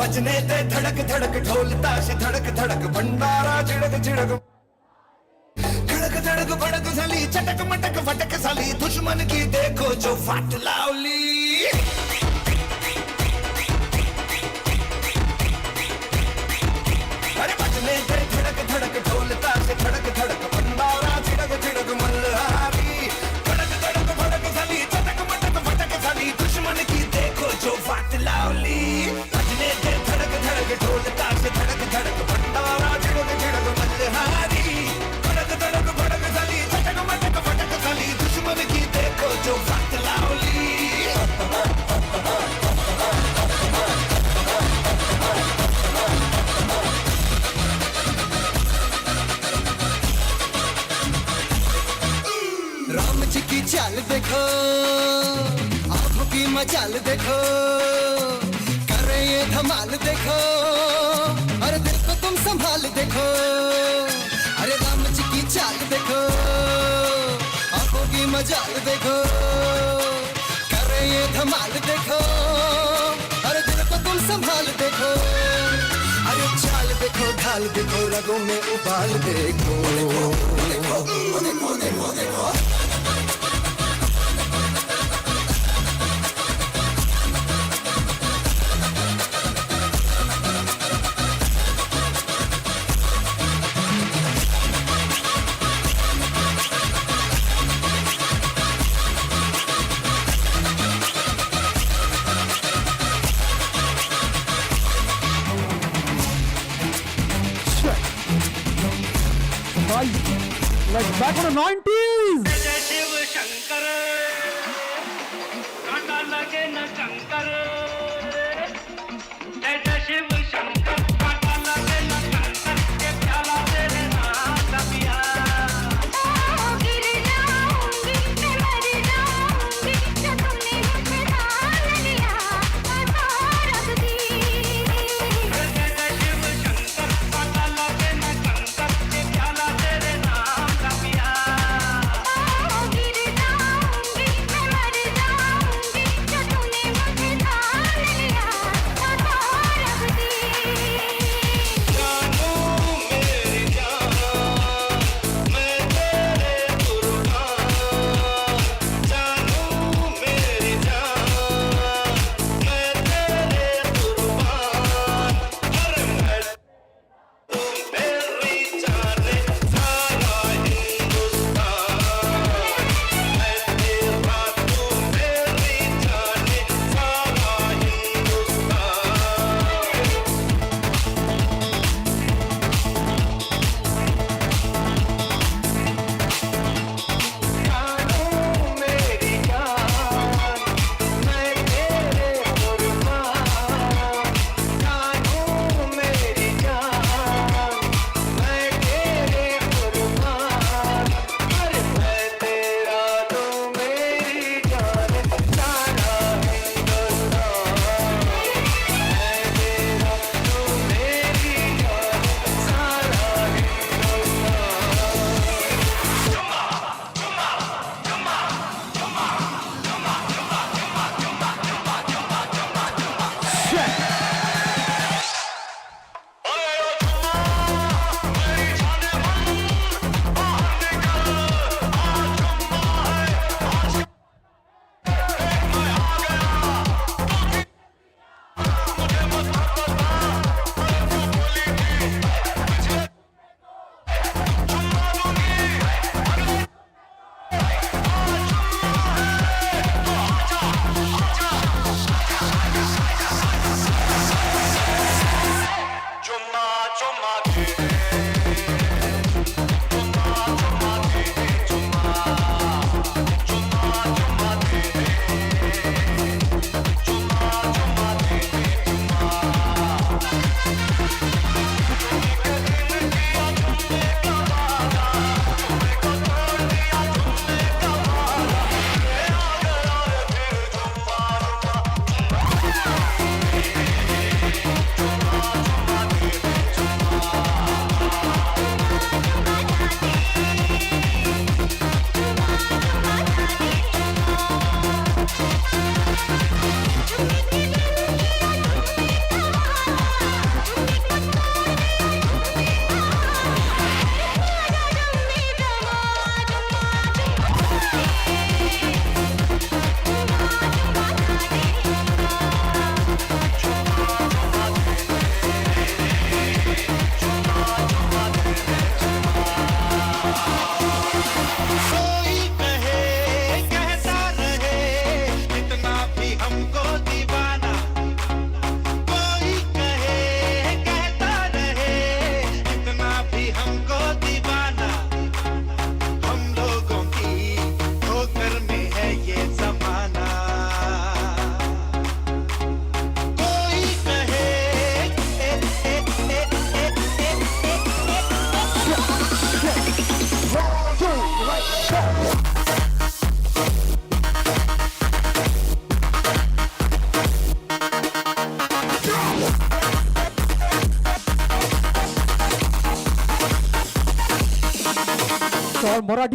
बजने ते धड़क धड़क ढोल ताश धड़क धड़क भंडारा झिड़क झिड़क धड़क धड़क भड़क साली चटक मटक फटक साली दुश्मन की देखो जो फाट लावली अरे बजने ते धड़क धड़क ढोल ताश धड़क धड़क भंडारा झिड़क झिड़क मल्हारी धड़क धड़क भड़क साली चटक मटक फटक साली दुश्मन की देखो जो फाट लावली ढोल ताश धड़क धड़क भंडारा झिड़क झिड़क मल्हारी धड़क धड़क भड़क साली चटक मटक फटक साली दुश्मन की देखो जो फाट लावली राम जी की चाल देखो आंखों की मचाल देखो ये धमाल देखो अरे दिल को तुम संभाल देखो अरे राम जी की चाल देखो आंखों की मजाल देखो करे ये धमाल देखो अरे दिल को तुम संभाल देखो अरे चाल देखो ढाल देखो रगों में उबाल देखो देखो देखो देखो देखो देखो Like back on the 90s.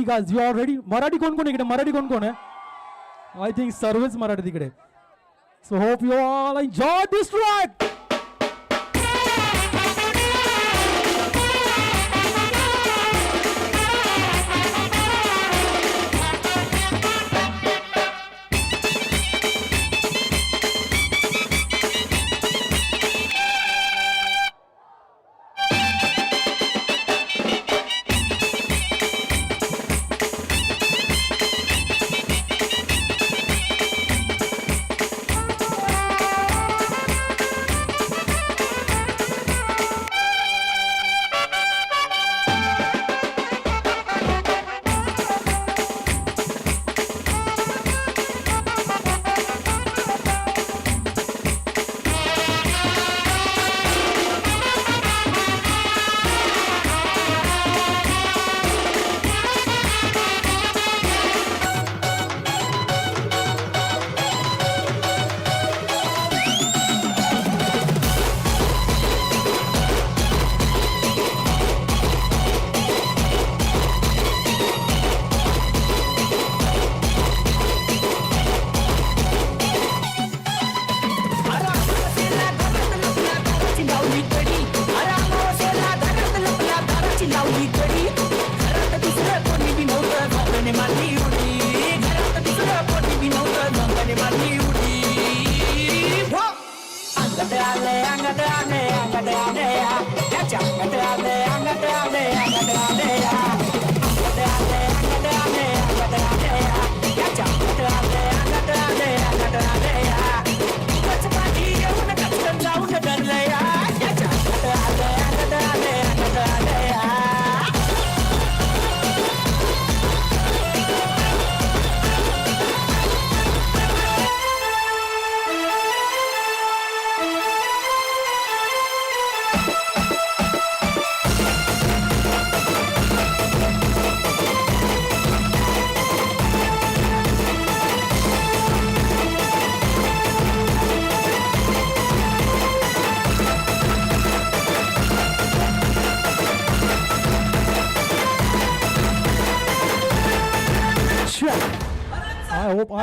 guys, you are ready? Marathi कोण कोण इकडे? मराठी कोण कोण आहे? I think सर्वच मराठी तिकडे. So hope you all enjoy this track.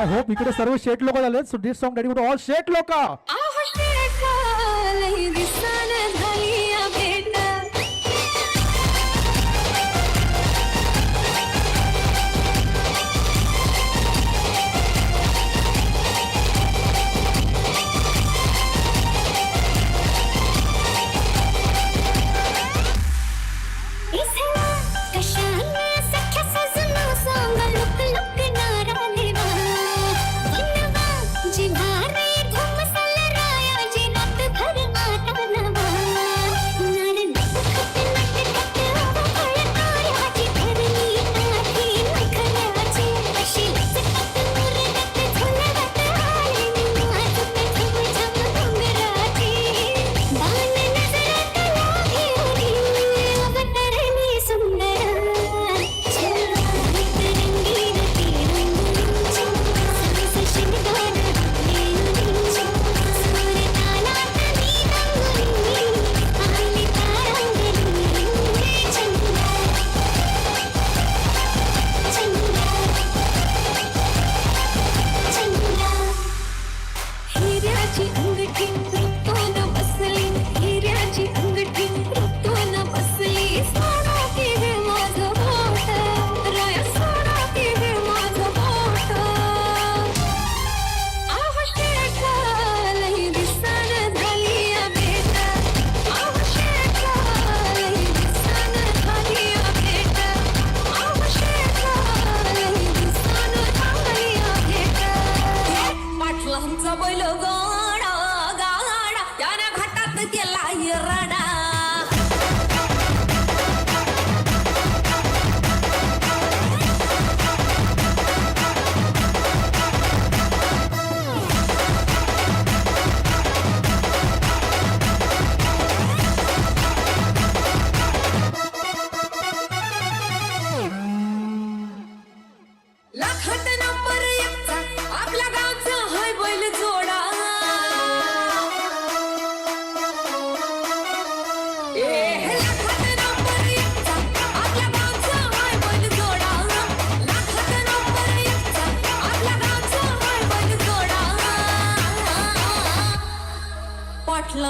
I hope इकडे सर्व शेट लोक झाले. So this song dedicated to all शेट लोक.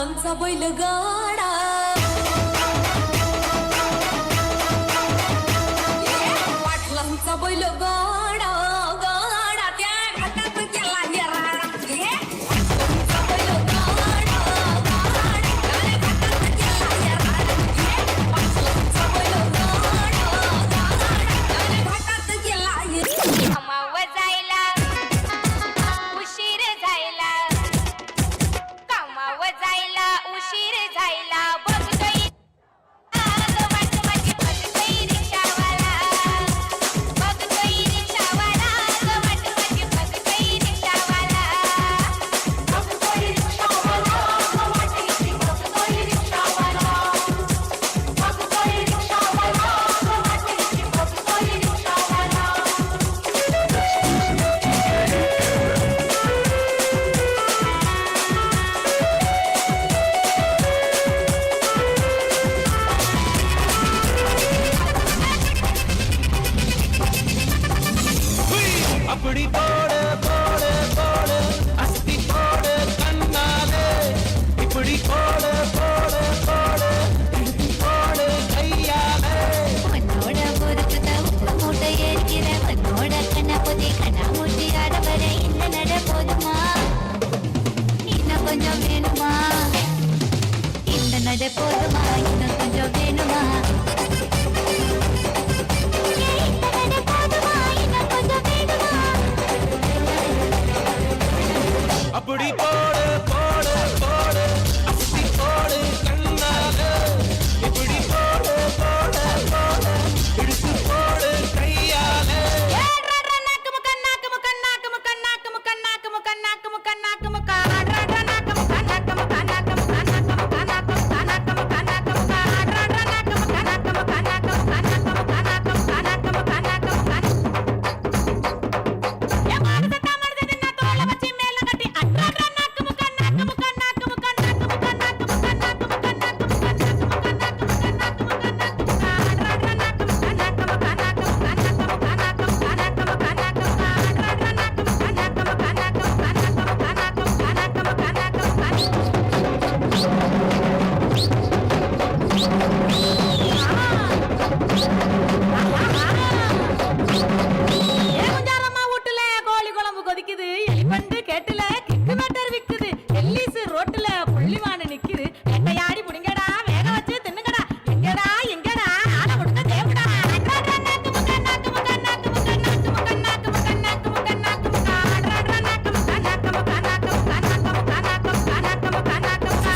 पाटलांचा बैलगाडा पाटलांचा बैलगाडा गाडा त्या घाटात गेला येरा पाटलांचा बैलगाडा गाडा त्या घाटात गेला येरा पाटलांचा बैलगाडा गाडा त्या घाटात गेला येरा कमाव जायला उशीर झायला कमाव जायला उशीर झायला बघतोय वाट माझी बघतोय रिक्षावाला बघतोय रिक्षावाला वाट माझी बघतोय रिक्षावाला बघतोय रिक्षावाला वाट माझी बघतोय रिक्षावाला बघतोय रिक्षावाला वाट माझी बघतोय रिक्षावाला अपनी तोड़ तोड़ तोड़ अस्ति तोड़ कन्नाले इपड़ी तोड़ तोड़ तोड़ इड़ती तोड़ कैयाले மண்ணோட பொறுப்புத உப்பு மூட்டை ஏற்கிற மண்ணோட கண்ணாபுதி கண்ணாமூட்டி ஆடவர இந்த நட போதுமா இன்னும் கொஞ்சம் வேணுமா இந்த நட போதுமா இன்னும் கொஞ்சம் வேணுமா இந்த நட போதுமா இன்னும் கொஞ்சம் வேணுமா अपनी तोड़ तोड़ तोड़ अस्ति तोड़ कन्नाले इपड़ी तोड़ तोड़ तोड़ इड़ती तोड़ कैयाले ஏமுஞ்சாரம்மா வீட்டுல கோழி குழம்பு கொதிக்குது எலிபண்டு கேட்டுல கிக்கு மேட்டர் விக்குது எல்லிஸ் ரோட்டுல புள்ளிவான நிக்குது எட்டையாடி புடிங்கடா வேக வச்சு தின்னுங்கடா எங்கடா எங்கடா ஆட கொடுத்த தேவடா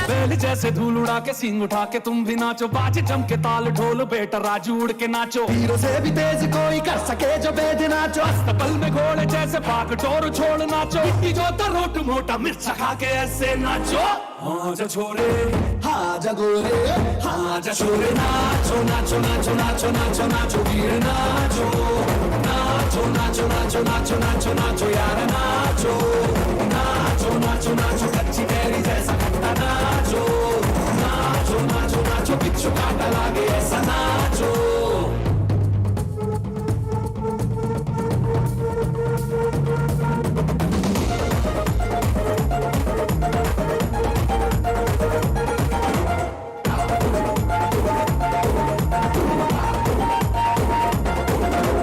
बैल जैसे धूल उड़ा के सींग उठा के तुम भी नाचो बाज जम के ताल ढोल बेटा राजू उड़ के नाचो हीरो से भी तेज कोई कर सके जो बेद नाचो अस्तबल में घोड़े जैसे भाग टोर छोड़ नाचो इतनी जो तो रोट मोटा मिर्च खा के ऐसे नाचो हाँ जा छोरे हाँ जा गोरे हाँ जा छोरे नाचो नाचो नाचो नाचो नाचो नाचो वीर नाचो नाचो नाचो नाचो नाचो नाचो नाचो यार नाचो नाचो नाचो नाचो कच्ची कैरी जैसा खट्टा नाचो नाचो नाचो नाचो बिच्छू काटा लागे ऐसा नाचो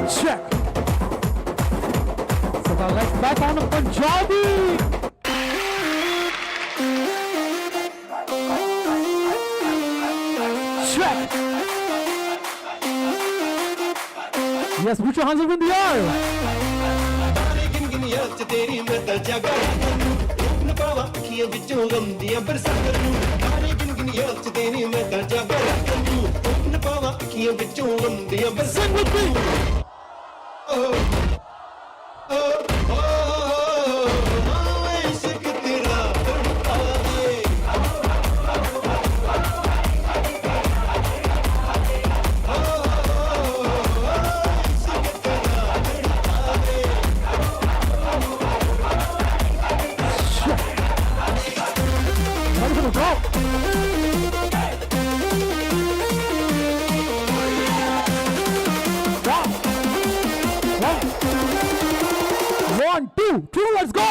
Check. So now let's back on the Punjabi. Check. Yes, put your hands up in the air. तेरी मैं दर्जा न पावा अखियां विचों गंदियां बरसात नू मारे गिन याद च तेरी मैं दर्जा न पावा अखियां विचों गंदियां बरसात नू ओ ओ ओ इश्क तेरा तड़पा दे One, two, let's go!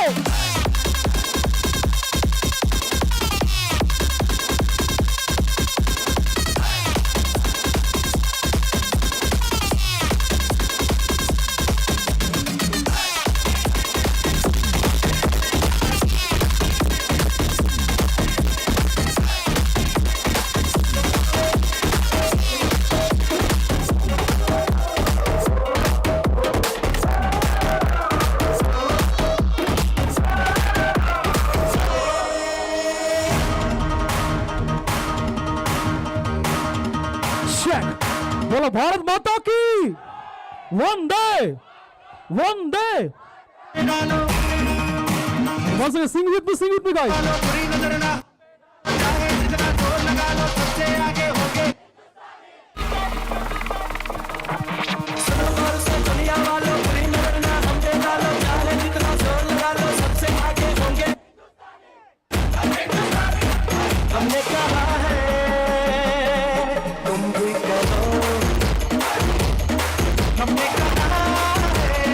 Vande! Vande! Once again, sing with me, guys. हमने कहा है तुम भी करो, हमने कहा है तुम भी करो।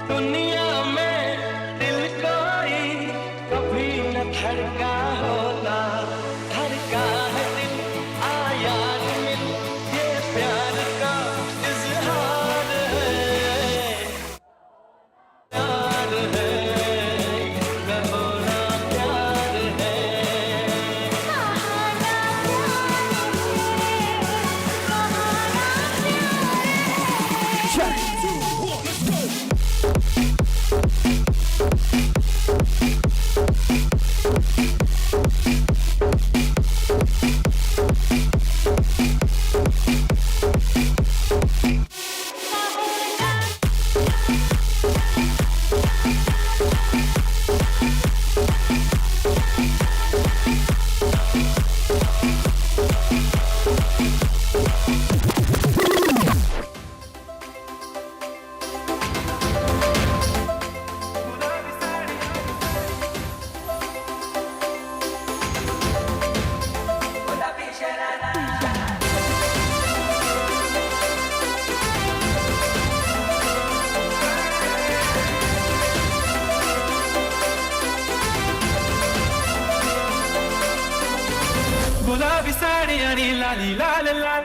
दुनिया में दिल कोई कभी न धड़का होता, धड़का है दिल आया मिल, ये प्यार का इजहार है, प्यार है, कहो ना प्यार है। गुलाबी साडी आणि लाली लाल लाल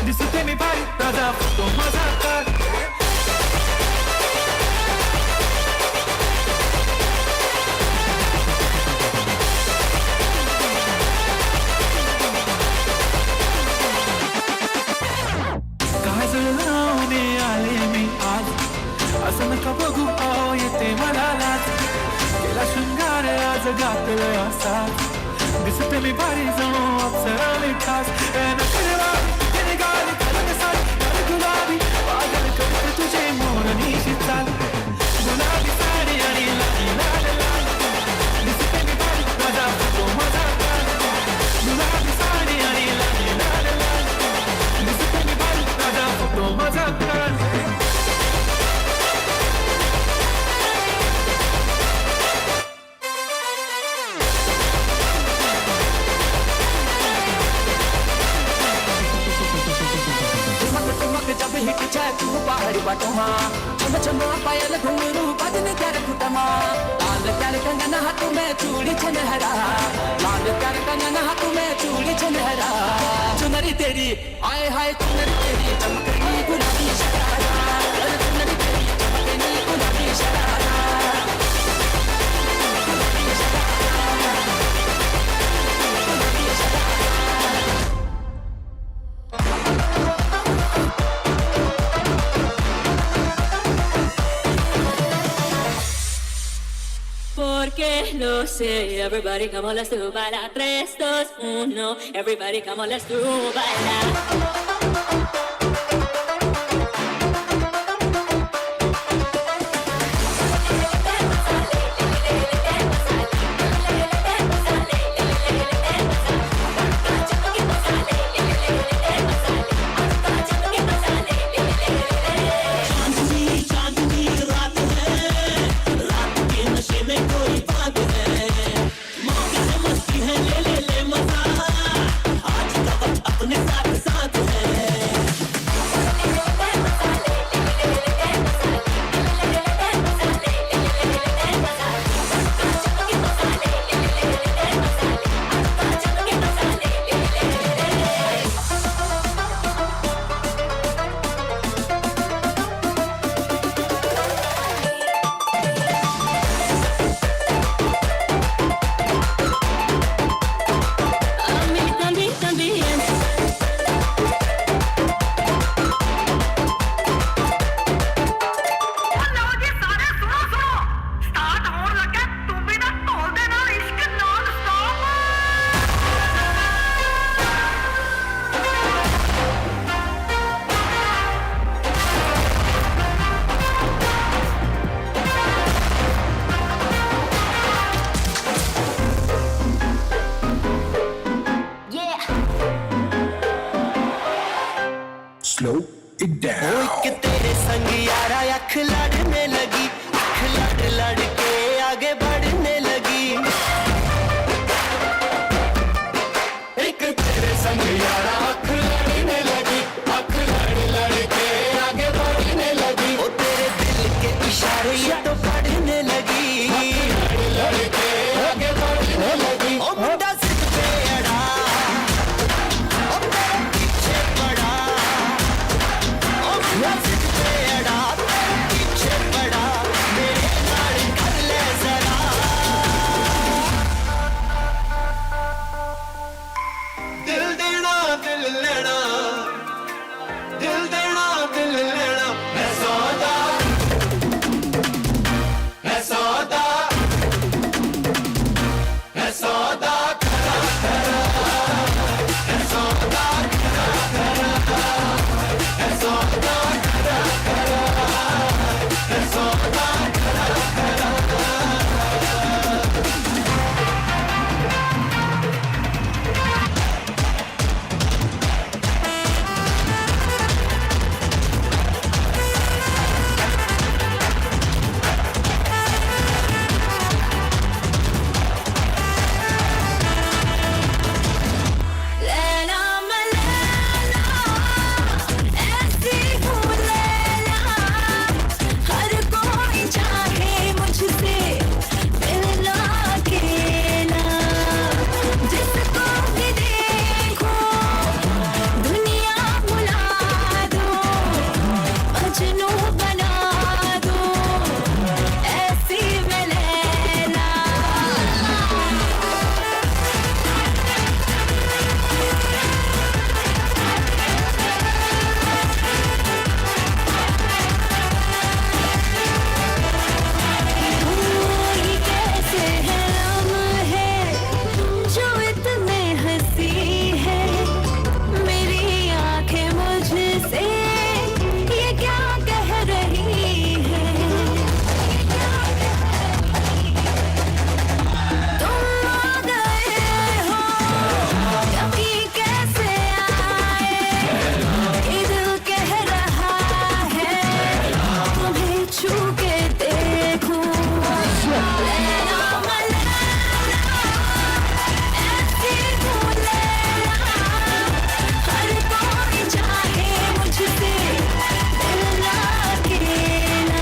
दिसते मी भारी ताजा फोटो माझा काढ काजळ लावणे आले मी आज असं नका बघू आओ येते मला लाज केला शृंगार आज गातलं असा दिसते मी भारी जणू अप्सरा मिठास नखरेवा तिने गाली कलंक साडी लाल गुलाबी पागल करते तुझे मोरनीशी चाल गुलाबी साडी आणि लाली लाल लाल दिसते मी भारी माझा फोटो माझा काढ गुलाबी साडी आणि लाली लाल लाल दिसते मी भारी माझा फोटो माझा काढ जब हिट जाए तू पहाड़ी बाटों माँ चम चम पायल घुंघरू बजने कर कुटमा लाल कर कंगन हाथों में चूड़ी छनहरा लाल कर कंगन हाथों में चूड़ी छनहरा चुनरी तेरी आए हाय चुनरी तेरी चमकनी गुलाबी शरारा चुनरी तेरी चमकनी गुलाबी sharara Porque lo sé, everybody come on, let's do baila. 3, 2, 1, everybody come on, let's do baila. Slow it down. एक तेरे संग यारा अख लड़ने लगी, अख लड़ लड़ के आगे बढ़ने लगी। एक तेरे संग यारा अख लड़ने लगी, अख लड़ लड़ के आगे बढ़ने लगी। ओ तेरे दिल के इशारे ये तो बढ़ने लगी लड़के आगे बढ़ने लगी ओ मुंडा सिद्ध पे अड़ा ओ तेरे पीछे पड़ा ओ मुंडा सिद्ध पे अड़ा तेरे पीछे पड़ा मेरे नाल कर ले जरा दिल देना दिल लेना दिल देना दिल लेना है सौदा है सौदा है सौदा खरा खरा है सौदा खरा खरा है सौदा खरा खरा है सौदा खरा खरा लैला मलैला ऐसी हूँ लैला हर कोई चाहे मुझसे मिलना अकेला जिसको भी देखो दुनिया भुला दो मजनू बना दो ऐसी मैं लैला कोई कैसे है लम्हे जो इतने हंसी है मेरी आंखें मुझसे ये क्या कह रही है तुम आ गए हो कभी कैसे आए ये दिल कह रहा है तुम्हें छू के देखूं लैला मलैला ऐसी हूँ लैला हर कोई चाहे मुझसे मिलना अकेला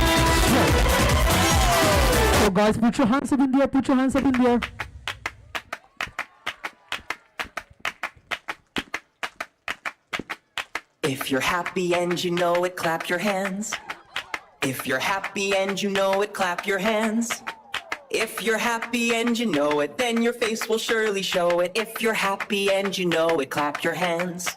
So guys, put your hands up in the air, put your hands up in the air. If you're happy and you know it, clap your hands. If you're happy and you know it, clap your hands. If you're happy and you know it, then your face will surely show it. If you're happy and you know it, clap your hands.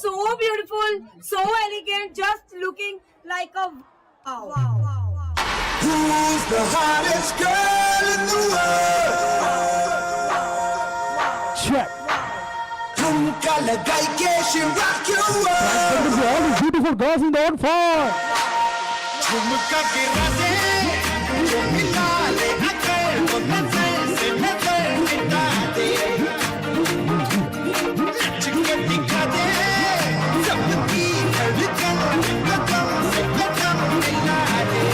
So beautiful, so elegant, just looking like a wow. Who's the hottest girl in the world? Check. Tumka lagai ke she rock your world. All these beautiful girls in the on fire. Tumka gira de, jo mila le ake, wo nache se nache mita de. Lach ke dikha de, sabki धड़कन कदम से कदम मिला दे.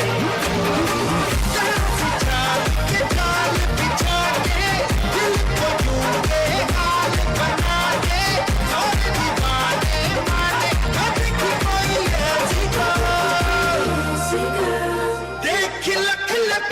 Dance चाल के चाल बिछा के दिल को यूं बेहाल बना दे. और दीवाने माने कभी कोई ऐसी girl. देख लख लख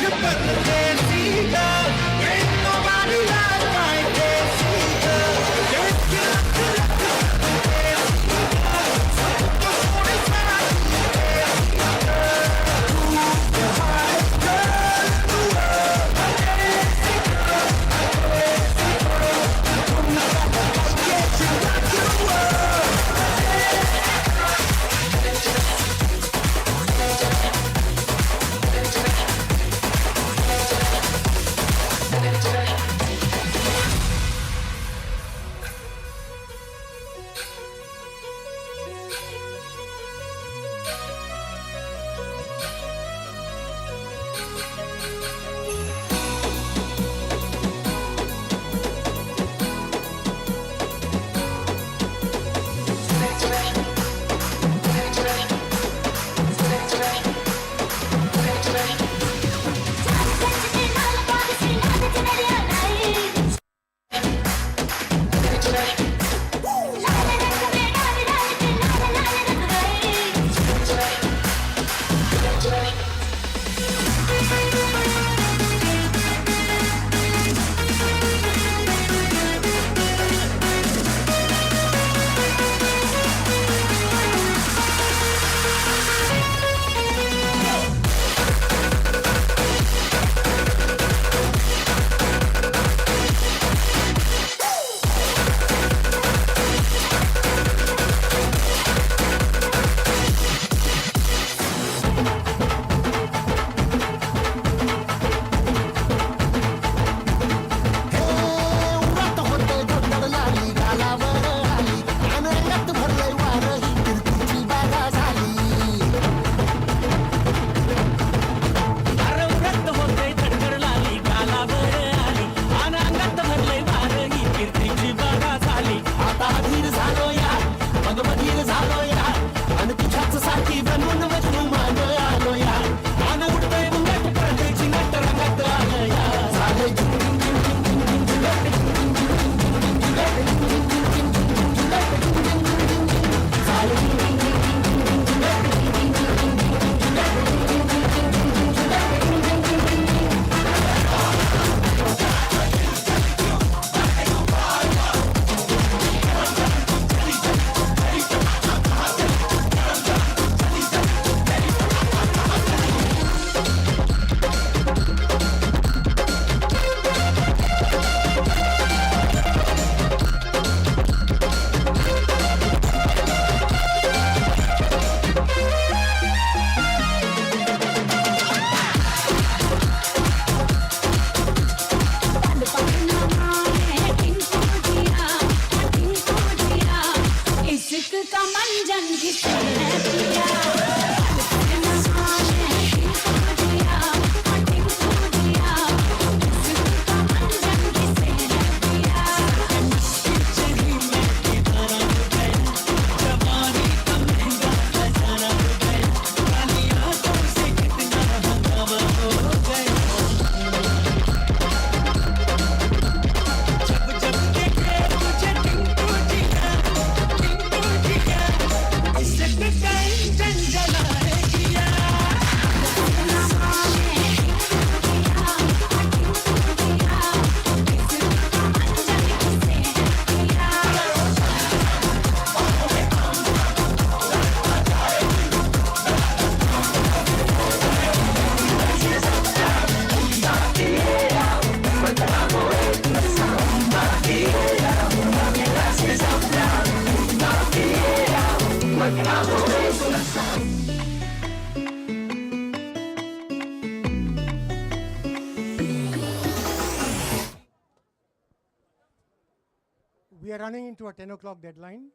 We are running into a 10 o'clock deadline.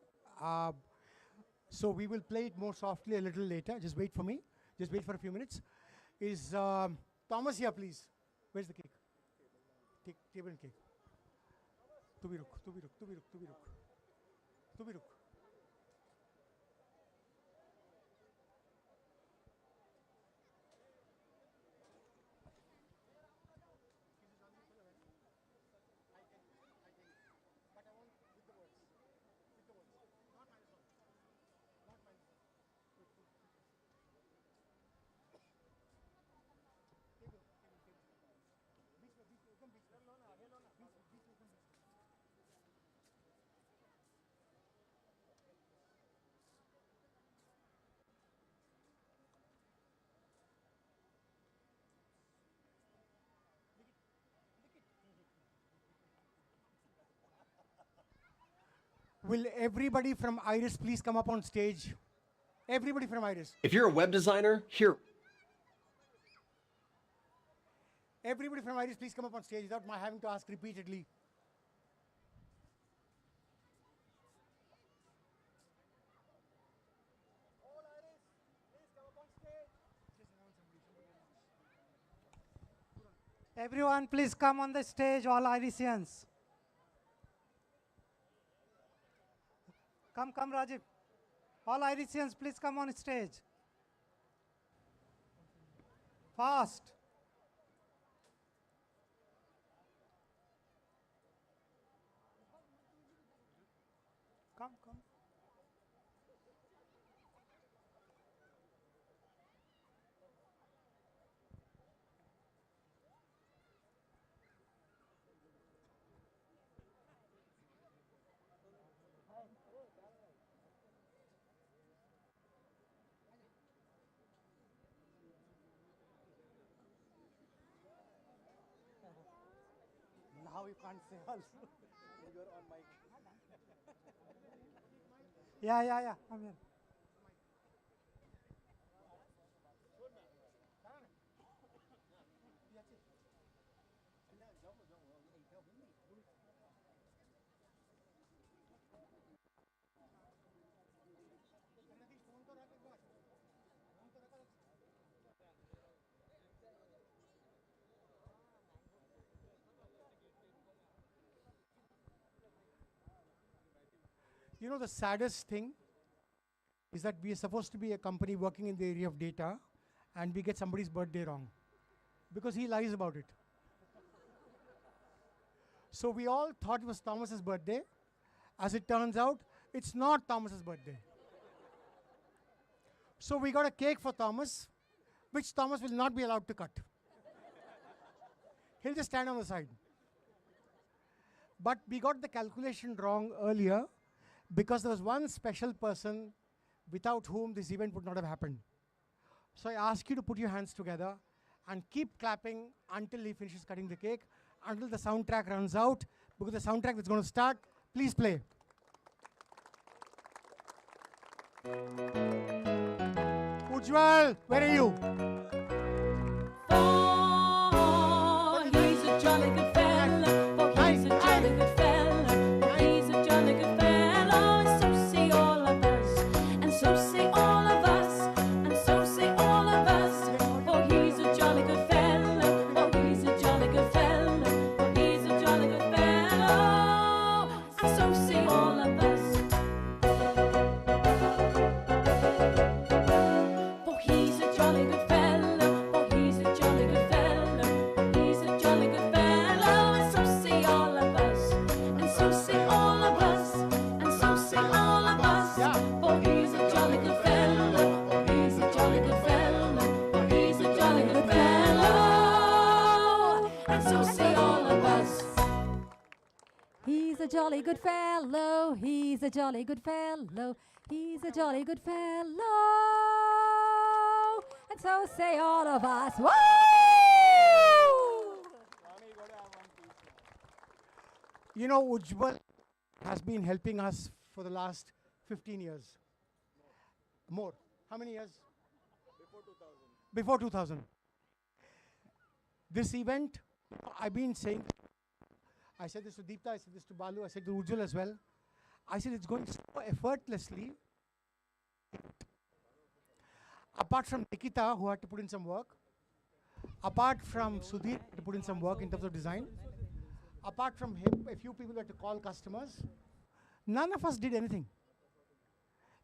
So we will play it more softly a little later. Just wait for me. Just wait for a few minutes. Is Thomas here, please? Where's the cake? Table and cake. Tu bhi ruk, tu bhi ruk, tu bhi ruk, tu bhi ruk. Tu bhi ruk. Will everybody from Iris please come up on stage? Everybody from Iris. If you're a web designer, here. Everybody from Iris, please come up on stage without my having to ask repeatedly. Everyone, please come on the stage, all Irisians. Come, Rajiv. All Irisians, please come on stage. Fast. Come. Now you can't say also. You're on mic. Yeah. I'm here. You know, the saddest thing is that we are supposed to be a company working in the area of data, and we get somebody's birthday wrong because he lies about it. So we all thought it was Thomas's birthday. As it turns out, it's not Thomas's birthday. So we got a cake for Thomas, which Thomas will not be allowed to cut. He'll just stand on the side. But we got the calculation wrong earlier because there was one special person without whom this event would not have happened. So I ask you to put your hands together and keep clapping until he finishes cutting the cake, until the soundtrack runs out, because the soundtrack is going to start. Please play. Ujjwal, where are you? Oh, he's a jolly good fella. Oh, he's a jolly good fella. Oh, he's a jolly good fella. And so say all of us. And so say all of us. And so say all of us. Oh, he's a jolly good fella. Oh, he's a jolly good fella. Oh, he's a jolly good fella. And so say all of us. Oh, he's a jolly good fellow. Oh, he's a jolly good fellow. Oh, he's a jolly good fellow. And so say all of us. And so say all of us. And so say all of us. Oh, he's a jolly good fellow. Oh, he's a jolly good fellow. Oh, he's a jolly good fellow. And so say all of us. He's a jolly good fellow. He's a jolly good fellow. He's a jolly good fellow. And so say all of us. Woo! You know, Ujjwal has been helping us for the last 15 years. More. How many years? Before 2000. This event, I've been saying, I said this to Deepta, I said this to Balu, I said to Ujjwal as well. I said it's going so effortlessly. Apart from Nikita, who had to put in some work, apart from Sudhir, to put in some work in terms of design, apart from him, a few people had to call customers, none of us did anything.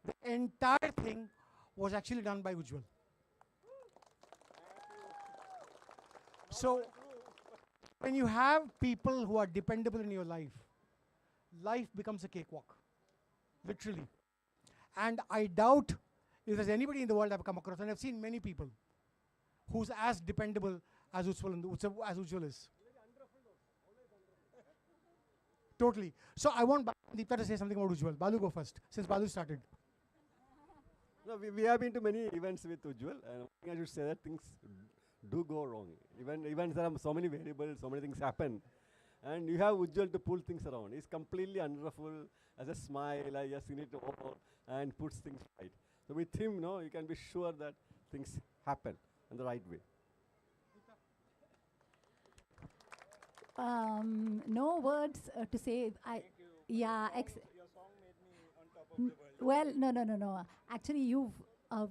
The entire thing was actually done by Ujjwal. So, when you have people who are dependable in your life, life becomes a cakewalk, literally. And I doubt if there's anybody in the world I've come across, and I've seen many people, who's as dependable as Ujjwal is. Totally. So I want Deepta to say something about Ujjwal. Balu, go first, since Balu started. No, we have been to many events with Ujjwal, and I should say that things do go wrong. Events, there are so many variables, so many things happen. And you have Ujjwal to pull things around. He's completely unruffled, has a smile, I just seen it all, and puts things right. So with him, you can be sure that things happen in the right way. No words to say. Yeah. Well, no. Actually,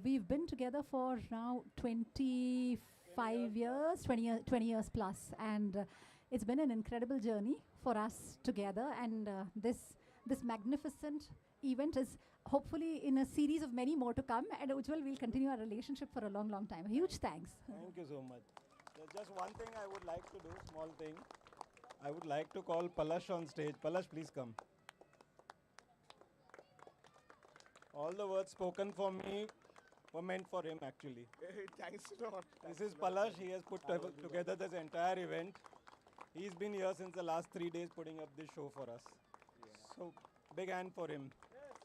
we've been together for now 25 years, 20 years plus, and it's been an incredible journey for us together. And this magnificent event is hopefully in a series of many more to come. And Ujjwal, we'll continue our relationship for a long, long time. Huge thanks. Thank you so much. There's just one thing I would like to do, small thing. I would like to call Palash on stage. Palash, please come. All the words spoken for me were meant for him, actually. Thanks a lot. This is Palash. He has put together this entire event. He's been here since the last 3 days putting up this show for us. Yeah. So, big hand for him. Yes.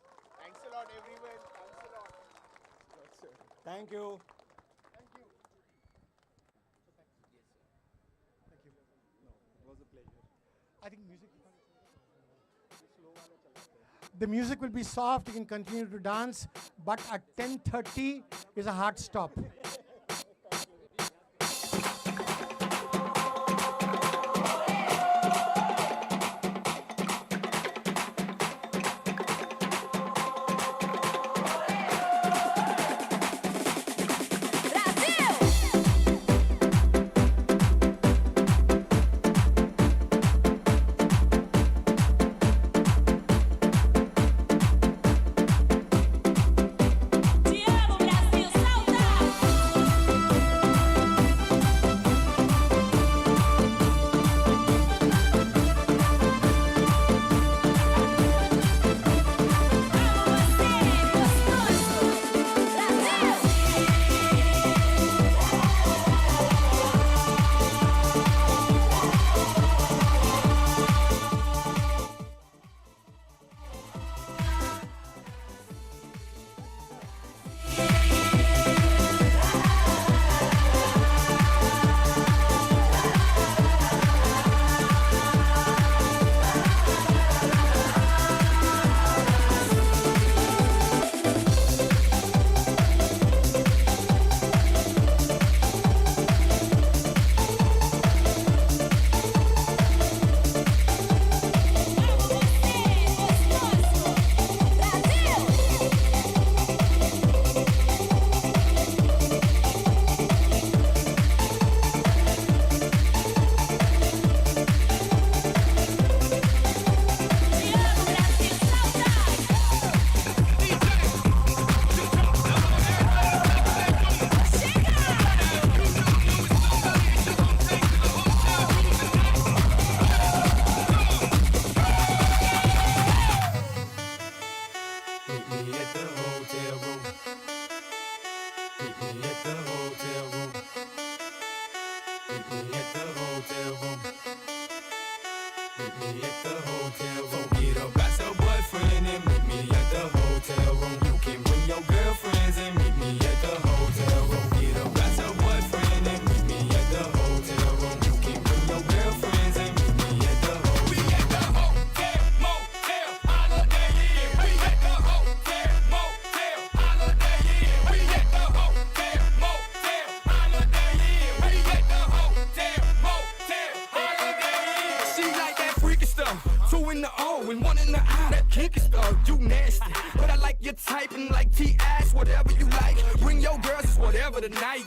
Thanks a lot, everyone. Thanks a lot. Thank you. Thank you. Thank you. No, it was a pleasure. I think music. The music will be soft. You can continue to dance, but at 10:30 is a hard stop.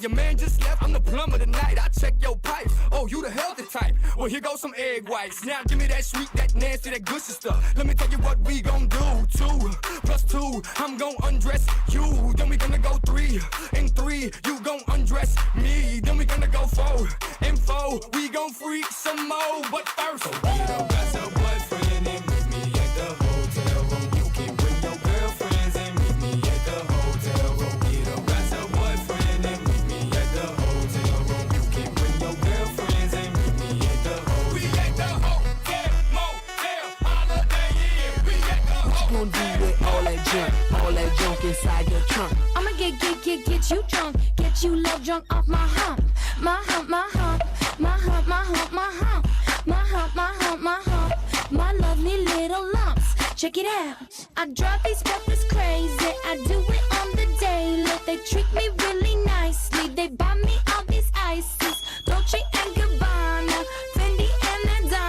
Your man just left, I'm the plumber tonight. I check your pipes. Oh, you the healthy type. Well, here goes some egg whites. Now give me that sweet, that nasty, that gushy stuff. Let me tell you what we gon' do. 2 plus 2, I'm gon' undress you. Then we gonna go 3 and 3, you gon' undress me. Then we gonna go 4 and 4, we gon' freak some more. But first, so get up, got your boyfriend and meet me at the hotel room. You can bring your girlfriends and meet me at the hotel room. Get up, got your boyfriend and meet me at the hotel room. You can bring your girlfriends and meet me at the hotel. We at the hotel, motel, Holiday Inn. We at the hotel. What you gonna do with all that junk inside your trunk? I'ma get you drunk, get you love drunk off my hump, my hump, my hump, my hump, my hump, my hump, my hump, my hump, my hump, my lovely little lumps. Check it out. I drive these peppers crazy. I do it on the daily. They treat me really nicely. They buy me all these ices, Dolce and Gabbana, Fendi and Adana.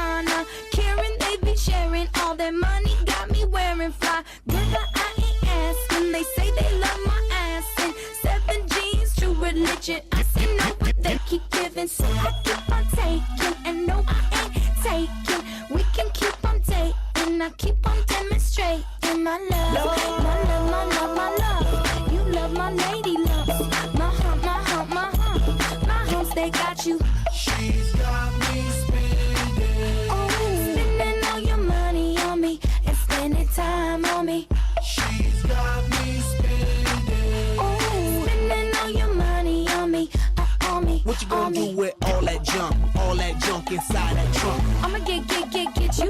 get you. I say no, but they keep giving. So I keep on taking, and no, I ain't taking. We can keep on dating. I keep on demonstrating my love, my love, my love, my love. You love my lady love, my hump, my hump, my hump. My humps, they got you. She's got me spending. Oh, spending all your money on me and spending time on me. She's got me spending. Oh, spending all your money on me, on me. What you gonna do with all that junk inside that trunk? I'ma get you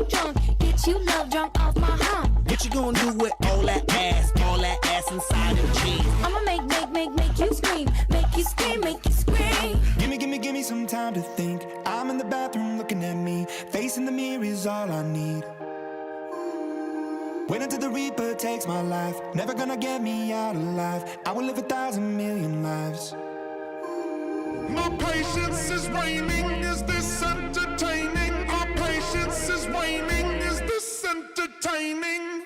drunk, get you love drunk off my hump. What you gonna do with all that ass inside them jeans? I'ma make you scream, make you scream, make you scream. Give me some time to think. I'm in the bathroom looking at me. Facing the mirror is all I need. Wait until the Reaper takes my life. Never gonna get me out alive. I will live 1,000 million lives. My patience is waning. Is this entertaining? My patience is waning. Is this entertaining?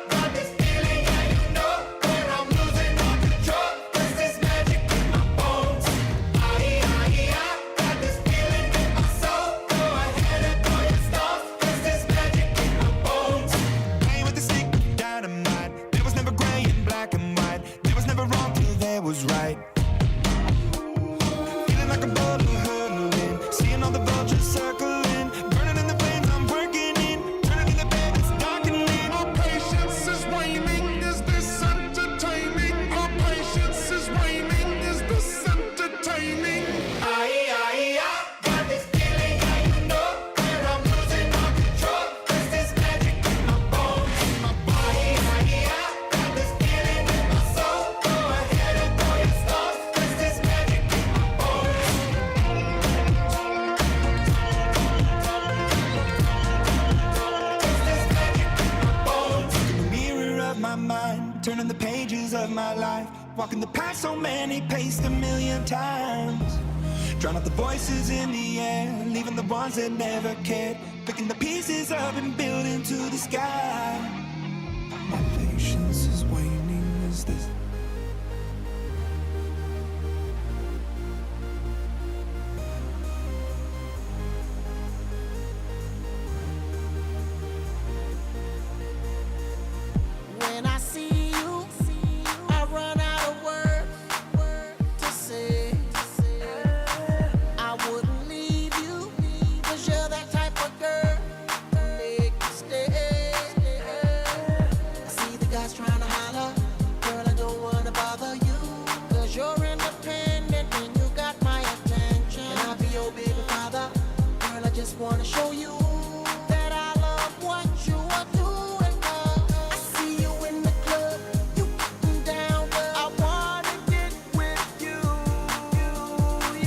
Got this feeling, yeah, you know, where I'm losing all control. There's this magic in my bones. Got this feeling in my soul. Go ahead and throw your stones. There's this magic in my bones. Playing with the stick of dynamite. There was never gray and black and white. There was never wrong till there was right. Feeling like a boulder hurtling. Seeing all the vultures circling. Burning in the flames I'm working in. Turning in the bed it's darkening. Our patience is waning. Is this entertaining? Our patience is waning. Is this entertaining? Got this feeling, yeah, you know, where I'm losing all control. There's this magic in my bones. Got this feeling in my soul. Go ahead and throw your stones. There's this magic in my bones. In the mirror of my mind, turning the pages of my life, walking the path so many paced 1,000,000 times. Drown out the voices in the air, leaving the ones that never cared, picking the pieces up and building to the sky. My patience is waning. Is this? When I see you, I run out of words to say. I wouldn't leave you, 'cause you're that type of girl to make me stay. I see the guys trying to holler, girl, I don't wanna bother you, 'cause you're independent and you got my attention. And I'll be your baby father, girl, I just wanna show you that I love what you are doing, girl. I see you in the club, you getting down, girl. I wanna get with you,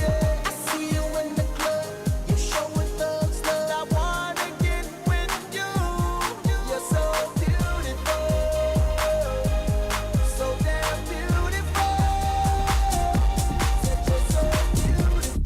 yeah. I see you in the club, you showing thugs love. I wanna get with you. You're so beautiful, so damn beautiful. Said you're so beautiful.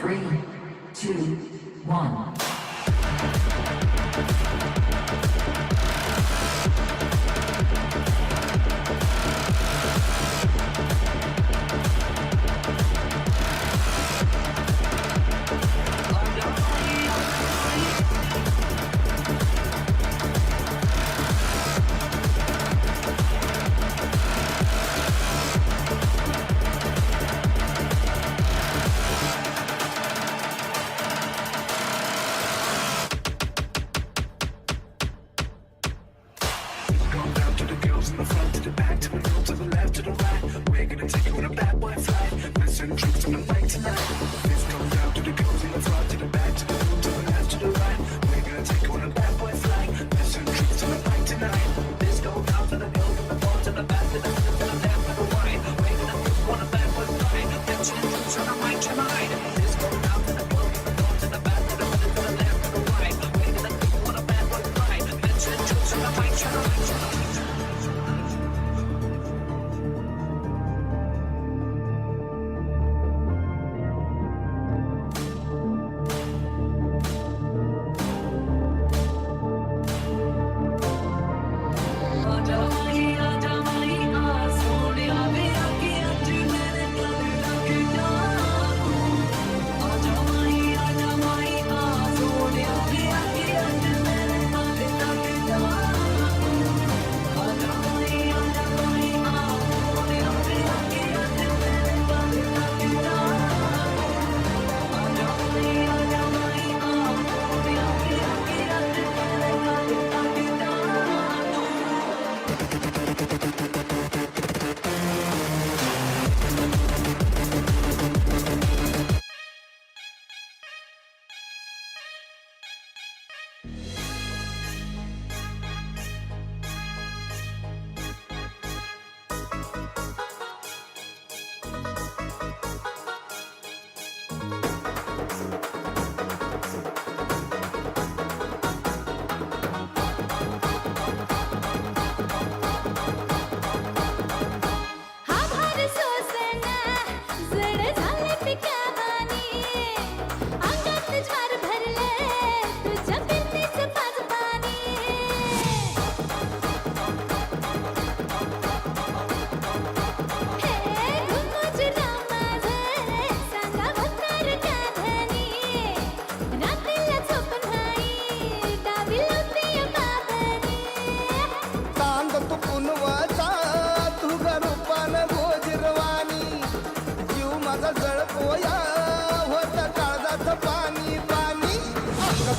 3, 2, 1.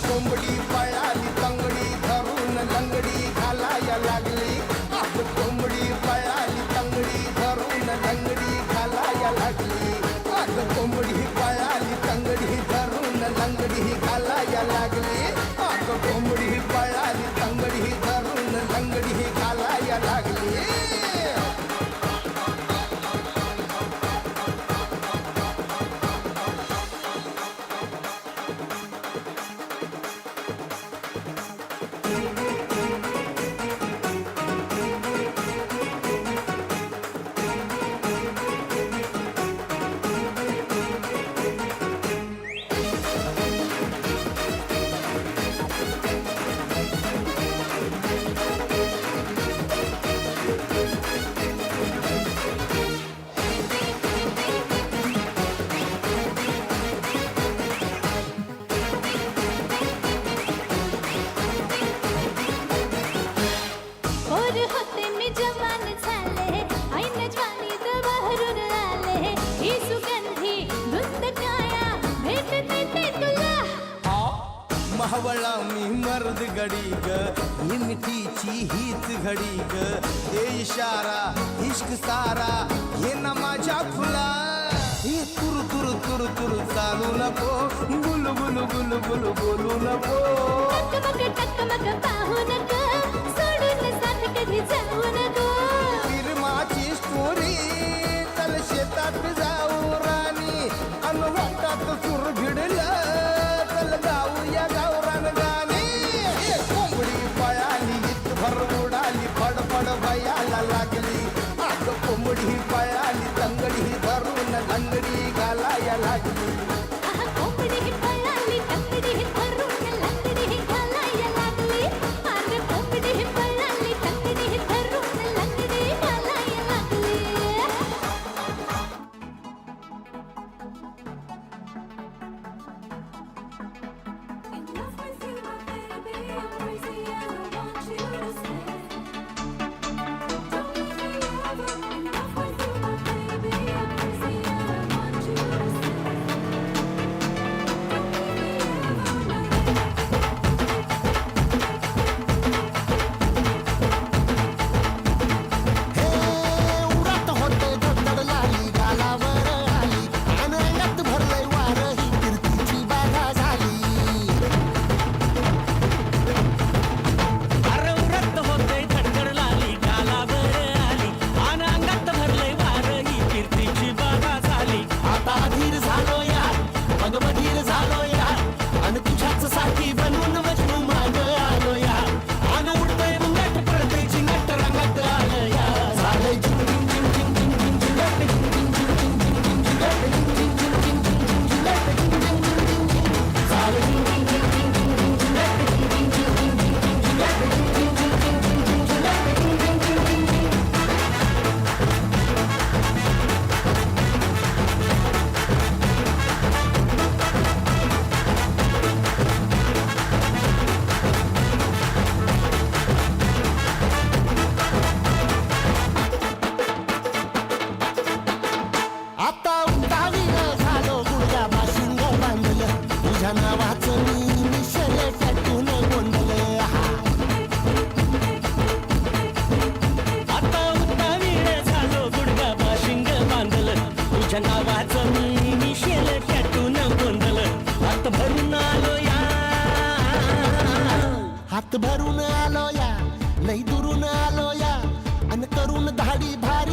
कोंबडी पळाली तंगडी धरून लंगडी घालाया लागली कोंबडी पळाली तंगडी धरून लंगडी घालाया लागली कोंबडी पळाली तंगडी धरून लंगडी घालाया लागली कोंबडी पळाली तंगडी धरून लंगडी घालाया लागली और होते मी जवान झाले ऐन ज्वानीत बहरून आले ही सुगंधी धुंद काया भेटते ते तुला महवळा मी मर्द गडी ग ही मिठीची हीच घडी ग हे इशारा इश्क सारा हे ना माझ्या फुला हे तुरु तुरु तुरु तुरु चालू नको गुलु गुलु गुलु गुलु बोलू नको टकमक पाहू नको सोडून साथ कधी जाऊ नको फिरमाची स्टोरी चल शेतात जाऊ राणी अनवाटात सुर भिडलं चल गाऊया गावरान गाणी कोंबडी पळाली भर उडाली फडफड भयाला लागली आग कोंबडी पळाली तंगडी धरून लंगडी घालाया लागली हात भरून आलो या, हात भरून आलो या, लई दुरून आलो या, अन करून धाडी भारी